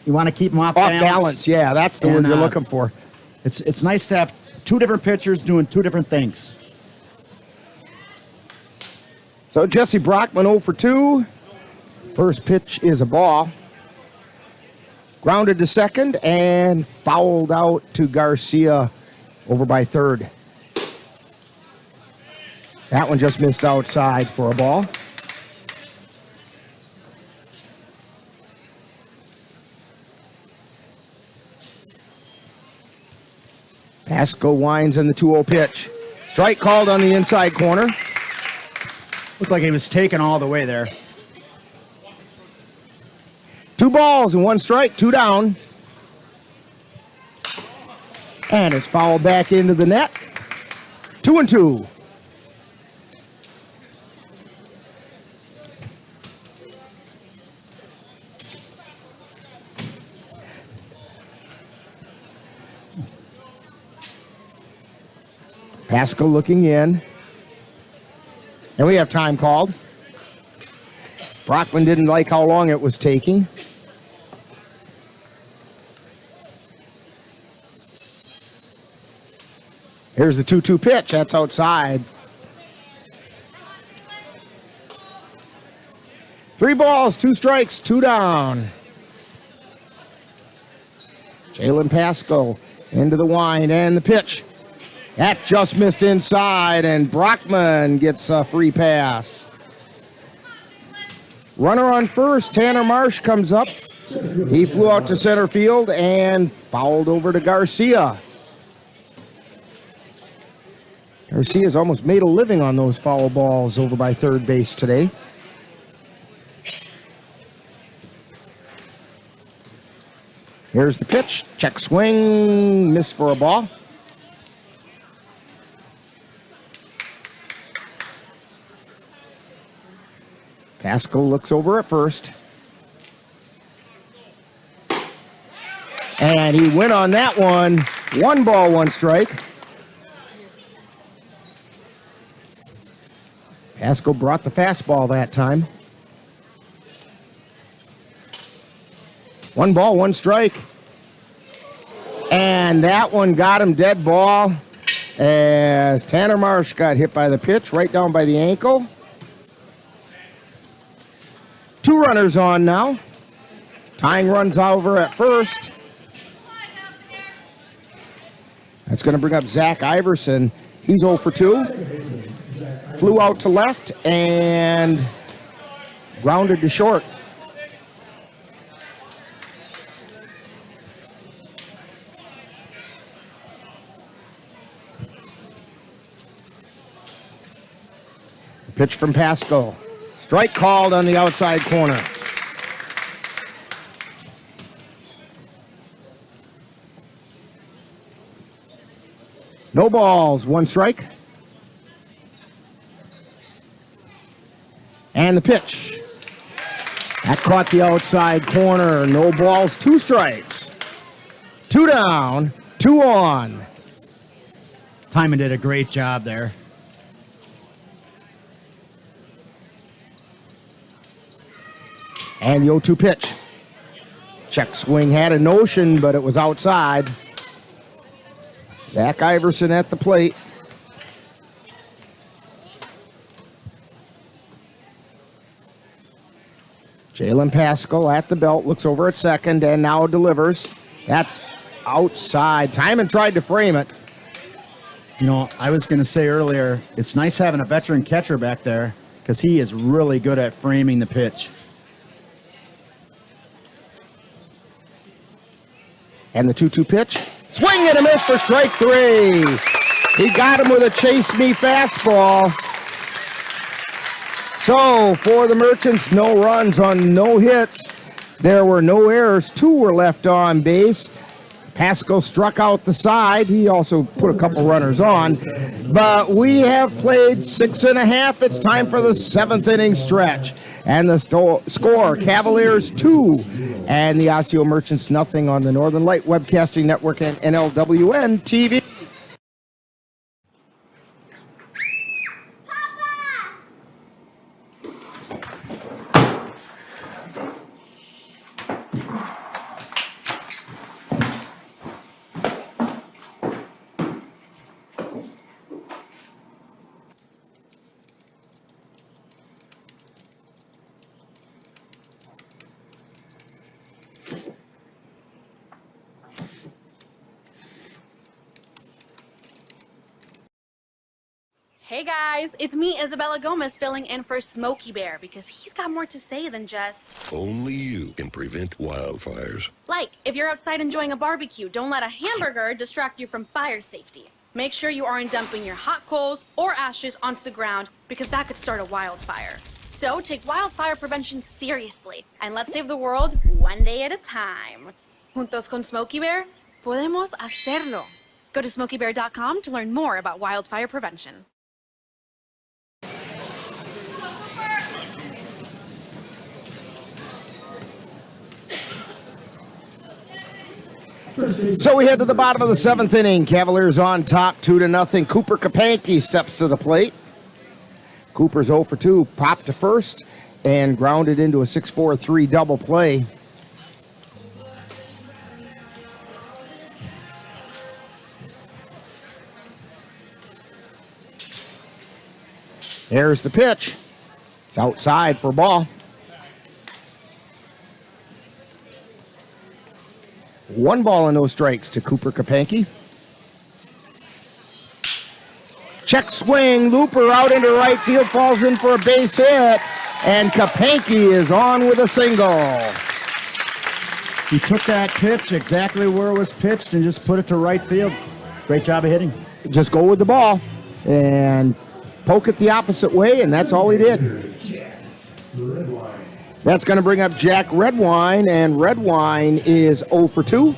You want to keep them off balance. Yeah, that's the word you're looking for. It's nice to have 2 different pitchers doing 2 different things. So Jesse Brockman 0 for 2. First pitch is a ball. Grounded to second and fouled out to Garcia over by third. That one just missed outside for a ball. Pascal winds in the 2-0 pitch. Strike called on the inside corner. Looked like he was taken all the way there. 2 balls and 1 strike, 2 down. And it's fouled back into the net. 2-2. Pascal looking in. And we have time called. Brockman didn't like how long it was taking. Here's the 2-2 pitch. That's outside. 3 balls, 2 strikes, 2 down. Jalen Pascal into the wind and the pitch. That just missed inside, and Brockman gets a free pass. Runner on first, Tanner Marsh comes up. He flew out to center field and fouled over to Garcia. Garcia's almost made a living on those foul balls over by third base today. Here's the pitch. Check swing, miss for a ball. Pascal looks over at first. And he went on that one. 1 ball, 1 strike. Pascal brought the fastball that time. 1 ball, 1 strike. And that one got him dead ball as Tanner Marsh got hit by the pitch right down by the ankle. 2 runners on now. Tying runs over at first. That's going to bring up Zach Iverson. He's 0 for 2. Flew out to left and grounded to short. Pitch from Pascal. Strike called on the outside corner. No balls, 1 strike. And the pitch. That caught the outside corner. No balls, 2 strikes. 2 down, 2 on. Timon did a great job there. And the 0-2 pitch. Check swing had a notion, but it was outside. Zach Iverson at the plate. Jalen Pascal at the belt, looks over at second, and now delivers. That's outside. Timon tried to frame it. You know, I was going to say earlier, it's nice having a veteran catcher back there because he is really good at framing the pitch. And the 2-2 pitch. Swing and a miss for strike 3. He got him with a chase me fastball. So for the Merchants, no runs on no hits. There were no errors. 2 were left on base. Pasco struck out the side. He also put a couple runners on. But we have played 6.5. It's time for the 7th inning stretch. And the score, Cavaliers 2 and the Osseo Merchants nothing on the Northern Light Webcasting Network and NLWN-TV. Hey guys, it's me, Isabella Gomez, filling in for Smokey Bear because he's got more to say than just... Only you can prevent wildfires. Like, if you're outside enjoying a barbecue, don't let a hamburger distract you from fire safety. Make sure you aren't dumping your hot coals or ashes onto the ground because that could start a wildfire. So take wildfire prevention seriously and let's save the world one day at a time. Juntos con Smokey Bear, podemos hacerlo. Go to smokeybear.com to learn more about wildfire prevention. So we head to the bottom of the 7th inning. Cavaliers on top, 2-0. Cooper Kapanke steps to the plate. Cooper's 0 for 2, popped to first and grounded into a 6-4-3 double play. There's the pitch. It's outside for a ball. 1 ball and no strikes to Cooper Kapanke. Check swing, looper out into right field, falls in for a base hit, and Kapanke is on with a single. He took that pitch exactly where it was pitched and just put it to right field. Great job of hitting. Just go with the ball and poke it the opposite way, and that's all he did. That's going to bring up Jack Redwine, and Redwine is 0 for 2.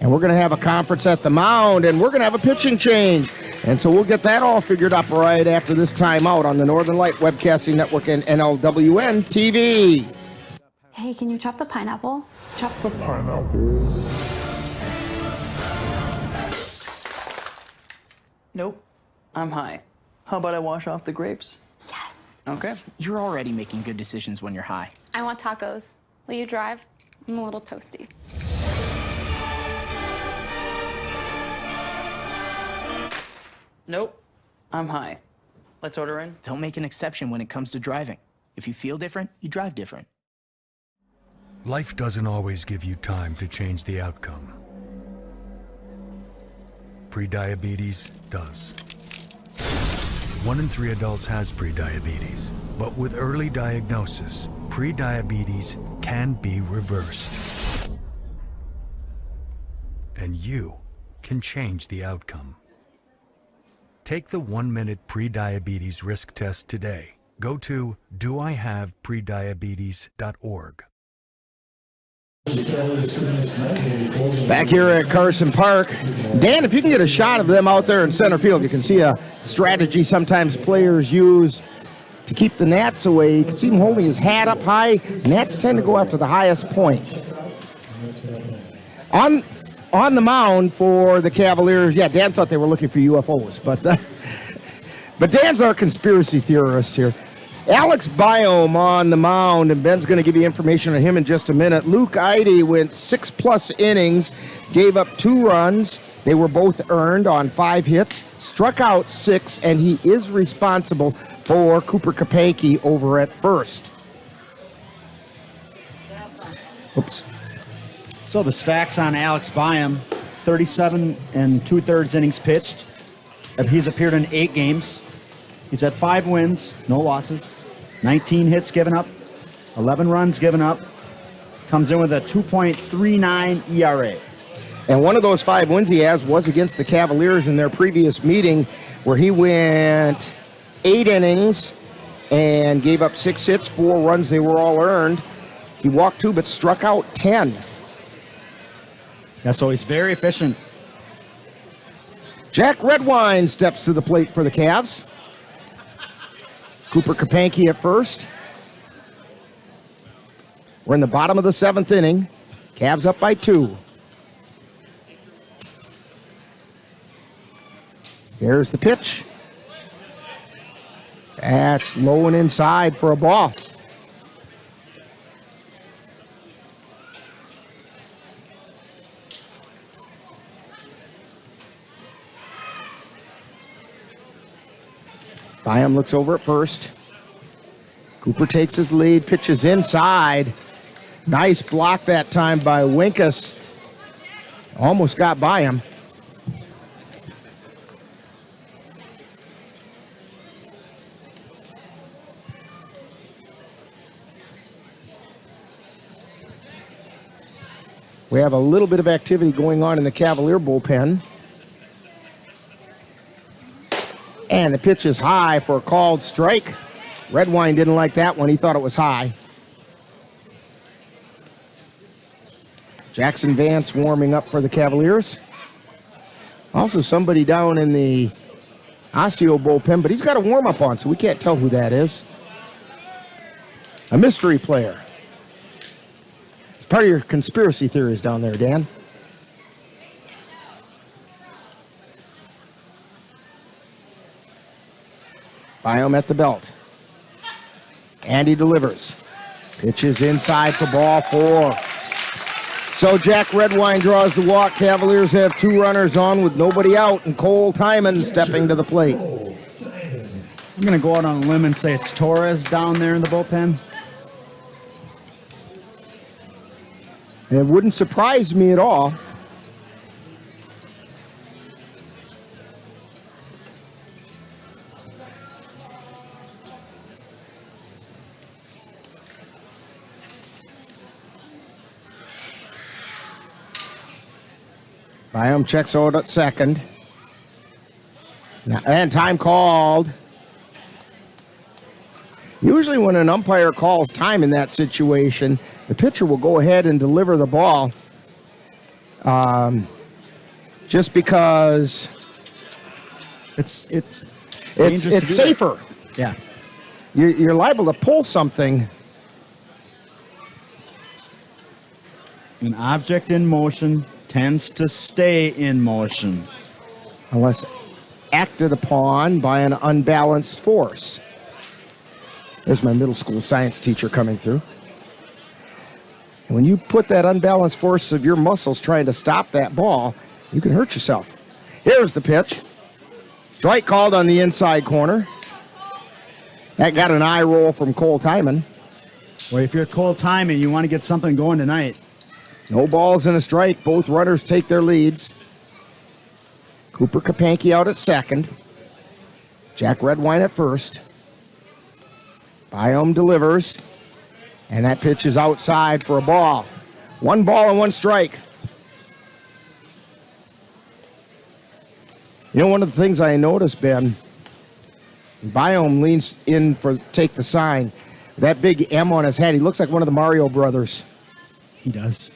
And we're going to have a conference at the mound, and we're going to have a pitching change. And so we'll get that all figured up right after this timeout on the Northern Light Webcasting Network and NLWN-TV. Hey, can you chop the pineapple? Chop the pineapple. Nope, I'm high. How about I wash off the grapes? Yes. Okay. You're already making good decisions when you're high. I want tacos. Will you drive? I'm a little toasty. Nope, I'm high. Let's order in. Don't make an exception when it comes to driving. If you feel different, you drive different. Life doesn't always give you time to change the outcome. Prediabetes does. 1 in 3 adults has prediabetes, but with early diagnosis, prediabetes can be reversed. And you can change the outcome. Take the 1-minute prediabetes risk test today. Go to doihaveprediabetes.org. Back here at Carson Park. Dan, if you can get a shot of them out there in center field, you can see a strategy sometimes players use to keep the gnats away. You can see him holding his hat up high. Gnats tend to go after the highest point. On the mound for the Cavaliers, yeah, Dan thought they were looking for UFOs, but Dan's our conspiracy theorist here. Alex Biome on the mound, and Ben's going to give you information on him in just a minute. Luke Eide went 6+ innings, gave up 2 runs. They were both earned on 5 hits, struck out 6, and he is responsible for Cooper Kapanke over at first. Oops. So the stacks on Alex Byam, 37 2/3 innings pitched. He's appeared in 8 games. He's had 5 wins, no losses, 19 hits given up, 11 runs given up. Comes in with a 2.39 ERA. And one of those 5 wins he has was against the Cavaliers in their previous meeting, where he went 8 innings and gave up 6 hits, 4 runs. They were all earned. He walked 2 but struck out 10. Yeah, so he's very efficient. Jack Redwine steps to the plate for the Cavs. Cooper Kapanke at first. We're in the bottom of the 7th inning. Cavs up by 2. There's the pitch. That's low and inside for a ball. Byam looks over at first. Cooper takes his lead, pitches inside. Nice block that time by Winkus. Almost got by him. We have a little bit of activity going on in the Cavalier bullpen. And the pitch is high for a called strike. Redwine didn't like that one. He thought it was high. Jackson Vance warming up for the Cavaliers. Also somebody down in the Osseo bullpen, but he's got a warm-up on, so we can't tell who that is. A mystery player. It's part of your conspiracy theories down there, Dan. Byam at the belt. And he delivers. Pitches inside for ball 4. So Jack Redwine draws the walk. Cavaliers have 2 runners on with nobody out, and Cole Timon stepping to the plate. I'm going to go out on a limb and say it's Torres down there in the bullpen. It wouldn't surprise me at all. Byam checks out at second. And time called. Usually when an umpire calls time in that situation, the pitcher will go ahead and deliver the ball. Just because it's safer. Yeah. You're liable to pull something. An object in motion tends to stay in motion. Unless acted upon by an unbalanced force. There's my middle school science teacher coming through. And when you put that unbalanced force of your muscles trying to stop that ball, you can hurt yourself. Here's the pitch. Strike called on the inside corner. That got an eye roll from Cole Timon. Well, if you're Cole Timon, you want to get something going tonight. No balls and a strike. Both runners take their leads. Cooper Kapanke out at second. Jack Redwine at first. Byam delivers. And that pitch is outside for a ball. 1 ball and 1 strike. You know, one of the things I noticed, Ben, Byam leans in for take the sign. That big M on his head, he looks like one of the Mario brothers. He does.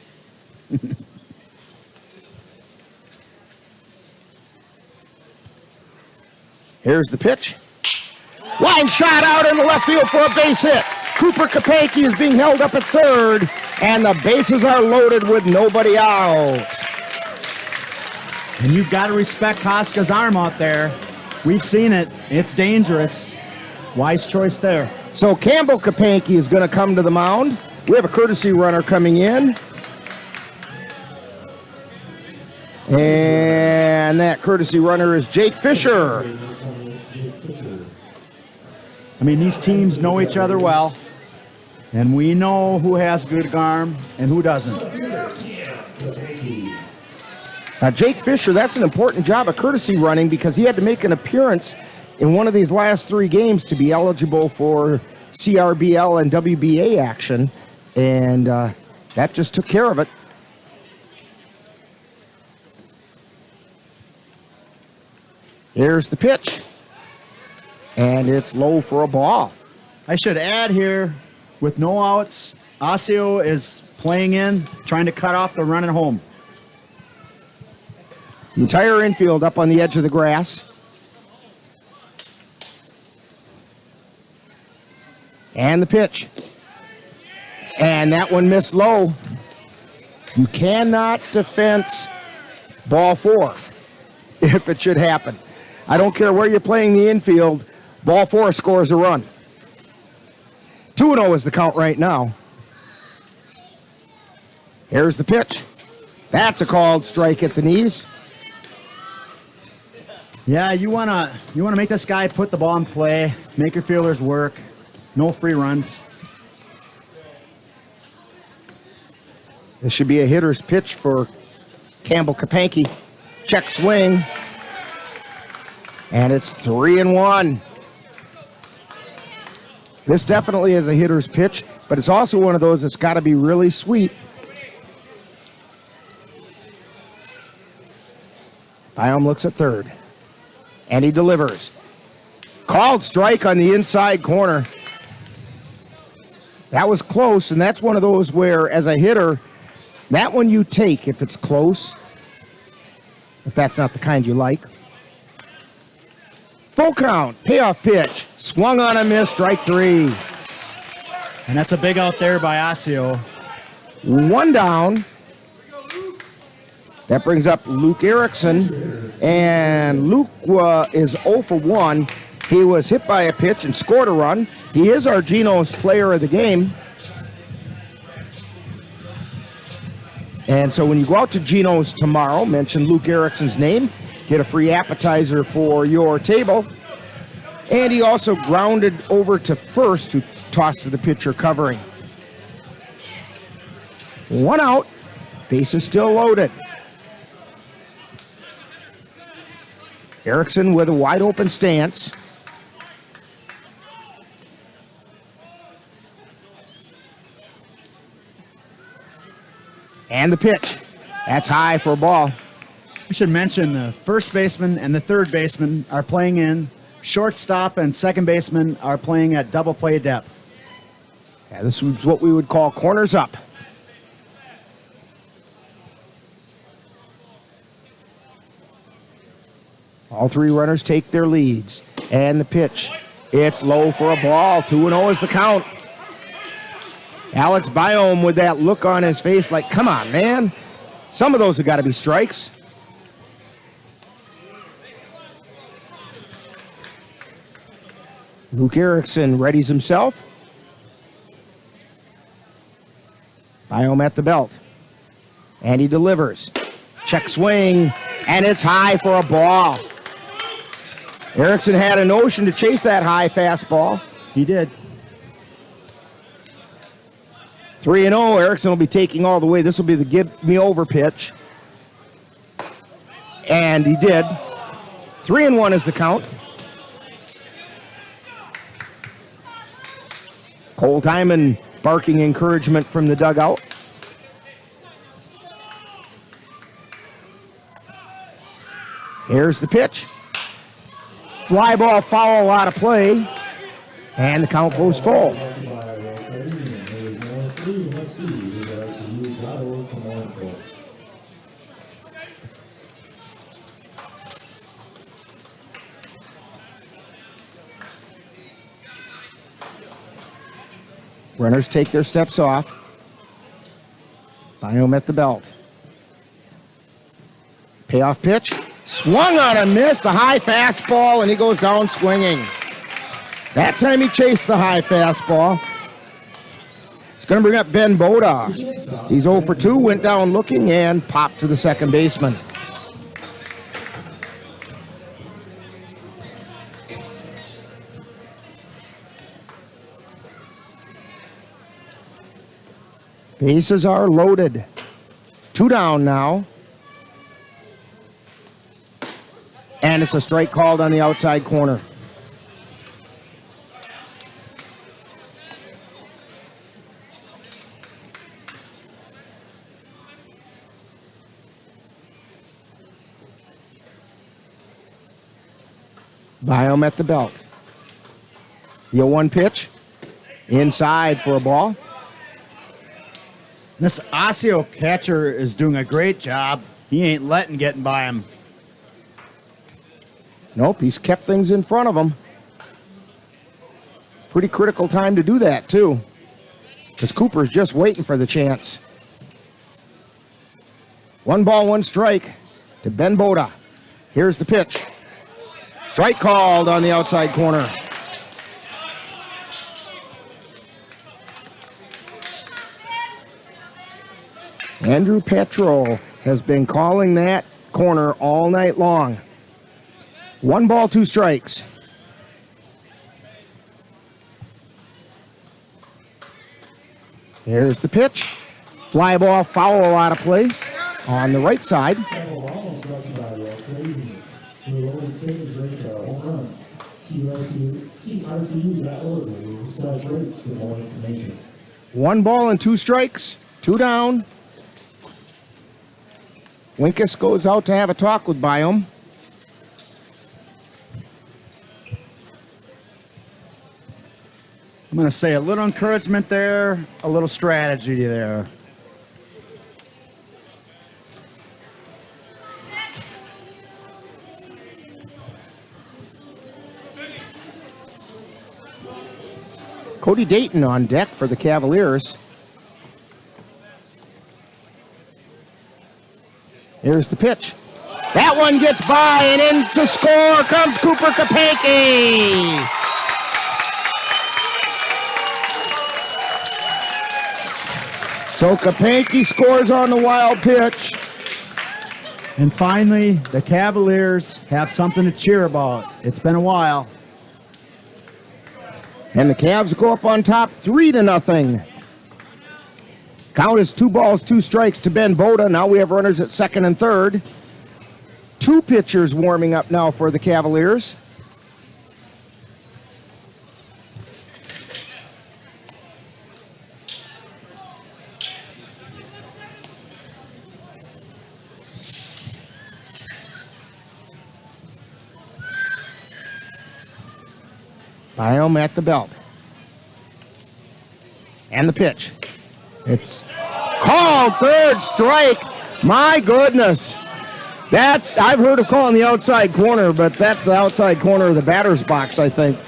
Here's the pitch. Line shot out in the left field for a base hit. Cooper Kapanke is being held up at third, and the bases are loaded with nobody out. And you've got to respect Koska's arm out there. We've seen it. It's dangerous. Wise choice there. So Campbell Kapanke is going to come to the mound. We have a courtesy runner coming in. And that courtesy runner is Jake Fisher. I mean, these teams know each other well, and we know who has good arm and who doesn't. Jake Fisher, that's an important job of courtesy running because he had to make an appearance in one of these last 3 games to be eligible for CRBL and WBA action, and that just took care of it. Here's the pitch, and it's low for a ball. I should add here, with no outs, Osseo is playing in, trying to cut off the run at home. Entire infield up on the edge of the grass. And the pitch. And that one missed low. You cannot defense ball 4 if it should happen. I don't care where you're playing the infield, ball 4 scores a run. 2-0 is the count right now. Here's the pitch. That's a called strike at the knees. Yeah, you wanna make this guy put the ball in play, make your fielders work. No free runs. This should be a hitter's pitch for Campbell Kapanke. Check swing. And it's 3-1. This definitely is a hitter's pitch, but it's also one of those that's got to be really sweet. Byom looks at third. And he delivers. Called strike on the inside corner. That was close, and that's one of those where, as a hitter, that one you take if it's close, if that's not the kind you like. Full count, payoff pitch, swung on a miss, strike 3. And that's a big out there by Osseo. 1 down. That brings up Luke Erickson, and Luke is 0 for 1. He was hit by a pitch and scored a run. He is our Geno's player of the game. And so when you go out to Geno's tomorrow, mention Luke Erickson's name, get a free appetizer for your table. And he also grounded over to first to toss to the pitcher covering. 1 out, bases still loaded. Erickson with a wide open stance. And the pitch. That's high for a ball. We should mention the first baseman and the third baseman are playing in. Shortstop and second baseman are playing at double play depth. Yeah, this is what we would call corners up. All 3 runners take their leads. And the pitch. It's low for a ball. 2-0 is the count. Alex Byom with that look on his face like, come on, man. Some of those have got to be strikes. Luke Erickson readies himself. Byom at the belt. And he delivers. Check swing. And it's high for a ball. Erickson had a notion to chase that high fastball. He did. 3-0. Erickson will be taking all the way. This will be the give me over pitch. And he did. 3-1 is the count. Cole Timon barking encouragement from the dugout. Here's the pitch. Fly ball foul out of play. And the count goes full. Runners take their steps off. Byom at the belt. Payoff pitch. Swung on a miss, the high fastball, and he goes down swinging. That time he chased the high fastball. It's going to bring up Ben Boda. He's 0 for 2, went down looking, and popped to the second baseman. Bases are loaded. 2 down now. And it's a strike called on the outside corner. Biome at the belt. The 0-1 pitch. Inside for a ball. This Osseo catcher is doing a great job. He ain't letting getting by him. Nope, he's kept things in front of him. Pretty critical time to do that, too. Because Cooper's just waiting for the chance. 1 ball, 1 strike to Ben Boda. Here's the pitch. Strike called on the outside corner. Andrew Petro has been calling that corner all night long. 1 ball, 2 strikes. Here's the pitch. Fly ball, foul out of play on the right side. One ball and 2 strikes, 2 down. Winkus goes out to have a talk with Biome. I'm going to say a little encouragement there, a little strategy there. Cody Dayton on deck for the Cavaliers. Here's the pitch. That one gets by, and in to score comes Cooper Kapanke. So Kapanke scores on the wild pitch. And finally, the Cavaliers have something to cheer about. It's been a while. And the Cavs go up on top 3-0. Count is 2 balls, 2 strikes to Ben Boda. Now we have runners at second and third. 2 pitchers warming up now for the Cavaliers. Biome at the belt. And the pitch. It's called, 3rd strike. My goodness. That, I've heard of calling the outside corner, but that's the outside corner of the batter's box, I think.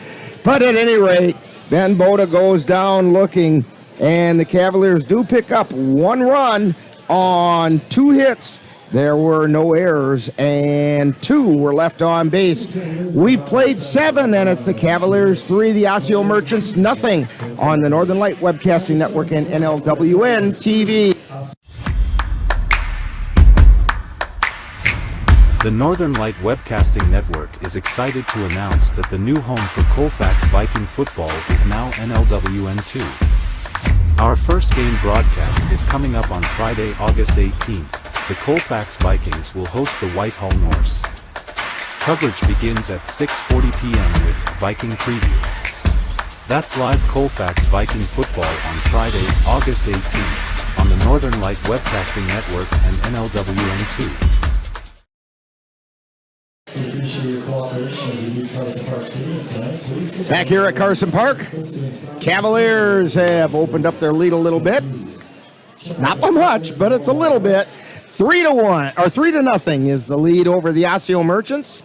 But at any rate, Ben Boda goes down looking, and the Cavaliers do pick up 1 run on 2 hits. There were no errors, and 2 were left on base. We've played 7, and it's the Cavaliers 3, the Osseo Merchants nothing on the Northern Light Webcasting Network and NLWN-TV. The Northern Light Webcasting Network is excited to announce that the new home for Colfax Viking football is now NLWN-2. Our first game broadcast is coming up on Friday, August 18th. The Colfax Vikings will host the Whitehall Norse. Coverage begins at 6:40 p.m. with Viking Preview. That's live Colfax Viking football on Friday, August 18th, on the Northern Light Webcasting Network and NLWN-2. Back here at Carson Park, Cavaliers have opened up their lead a little bit. Not by much, but it's a little bit. 3-1 or 3-0 is the lead over the Osseo Merchants.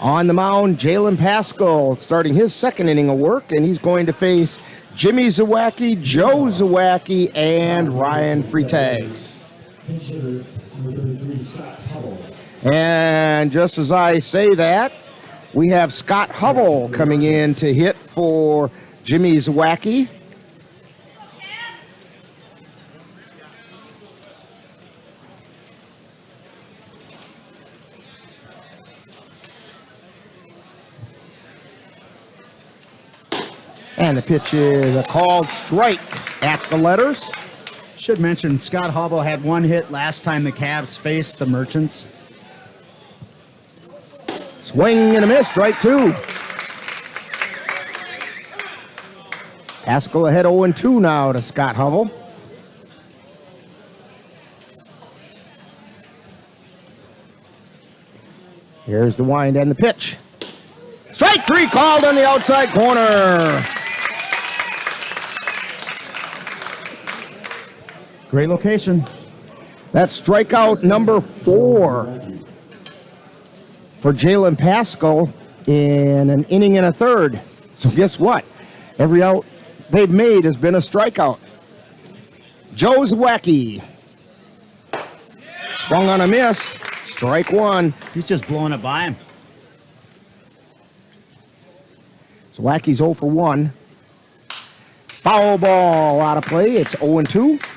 On the mound, Jalen Pascal starting his 2nd inning of work, and he's going to face Jimmy Zawacki, Joe Zawacki, and Ryan Frite. And just as I say that, we have Scott Hubble coming in to hit for Jimmy Zawacki. And the pitch is a called strike at the letters. Should mention Scott Hubble had one hit last time the Cavs faced the Merchants. Swing and a miss, strike two. Haskell ahead 0-2 now to Scott Hubble. Here's the wind and the pitch. Strike three called on the outside corner. Great location. That's strikeout number 4 for Jalen Pascal in an inning and a third. So guess what? Every out they've made has been a strikeout. Joe Zwacky. Swung on a miss. Strike one. He's just blowing it by him. Zwacky's 0 for 1. Foul ball out of play. It's 0-2.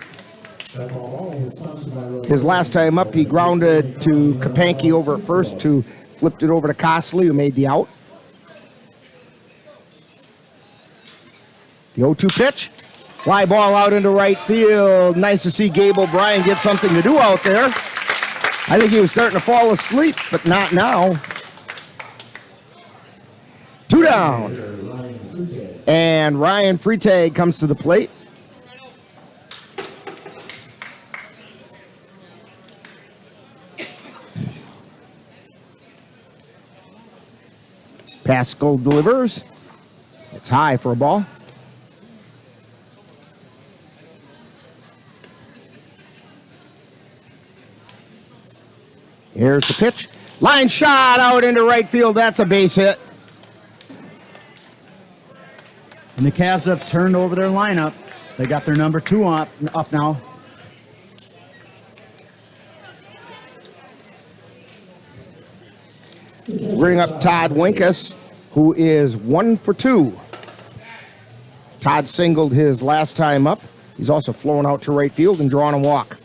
His last time up, he grounded to Kapanke over at first, who flipped it over to Costley, who made the out. The 0-2 pitch. Fly ball out into right field. Nice to see Gabe O'Brien get something to do out there. I think he was starting to fall asleep, but not now. 2 down. And Ryan Freitag comes to the plate. Pascal delivers. It's high for a ball. Here's the pitch. Line shot out into right field. That's a base hit. And the Cavs have turned over their lineup. They got their number 2 up now. Bring up Todd Winkus, who is 1 for 2. Todd singled his last time up. He's also flown out to right field and drawn a walk.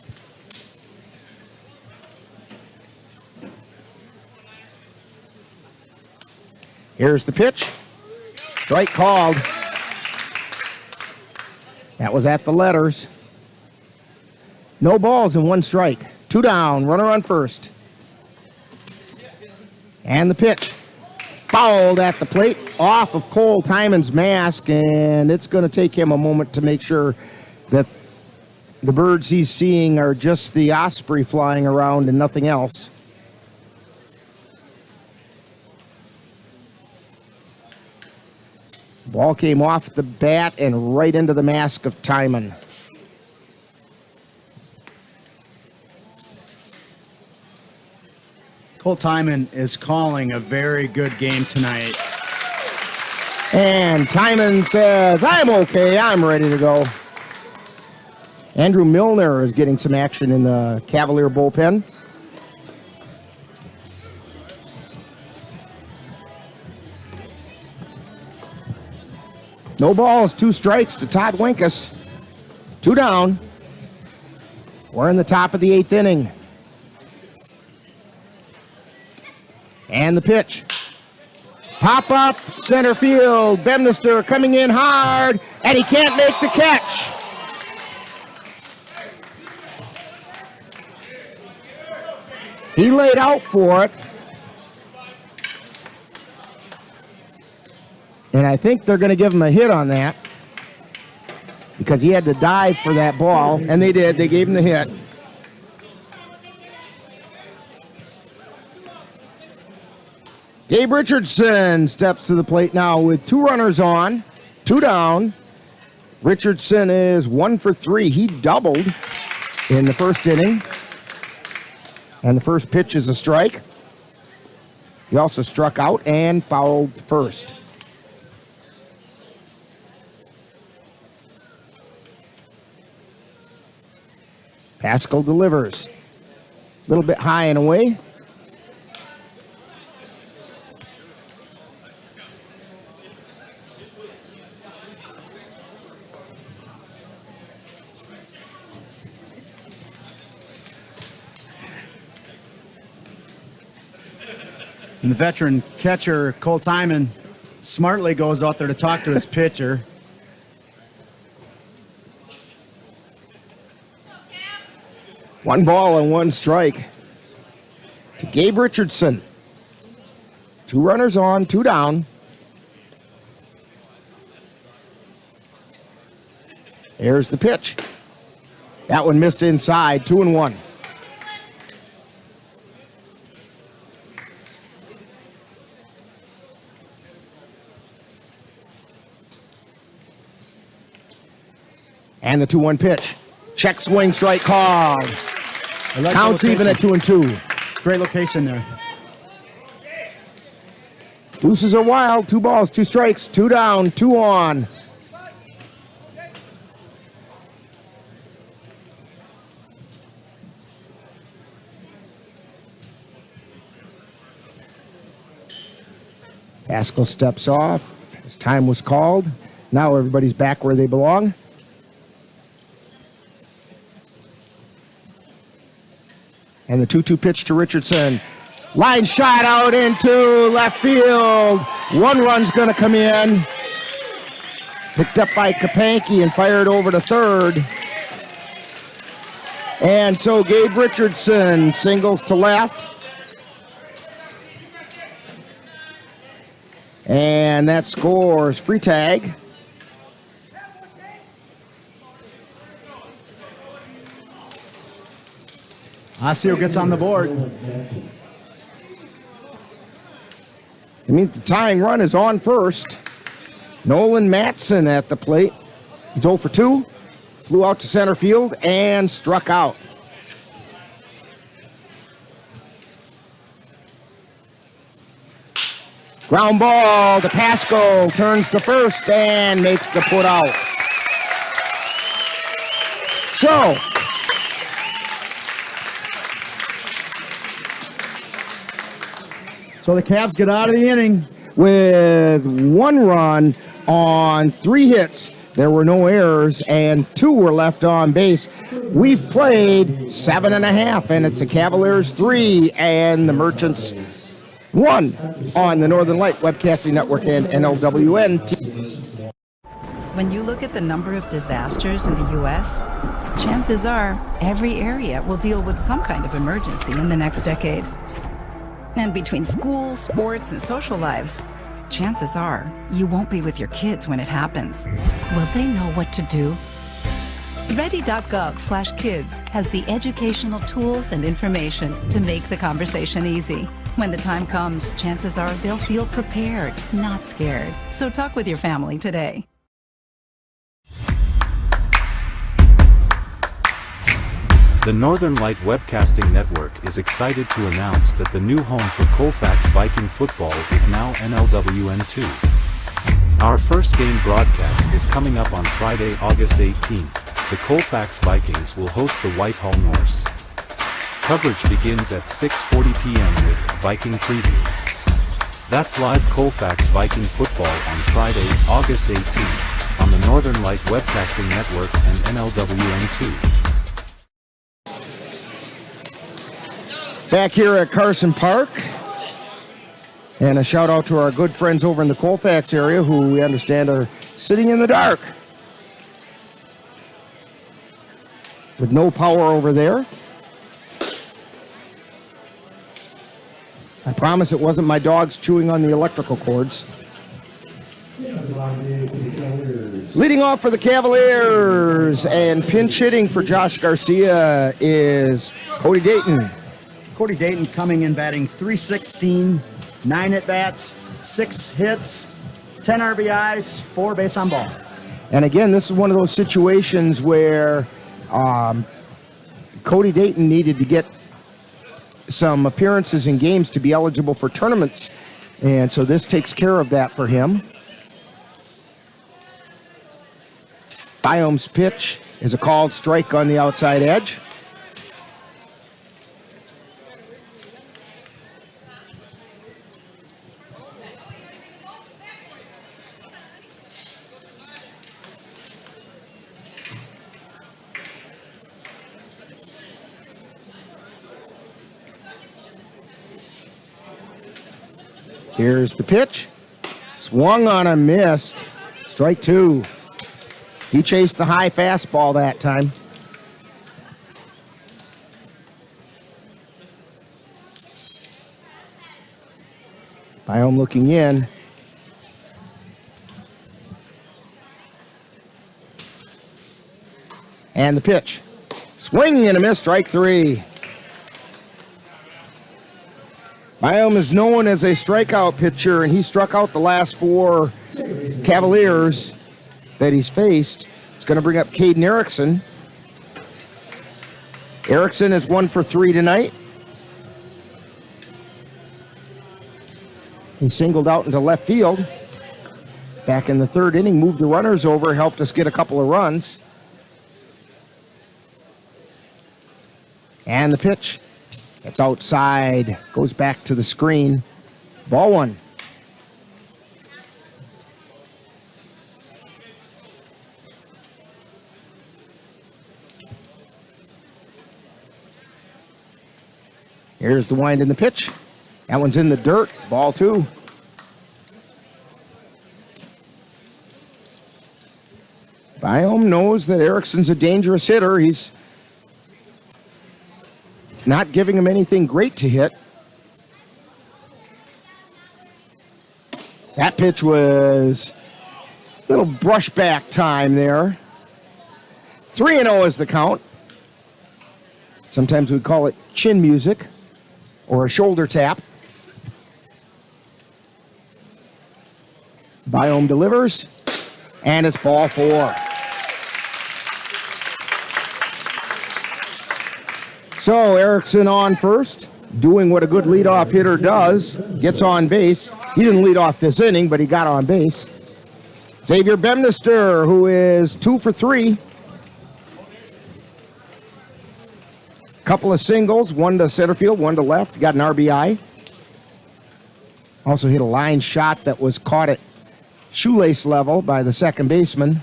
Here's the pitch. Strike called. That was at the letters. No balls and 1 strike. 2 down, runner on first. And the pitch. Fouled at the plate, off of Cole Timon's mask, and it's going to take him a moment to make sure that the birds he's seeing are just the osprey flying around and nothing else. Ball came off the bat and right into the mask of Timon. Cole Timon is calling a very good game tonight. And Timon says, I'm okay, I'm ready to go. Andrew Milner is getting some action in the Cavalier bullpen. No balls, 2 strikes to Todd Winkus. 2 down. We're in the top of the 8th inning. And the pitch. Pop up, center field. Bemnister coming in hard, and he can't make the catch. He laid out for it. And I think they're going to give him a hit on that because he had to dive for that ball, and they did. They gave him the hit. Gabe Richardson steps to the plate now with 2 runners on, 2 down. Richardson is 1 for 3. He doubled in the first inning. And the first pitch is a strike. He also struck out and fouled first. Pascal delivers. A little bit high and away. And the veteran catcher, Cole Timon, smartly goes out there to talk to his pitcher. 1 ball and 1 strike to Gabe Richardson. 2 runners on, 2 down. Here's the pitch. That one missed inside, 2-1. And the 2-1 pitch. Check swing, strike called. Counts even at 2-2. Great location there. Deuces are wild. 2 balls, 2 strikes, 2 down, 2 on. Haskell steps off. His time was called. Now everybody's back where they belong. And the 2-2 pitch to Richardson. Line shot out into left field. 1 run's going to come in. Picked up by Kapanke and fired over to third. And so Gabe Richardson singles to left. And that scores free tag. Osseo gets on the board. It means the tying run is on first. Nolan Matson at the plate. He's 0 for 2. Flew out to center field and struck out. Ground ball to Pasco. Turns to first and makes the put out. So the Cavs get out of the inning with 1 run on 3 hits. There were no errors, and 2 were left on base. We've played 7.5, and it's the Cavaliers 3 and the Merchants 1 on the Northern Light Webcasting Network and NLWN-TV. When you look at the number of disasters in the U.S., chances are every area will deal with some kind of emergency in the next decade. And between school, sports, and social lives, chances are you won't be with your kids when it happens. Will they know what to do? Ready.gov/kids has the educational tools and information to make the conversation easy. When the time comes, chances are they'll feel prepared, not scared. So talk with your family today. The Northern Light Webcasting Network is excited to announce that the new home for Colfax Viking football is now NLWN-TV. Our first game broadcast is coming up on Friday, August 18th. The Colfax Vikings will host the Whitehall Norse. Coverage begins at 6:40 p.m. with Viking Preview. That's live Colfax Viking football on Friday, August 18th, on the Northern Light Webcasting Network and NLWN-TV. Back here at Carson Park. And a shout out to our good friends over in the Colfax area who we understand are sitting in the dark with no power over there. I promise it wasn't my dogs chewing on the electrical cords. Leading off for the Cavaliers and pinch hitting for Josh Garcia is Cody Dayton. Cody Dayton coming in batting .316, 9 at-bats, 6 hits, 10 RBIs, 4 base on balls. And again, this is one of those situations where Cody Dayton needed to get some appearances in games to be eligible for tournaments. And so this takes care of that for him. Biome's pitch is a called strike on the outside edge. Here's the pitch. Swung on a missed. Strike 2. He chased the high fastball that time. Byom looking in. And the pitch. Swing and a miss, strike 3. Byom is known as a strikeout pitcher, and he struck out the last 4 Cavaliers that he's faced. It's going to bring up Caden Erickson. Erickson is 1 for 3 tonight. He singled out into left field. Back in the 3rd inning, moved the runners over, helped us get a couple of runs. And the pitch. It's outside. Goes back to the screen. Ball 1. Here's the wind in the pitch. That one's in the dirt. Ball 2. Byom knows that Erickson's a dangerous hitter. He's not giving him anything great to hit. That pitch was a little brushback time there. 3-0 is the count. Sometimes we call it chin music or a shoulder tap. Byom delivers, and it's ball 4. So Erickson on first, doing what a good leadoff hitter does, gets on base. He didn't lead off this inning, but he got on base. Xavier Bemnister, who is 2 for 3. Couple of singles, 1 to center field, 1 to left. Got an RBI. Also hit a line shot that was caught at shoelace level by the second baseman.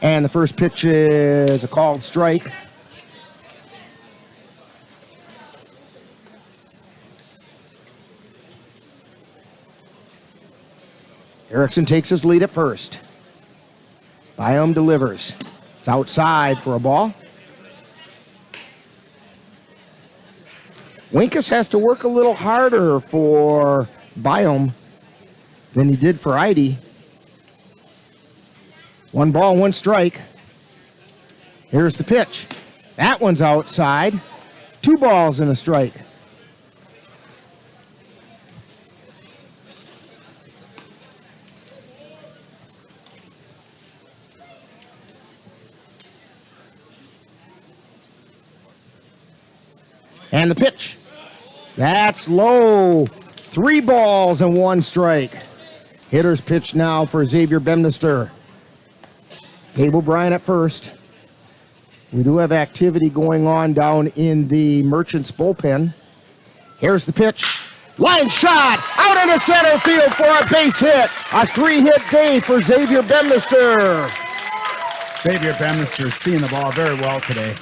And the first pitch is a called strike. Erickson takes his lead at first. Byom delivers. It's outside for a ball. Winkus has to work a little harder for Byom than he did for Eide. 1 ball, 1 strike. Here's the pitch. That one's outside. 2 balls and a strike. And the pitch. That's low. 3 balls and 1 strike. Hitter's pitch now for Xavier Bemnister. Gabe O'Brien at first. We do have activity going on down in the Merchants bullpen. Here's the pitch. Line shot out into center field for a base hit. A 3-hit day for Xavier Bemnister. Xavier Bemnister is seeing the ball very well today.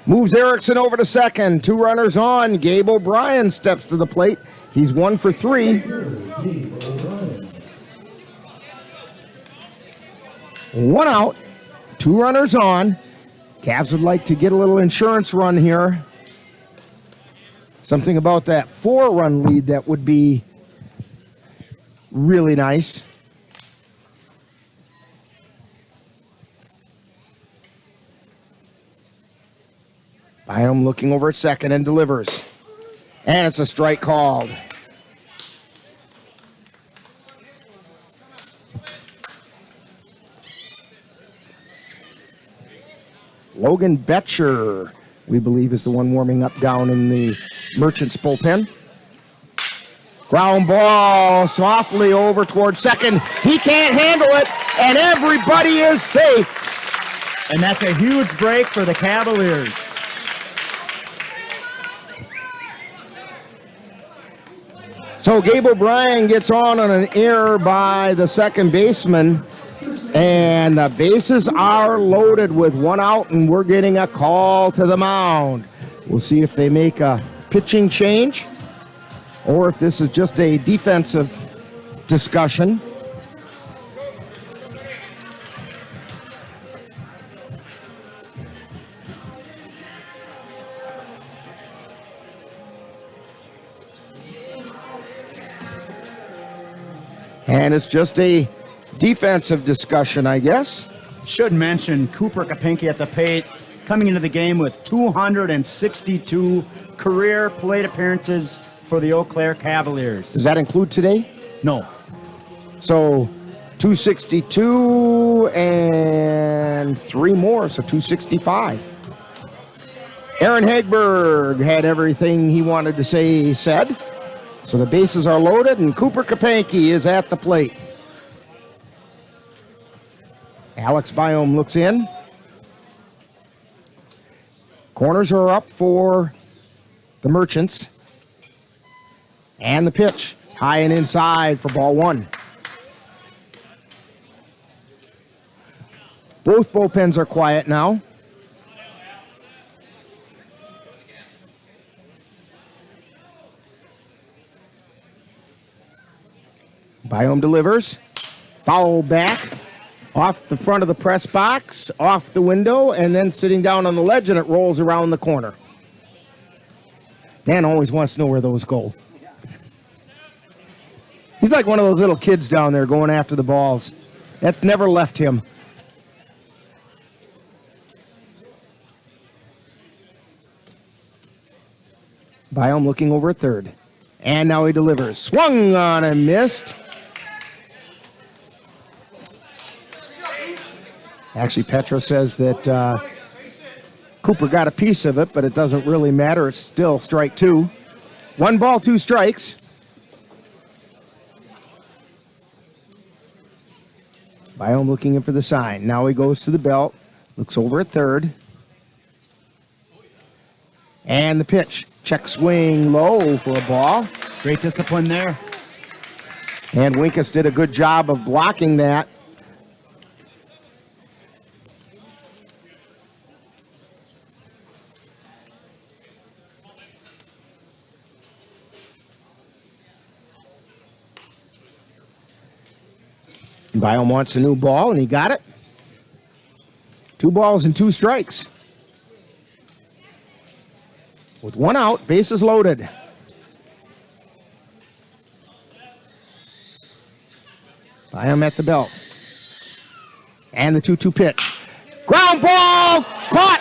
Moves Erickson over to second. 2 runners on. Gabe O'Brien steps to the plate. He's 1 for 3. 1 out. 2 runners on. Cavs would like to get a little insurance run here. Something about that 4-run lead that would be really nice. Byom looking over at second and delivers. And it's a strike called. Logan Betcher, we believe, is the one warming up down in the Merchants bullpen. Ground ball softly over towards second. He can't handle it, and everybody is safe. And that's a huge break for the Cavaliers. So Gabe O'Brien gets on an error by the second baseman. And the bases are loaded with 1 out, and we're getting a call to the mound. We'll see if they make a pitching change or if this is just a defensive discussion. And it's just a defensive discussion, I guess. Should mention Cooper Kapenki at the plate, coming into the game with 262 career plate appearances for the Eau Claire Cavaliers. Does that include today? No. So 262 and 3 more, so 265. Aaron Hagberg had everything he wanted to say said. So the bases are loaded, and Cooper Kapenki is at the plate. Alex Biome looks in. Corners are up for the Merchants. And the pitch, high and inside for ball 1. Both bullpens are quiet now. Biome delivers. Foul back. Off the front of the press box, off the window, and then sitting down on the ledge, and it rolls around the corner. Dan always wants to know where those go. He's like one of those little kids down there going after the balls. That's never left him. Biome looking over at third. And now he delivers. Swung on and missed. Actually, Petro says that Cooper got a piece of it, but it doesn't really matter. It's still strike 2. 1 ball, 2 strikes. Biome looking in for the sign. Now he goes to the belt. Looks over at third. And the pitch. Check swing low for a ball. Great discipline there. And Winkus did a good job of blocking that. Biome wants a new ball, and he got it. 2 balls and 2 strikes. With 1 out, bases loaded. Biome at the belt. And the 2-2 pitch. Ground ball! Caught!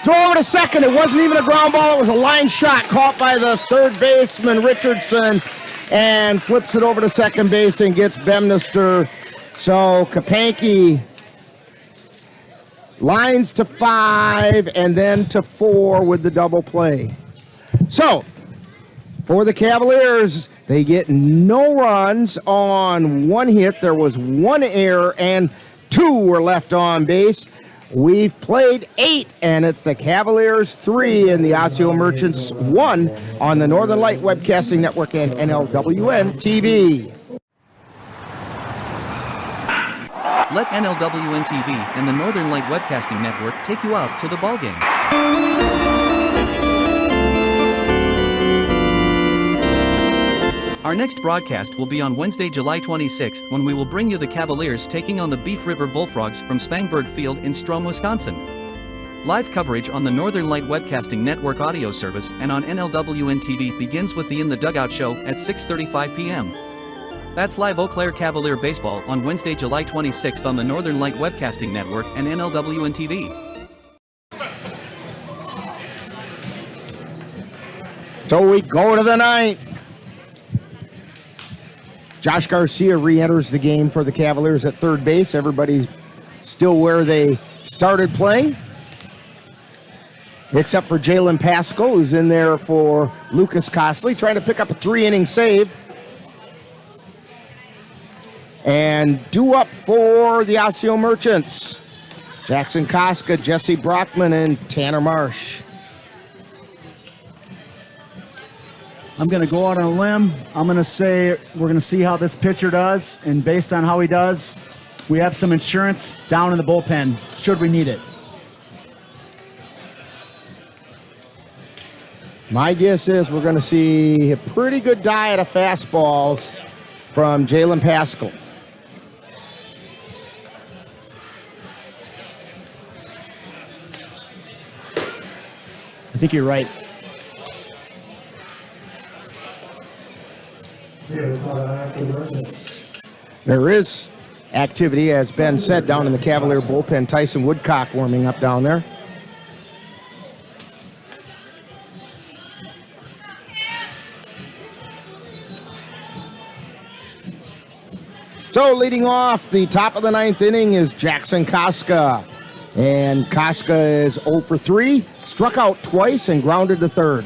Throw over to second. It wasn't even a ground ball. It was a line shot caught by the third baseman, Richardson, and flips it over to second base and gets Bemnister. So Kapenki lines to 5 and then to 4 with the double play. So for the Cavaliers, they get no runs on 1 hit. There was 1 error and 2 were left on base. We've played 8, and it's the Cavaliers 3 and the Osseo Merchants 1 on the Northern Light Webcasting Network and NLWN-TV. Let NLWN-TV and the Northern Light Webcasting Network take you out to the ballgame. Our next broadcast will be on Wednesday, July 26th, when we will bring you the Cavaliers taking on the Beef River Bullfrogs from Spangberg Field in Strom, Wisconsin. Live coverage on the Northern Light Webcasting Network audio service and on NLWN-TV begins with the In the Dugout show at 6:35 p.m. That's live Eau Claire Cavalier baseball on Wednesday, July 26th on the Northern Light Webcasting Network and NLWN-TV. So we go to the 9th. Josh Garcia re-enters the game for the Cavaliers at third base. Everybody's still where they started playing, except for Jalen Pascal, who's in there for Lucas Costley, trying to pick up a 3-inning save. And due up for the Osseo Merchants, Jackson Koska, Jesse Brockman, and Tanner Marsh. I'm going to go out on a limb. I'm going to say we're going to see how this pitcher does, and based on how he does, we have some insurance down in the bullpen, should we need it. My guess is we're going to see a pretty good diet of fastballs from Jalen Pascal. I think you're right. There is activity, as Ben said, down in the Cavalier bullpen. Tyson Woodcock warming up down there. So leading off the top of the 9th inning is Jackson Koska. And Koska is 0 for 3, struck out twice and grounded to third.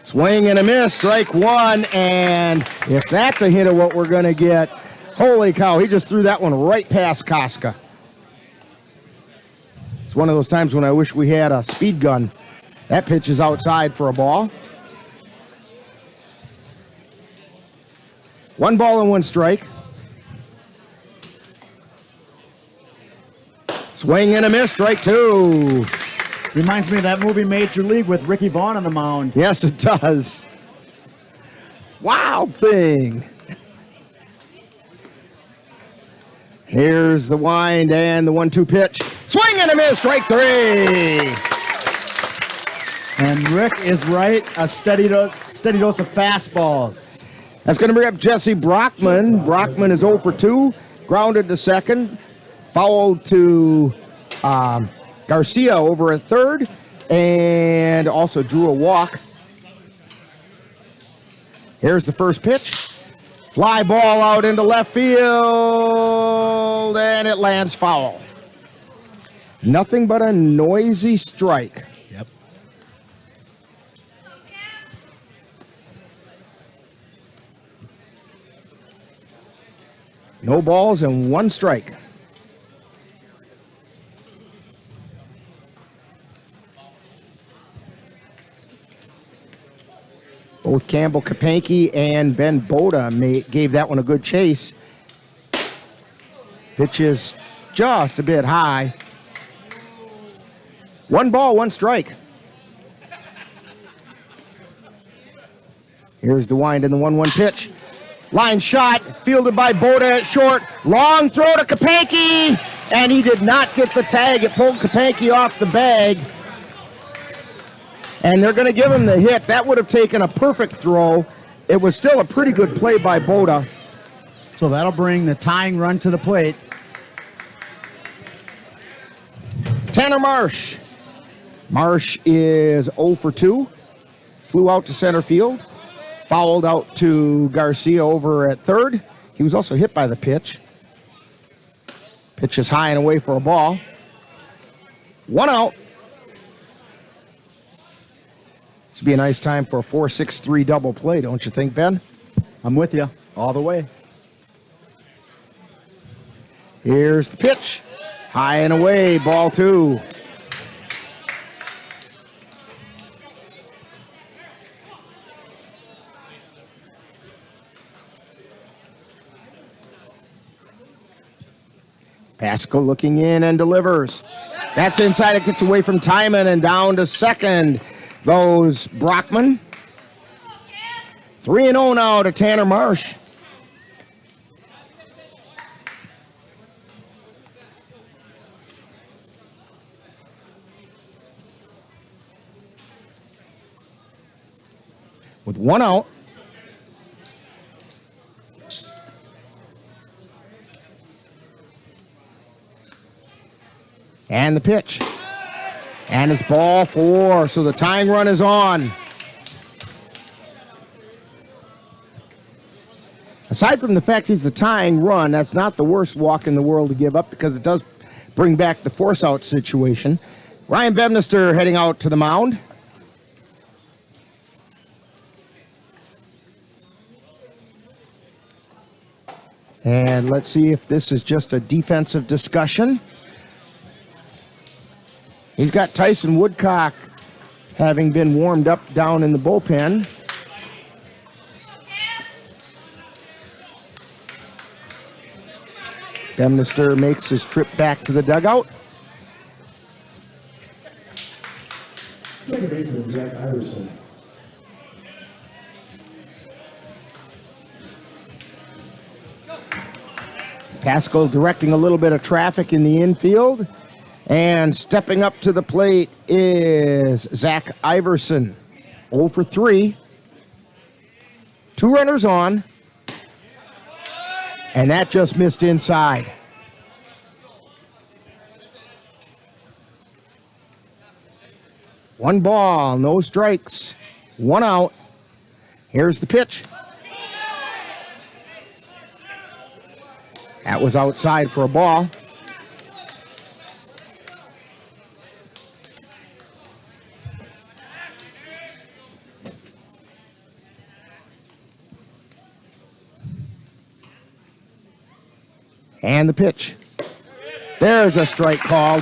Swing and a miss, strike one, and if that's a hit of what we're going to get, holy cow, he just threw that one right past Koska. It's one of those times when I wish we had a speed gun. That pitch is outside for a ball. 1 ball and 1 strike. Swing and a miss, strike 2. Reminds me of that movie Major League with Ricky Vaughn on the mound. Yes, it does. Wild thing. Here's the wind and the 1-2 pitch. Swing and a miss, strike 3. And Rick is right, a steady dose of fastballs. That's going to bring up Jesse Brockman. Brockman is 0 for 2, grounded to second, fouled to Garcia over at third, and also drew a walk. Here's the first pitch. Fly ball out into left field, and it lands foul. Nothing but a noisy strike. Yep. No balls and 1 strike. Both Campbell Kapanke and Ben Boda gave that one a good chase. Pitch is just a bit high. 1 ball, 1 strike. Here's the wind and the 1-1 pitch. Line shot, fielded by Boda at short. Long throw to Kapanke, and he did not get the tag. It pulled Kapanke off the bag. And they're going to give him the hit. That would have taken a perfect throw. It was still a pretty good play by Boda. So that'll bring the tying run to the plate. Tanner Marsh. Marsh is 0 for 2. Flew out to center field. Fouled out to Garcia over at third. He was also hit by the pitch. Pitch is high and away for a ball. 1 out. This would be a nice time for a 4-6-3 double play, don't you think, Ben? I'm with you all the way. Here's the pitch. High and away, ball 2. Pascal looking in and delivers. That's inside. It gets away from Timon and down to second goes Brockman. 3-0 now to Tanner Marsh. With 1 out. And the pitch. And it's ball 4, so the tying run is on. Aside from the fact he's the tying run, that's not the worst walk in the world to give up because it does bring back the force-out situation. Ryan Bebnister heading out to the mound. And let's see if this is just a defensive discussion. He's got Tyson Woodcock having been warmed up down in the bullpen. Bemnister makes his trip back to the dugout. Second baseman, Zach Iverson. Pascal directing a little bit of traffic in the infield. And stepping up to the plate is Zach Iverson. 0 for 3. 2 runners on. And that just missed inside. One ball, no strikes. 1 out. Here's the pitch. That was outside for a ball. And the pitch. There's a strike called.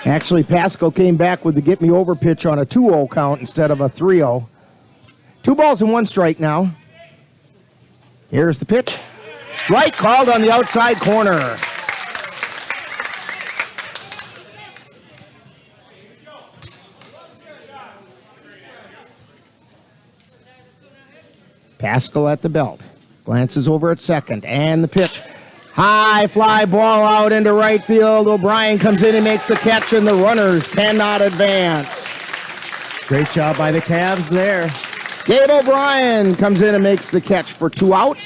Actually, Pascal came back with the get me over pitch on a 2-0 count instead of a 3-0. 2 balls and 1 strike now. Here's the pitch. Strike called on the outside corner. Pascal at the belt. Glances over at second, and the pitch. High fly ball out into right field. O'Brien comes in and makes the catch, and the runners cannot advance. Great job by the Cavs there. Gabe O'Brien comes in and makes the catch for 2 outs.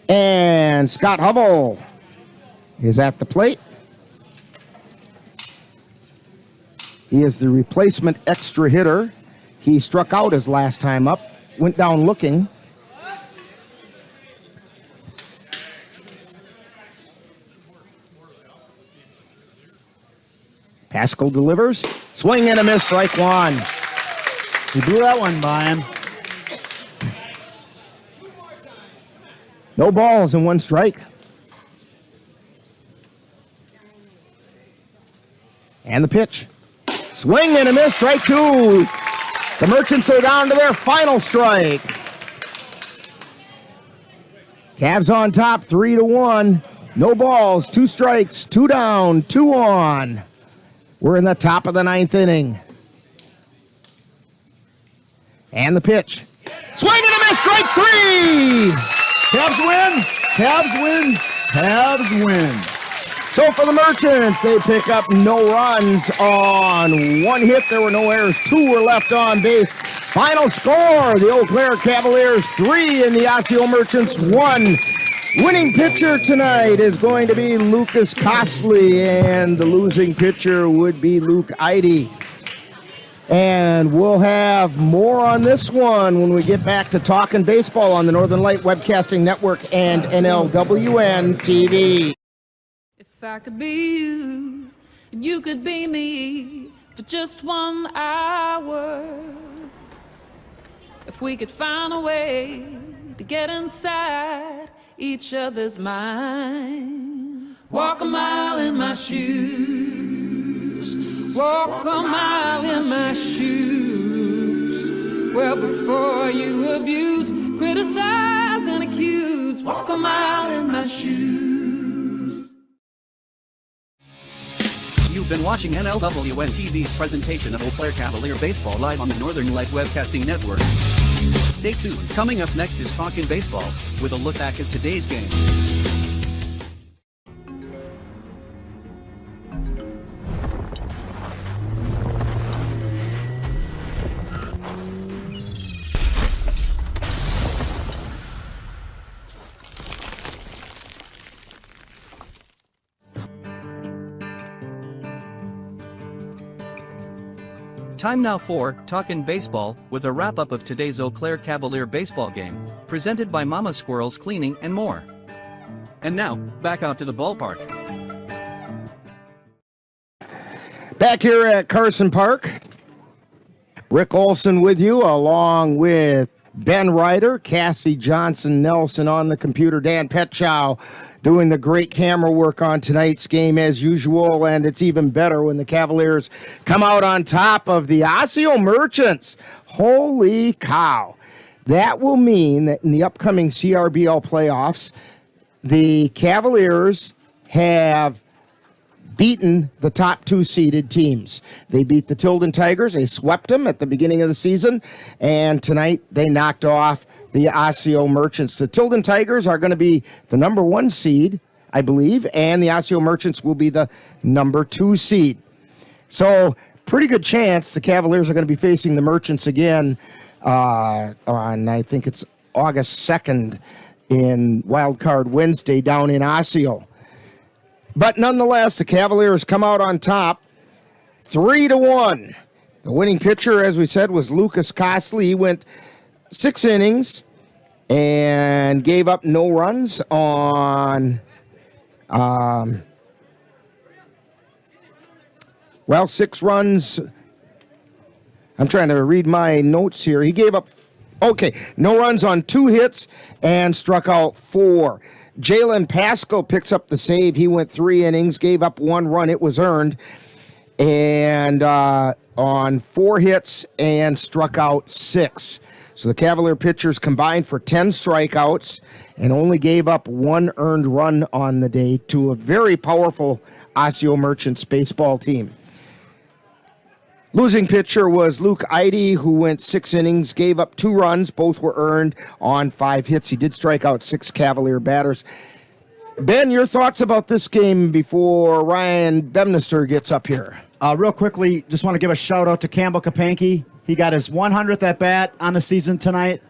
And Scott Hubble is at the plate. He is the replacement extra hitter. He struck out his last time up, went down looking. Pascal delivers. Swing and a miss, strike 1. He blew that one by him. No balls and 1 strike. And the pitch. Swing and a miss, strike 2. The Merchants are down to their final strike. Cavs on top, 3-1. No balls, 2 strikes, 2 down, 2 on. We're in the top of the 9th inning. And the pitch. Swing and a miss, strike 3! Cavs win, Cavs win, Cavs win. So for the Merchants, they pick up no runs on 1 hit. There were no errors. 2 were left on base. Final score, the Eau Claire Cavaliers 3 and the Osseo Merchants 1. Winning pitcher tonight is going to be Lucas Costley, and the losing pitcher would be Luke Eide. And we'll have more on this one when we get back to talking baseball on the Northern Light Webcasting Network and NLWN-TV. If I could be you, and you could be me for just 1 hour. If we could find a way to get inside each other's minds. Walk a mile in my shoes. Walk a mile in my shoes. Well, before you abuse, criticize, and accuse. Walk a mile in my shoes. You've been watching NLWN-TV's presentation of Eau Claire Cavalier Baseball live on the Northern Light Webcasting Network. Stay tuned. Coming up next is Talkin' Baseball, with a look back at today's game. Time now for Talkin' Baseball, with a wrap-up of today's Eau Claire Cavalier baseball game, presented by Mama Squirrels Cleaning and more. And now, back out to the ballpark. Back here at Carson Park, Rick Olson with you, along with Ben Ryder, Cassie Johnson Nelson on the computer, Dan Petchow doing the great camera work on tonight's game as usual, and it's even better when the Cavaliers come out on top of the Osseo Merchants. Holy cow. That will mean that in the upcoming CRBL playoffs, the Cavaliers have beaten the top 2 seeded teams. They beat the Tilden Tigers. They swept them at the beginning of the season, and tonight they knocked off the Osseo Merchants. The Tilden Tigers are going to be the number 1 seed I believe, and the Osseo Merchants will be the number 2 seed. So, pretty good chance the Cavaliers are going to be facing the Merchants again on, I think it's August 2nd in Wild Card Wednesday down in Osseo. But nonetheless, the Cavaliers come out on top 3-1. The winning pitcher, as we said, was Lucas Costley. He went 6 innings and gave up no runs on, 6 runs. I'm trying to read my notes here. He gave up, no runs on 2 hits and struck out 4. Jalen Pascal picks up the save. He went 3 innings, gave up 1 run. It was earned. And on 4 hits and struck out 6. So the Cavalier pitchers combined for 10 strikeouts and only gave up 1 earned run on the day to a very powerful Osseo Merchants baseball team. Losing pitcher was Luke Eide, who went 6 innings, gave up 2 runs. Both were earned on 5 hits. He did strike out 6 Cavalier batters. Ben, your thoughts about this game before Ryan Bemnister gets up here? Real quickly, just want to give a shout out to Campbell Kapanke. He got his 100th at bat on the season tonight.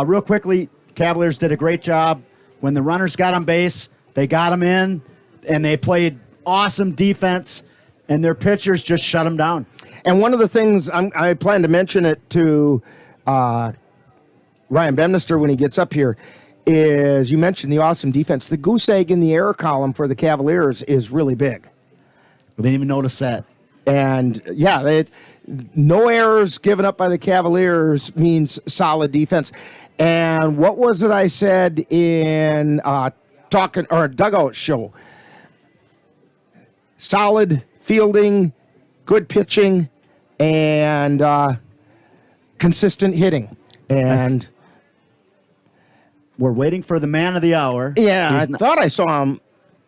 Real quickly, Cavaliers did a great job. When the runners got on base, they got them in, and they played awesome defense, and their pitchers just shut them down. And one of the things, I plan to mention it to Ryan Bemnister when he gets up here, is you mentioned the awesome defense. The goose egg in the error column for the Cavaliers is really big. I didn't even notice that. And, no errors given up by the Cavaliers means solid defense. And what was it I said in a dugout show? Solid fielding, good pitching, and consistent hitting. And we're waiting for the man of the hour. Yeah, I thought I saw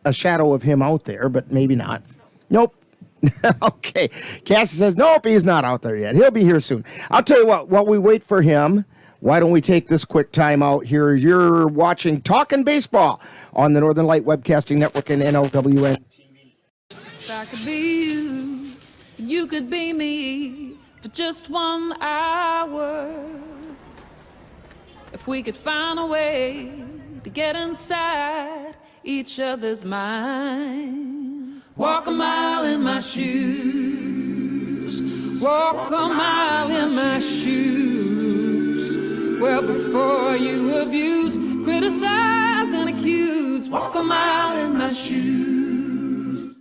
a shadow of him out there, but maybe not. Nope. Okay. Cassie says, nope, he's not out there yet. He'll be here soon. I'll tell you what, while we wait for him, why don't we take this quick time out here? You're watching Talkin' Baseball on the Northern Light Webcasting Network and NLWN-TV. If I could be you, you could be me for just 1 hour. If we could find a way to get inside each other's minds. Walk a mile in my shoes. Walk a mile in my shoes. Well, before you abuse, criticize, and accuse. Walk a mile in my shoes.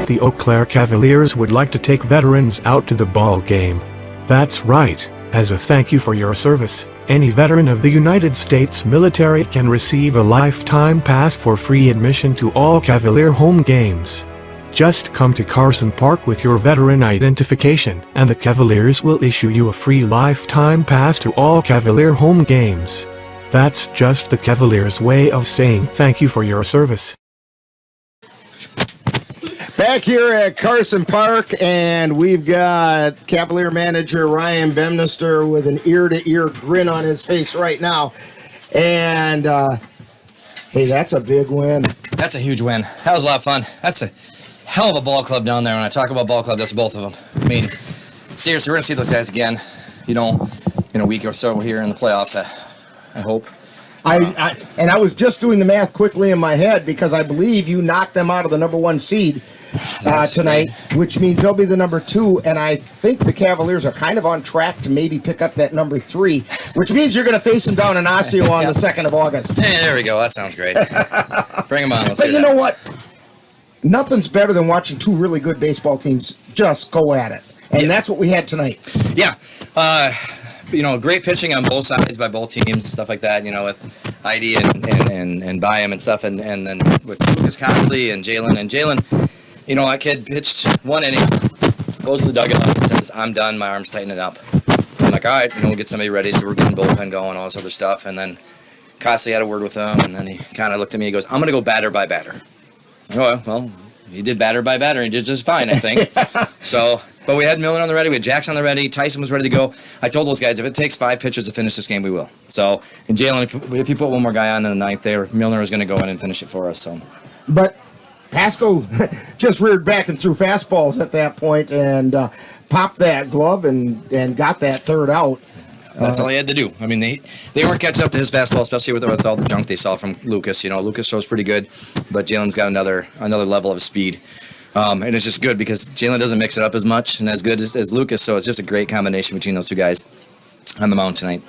The Eau Claire Cavaliers would like to take veterans out to the ball game. That's right. As a thank you for your service, any veteran of the United States military can receive a lifetime pass for free admission to all Cavalier home games. Just come to Carson Park with your veteran identification, and the Cavaliers will issue you a free lifetime pass to all Cavalier home games. That's just the Cavaliers' way of saying thank you for your service. Back here at Carson Park, and we've got Cavalier manager Ryan Bemnister with an ear-to-ear grin on his face right now. And, hey, that's a big win. That's a huge win. That was a lot of fun. That's a hell of a ball club down there. When I talk about ball club, that's both of them. I mean, seriously, we're going to see those guys again, in a week or so here in the playoffs, I hope. And I was just doing the math quickly in my head because I believe you knocked them out of the number 1 seed tonight, which means they'll be the number 2. And I think the Cavaliers are kind of on track to maybe pick up that number 3, which means you're going to face them down in Osseo on the 2nd of August. Hey, there we go. That sounds great. Bring them on. Let's but you know what? Nothing's better than watching 2 really good baseball teams just go at it. And that's what we had tonight. Yeah. Great pitching on both sides by both teams, stuff like that, with ID and Byam and stuff, and then with Lucas Costley and Jalen. And Jalen, that kid pitched 1 inning, goes to the dugout and says, I'm done, my arm's tightening up. I'm like, all right, we'll get somebody ready, so we're getting bullpen going, all this other stuff. And then Costley had a word with him, and then he kind of looked at me, he goes, I'm going to go batter by batter. Oh, well, he did batter by batter, he did just fine, I think. So But we had Milner on the ready. We had Jackson on the ready. Tyson was ready to go. I told those guys, if it takes 5 pitchers to finish this game, we will. So, and Jalen, if you put one more guy on in the 9th there, Milner is going to go in and finish it for us. So, but Pascal just reared back and threw fastballs at that point and popped that glove and got that third out. That's all he had to do. I mean, they weren't catching up to his fastball, especially with all the junk they saw from Lucas. You know, Lucas throws pretty good, but Jalen's got another level of speed. And it's just good because Jalen doesn't mix it up as much and as good as Lucas, so it's just a great combination between those two guys on the mound tonight.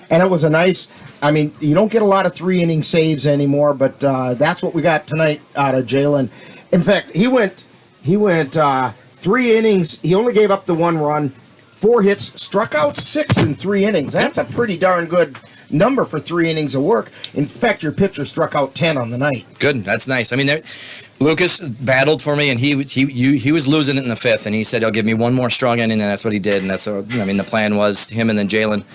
And it was a nice, I mean, you don't get a lot of 3-inning saves anymore, but that's what we got tonight out of Jalen. In fact, he went 3 innings. He only gave up the 1 run, 4 hits, struck out 6 in 3 innings. That's a pretty darn good number for 3 innings of work. In fact, your pitcher struck out 10 on the night. Good, that's nice. I mean, Lucas battled for me, and he was losing it in the 5th, and he said he'll give me one more strong inning, and that's what he did. And that's what, I mean, the plan was him and then Jalen,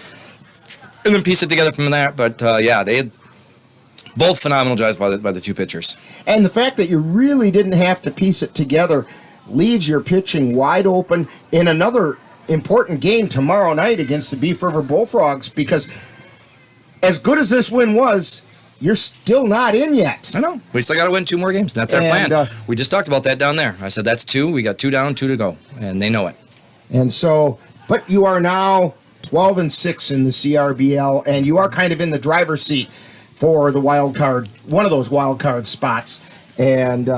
and then piece it together from there. But yeah, they had both phenomenal jobs by the two pitchers. And the fact that you really didn't have to piece it together leaves your pitching wide open in another important game tomorrow night against the Beef River Bullfrogs, because as good as this win was, you're still not in yet. I know. We still got to win 2 more games. That's our plan. We just talked about that down there. I said, that's 2. We got 2 down, 2 to go. And they know it. And so, but you are now 12-6 in the CRBL, and you are kind of in the driver's seat for the wild card, one of those wild card spots. And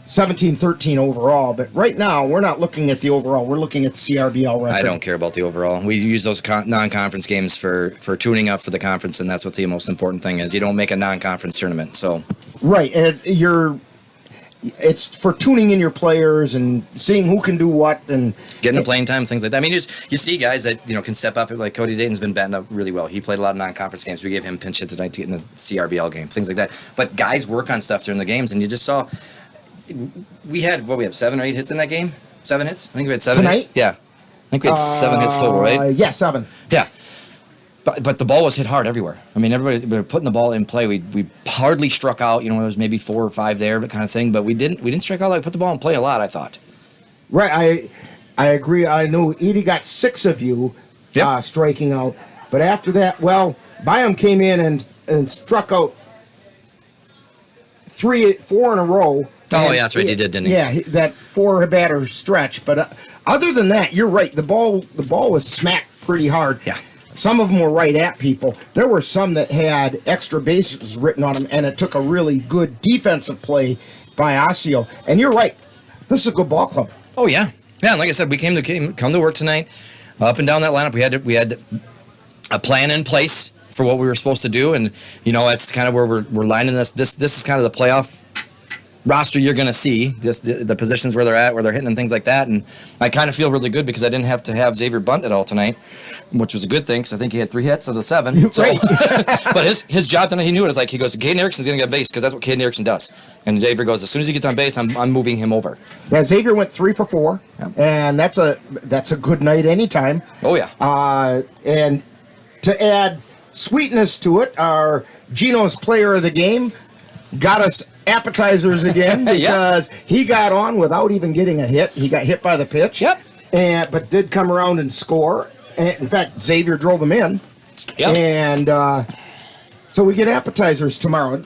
17-13 overall, but right now we're not looking at the overall. We're looking at the CRBL record. I don't care about the overall. We use those non-conference games for tuning up for the conference, and that's what the most important thing is. You don't make a non-conference tournament, so right. And it's for tuning in your players and seeing who can do what and getting the playing time, things like that. I mean, you see guys that can step up. Like Cody Dayton's been batting up really well. He played a lot of non-conference games. We gave him pinch hit tonight to get in the CRBL game, things like that. But guys work on stuff during the games, and you just saw. We had 7 or 8 hits in that game. 7 hits. I think we had 7 tonight? hits. Yeah, I think we had 7 hits total, right? Yeah, 7. Yeah, but the ball was hit hard everywhere. I mean, everybody we were putting the ball in play. We hardly struck out. There was maybe 4 or 5 there, but kind of thing. But we didn't strike out. Like put the ball in play a lot. I thought. Right. I agree. I know Edie got 6 of you striking out, but after that, Byam came in and struck out 4 in a row. Oh, yeah, that's right. He did, didn't he? Yeah, that 4-batter stretch. But other than that, you're right. The ball was smacked pretty hard. Yeah. Some of them were right at people. There were some that had extra bases written on them, and it took a really good defensive play by Osseo. And you're right. This is a good ball club. Oh, yeah. Yeah, and like I said, we come to work tonight. Up and down that lineup, we had a plan in place for what we were supposed to do, and that's kind of where we're lining this. This is kind of the playoff roster you're going to see, just the positions where they're at, where they're hitting and things like that. And I kind of feel really good because I didn't have to have Xavier bunt at all tonight, which was a good thing because I think he had 3 hits of the 7. So, but his job tonight, he knew it. It's like he goes, Caden Erickson's going to get base because that's what Caden Erickson does. And Xavier goes, as soon as he gets on base, I'm moving him over. Yeah, Xavier went 3 for 4, and that's a good night anytime. Oh, yeah. And to add sweetness to it, our Gino's player of the game got us appetizers again because he got on without even getting a hit. He got hit by the pitch. Yep. But did come around and score. And in fact, Xavier drove him in. Yep. And so we get appetizers tomorrow.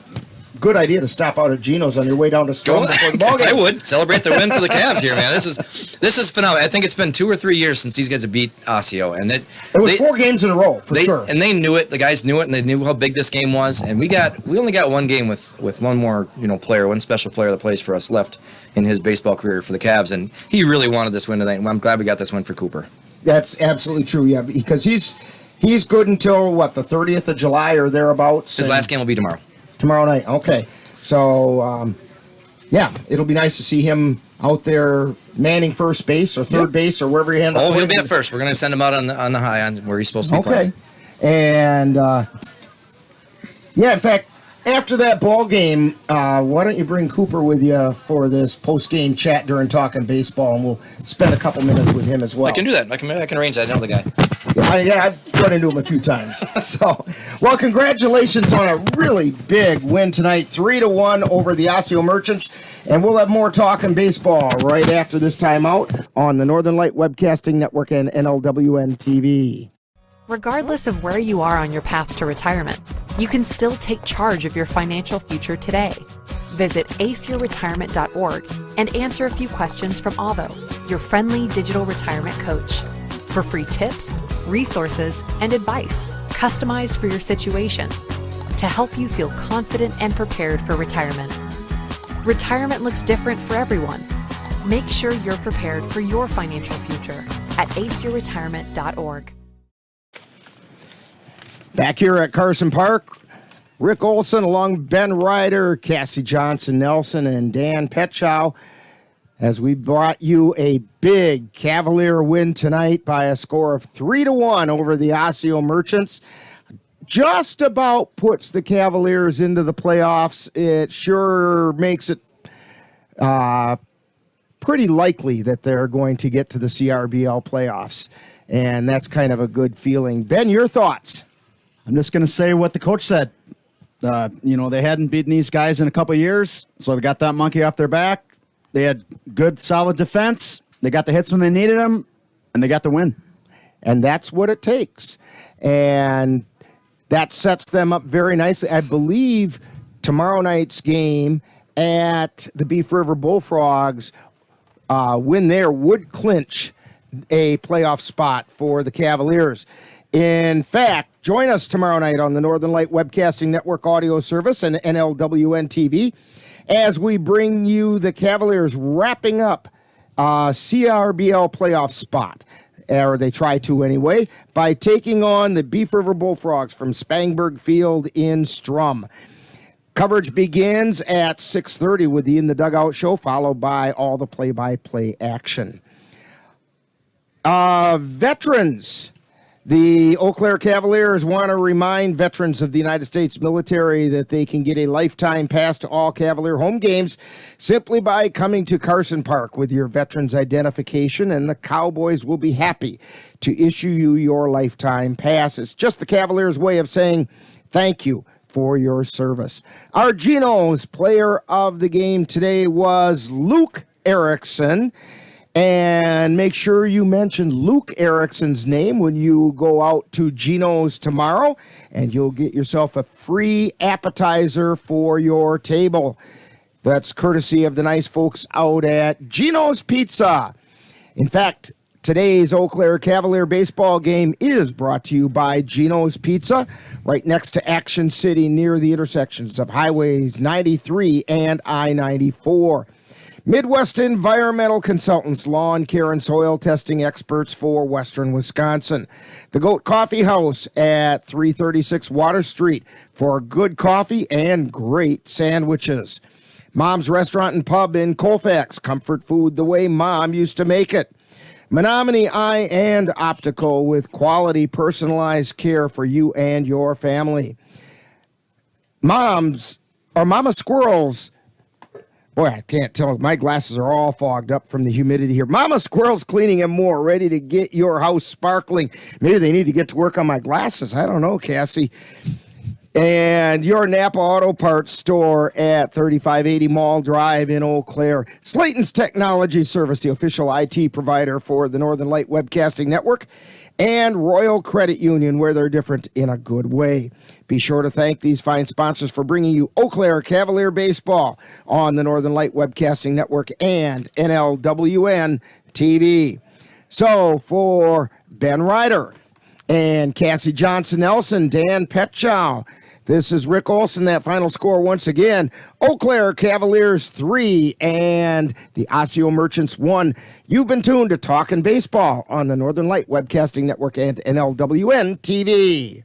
Good idea to stop out at Gino's on your way down to Strom before the ball game. I would celebrate their win for the Cavs here, man. This is phenomenal. I think it's been 2 or 3 years since these guys have beat Osseo, and it was 4 games in a row for sure. And they knew it. The guys knew it, and they knew how big this game was. And we only got 1 game with one more player, one special player that plays for us left in his baseball career for the Cavs, and he really wanted this win tonight. And I'm glad we got this win for Cooper. That's absolutely true. Yeah, because he's good until the 30th of July or thereabouts. His last game will be tomorrow. Tomorrow night. Okay. So, it'll be nice to see him out there manning first base or third base or wherever he ends up. Oh, he'll be at first. We're going to send him out on the high on where he's supposed to be playing. And, in fact, after that ball game, why don't you bring Cooper with you for this post-game chat during Talking Baseball, and we'll spend a couple minutes with him as well. I can do that. I can arrange that. I know the guy. I've run into him a few times. So, well, congratulations on a really big win tonight, 3-1 over the Osseo Merchants. And we'll have more talking baseball right after this timeout on the Northern Light Webcasting Network and NLWN-TV. Regardless of where you are on your path to retirement, you can still take charge of your financial future today. Visit aceyourretirement.org and answer a few questions from Avo, your friendly digital retirement coach, for free tips, resources, and advice customized for your situation to help you feel confident and prepared for retirement. Retirement looks different for everyone. Make sure you're prepared for your financial future at aceyourretirement.org. Back here at Carson Park, Rick Olson along with Ben Ryder, Cassie Johnson Nelson, and Dan Petchow, as we brought you a big Cavalier win tonight by a score of 3-1 over the Osseo Merchants. Just about puts the Cavaliers into the playoffs. It sure makes it pretty likely that they're going to get to the CRBL playoffs, and that's kind of a good feeling. Ben, your thoughts? I'm just going to say what the coach said. They hadn't beaten these guys in a couple of years, so they got that monkey off their back. They had good, solid defense. They got the hits when they needed them, and they got the win. And that's what it takes. And that sets them up very nicely. I believe tomorrow night's game at the Beef River Bullfrogs, win there would clinch a playoff spot for the Cavaliers. In fact, join us tomorrow night on the Northern Light Webcasting Network audio service and NLWN-TV as we bring you the Cavaliers wrapping up CRBL playoff spot, or they try to anyway, by taking on the Beef River Bullfrogs from Spangberg Field in Strum. Coverage begins at 6:30 with the In the Dugout show, followed by all the play-by-play action. Veterans. The Eau Claire Cavaliers want to remind veterans of the United States military that they can get a lifetime pass to all Cavalier home games simply by coming to Carson Park with your veterans identification, and the Cowboys will be happy to issue you your lifetime pass. It's just the Cavaliers' way of saying thank you for your service. Our Geno's player of the game today was Luke Erickson. And make sure you mention Luke Erickson's name when you go out to Geno's tomorrow, and you'll get yourself a free appetizer for your table. That's courtesy of the nice folks out at Geno's Pizza. In fact, today's Eau Claire Cavalier baseball game is brought to you by Geno's Pizza, right next to Action City near the intersections of Highways 93 and I-94. Midwest Environmental Consultants, lawn care and soil testing experts for Western Wisconsin. The Goat Coffee House at 336 Water Street for good coffee and great sandwiches. Mom's Restaurant and Pub in Colfax, comfort food the way Mom used to make it. Menominee Eye and Optical with quality personalized care for you and your family. Mama Squirrels. Boy, I can't tell. My glasses are all fogged up from the humidity here. Mama Squirrel's Cleaning and More, ready to get your house sparkling. Maybe they need to get to work on my glasses. I don't know, Cassie. And your Napa Auto Parts store at 3580 Mall Drive in Eau Claire. Slayton's Technology Service, the official IT provider for the Northern Light Webcasting Network. And Royal Credit Union, where they're different in a good way. Be sure to thank these fine sponsors for bringing you Eau Claire Cavalier Baseball on the Northern Light Webcasting Network and NLWN-TV. So for Ben Ryder and Cassie Johnson Nelson, Dan Petchow, this is Rick Olson. That final score once again, Eau Claire Cavaliers 3 and the Osseo Merchants 1. You've been tuned to Talkin' Baseball on the Northern Light Webcasting Network and NLWN-TV.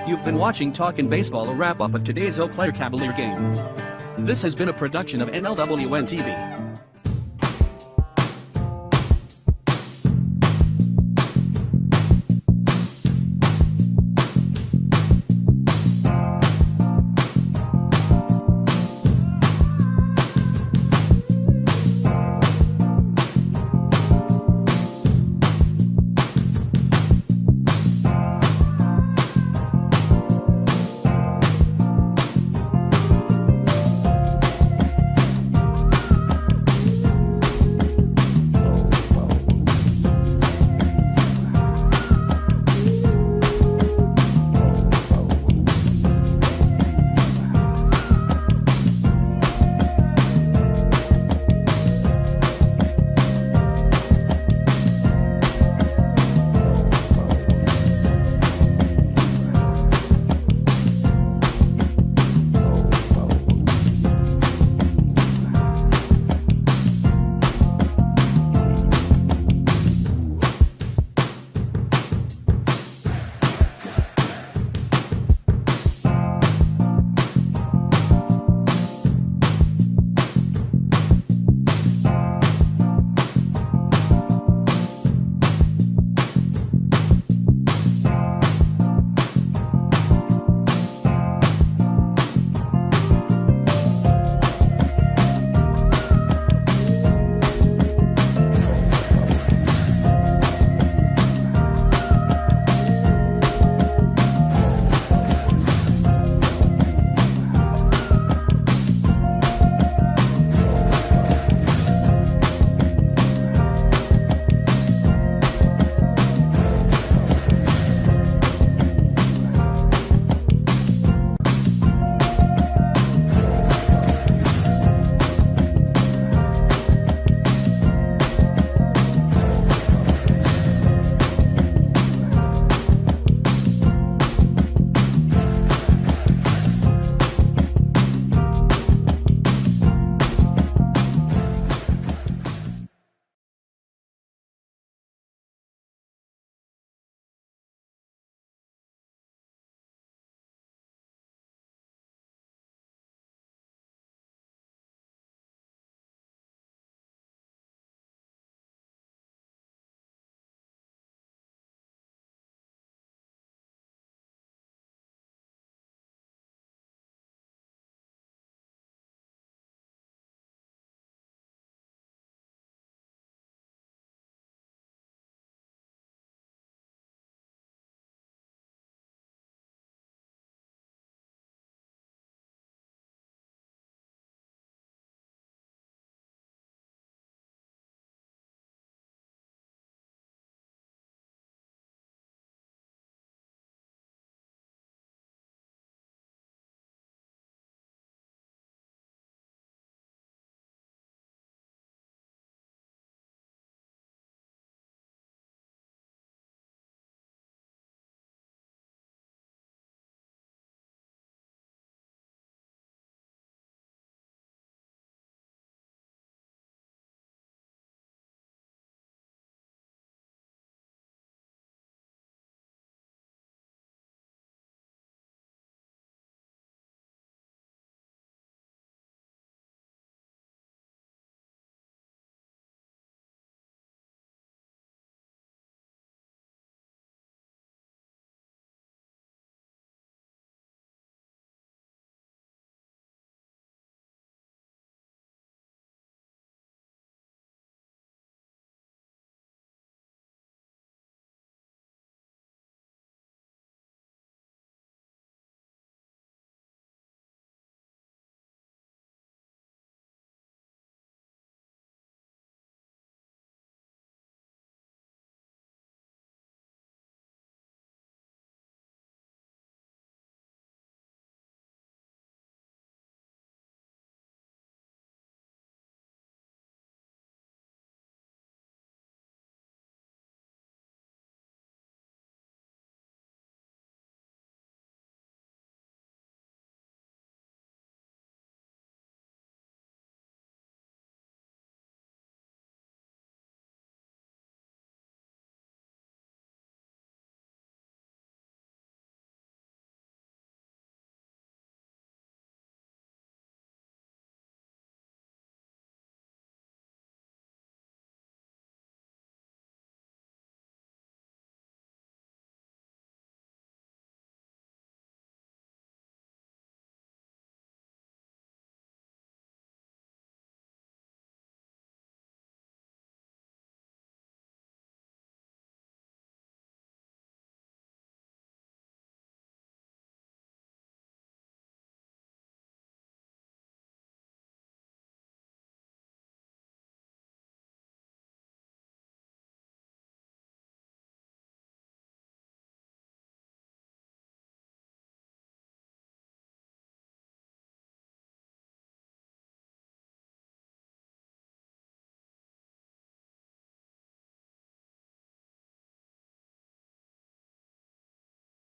You've been watching Talkin' Baseball, a wrap-up of today's Eau Claire Cavalier game. This has been a production of NLWN-TV.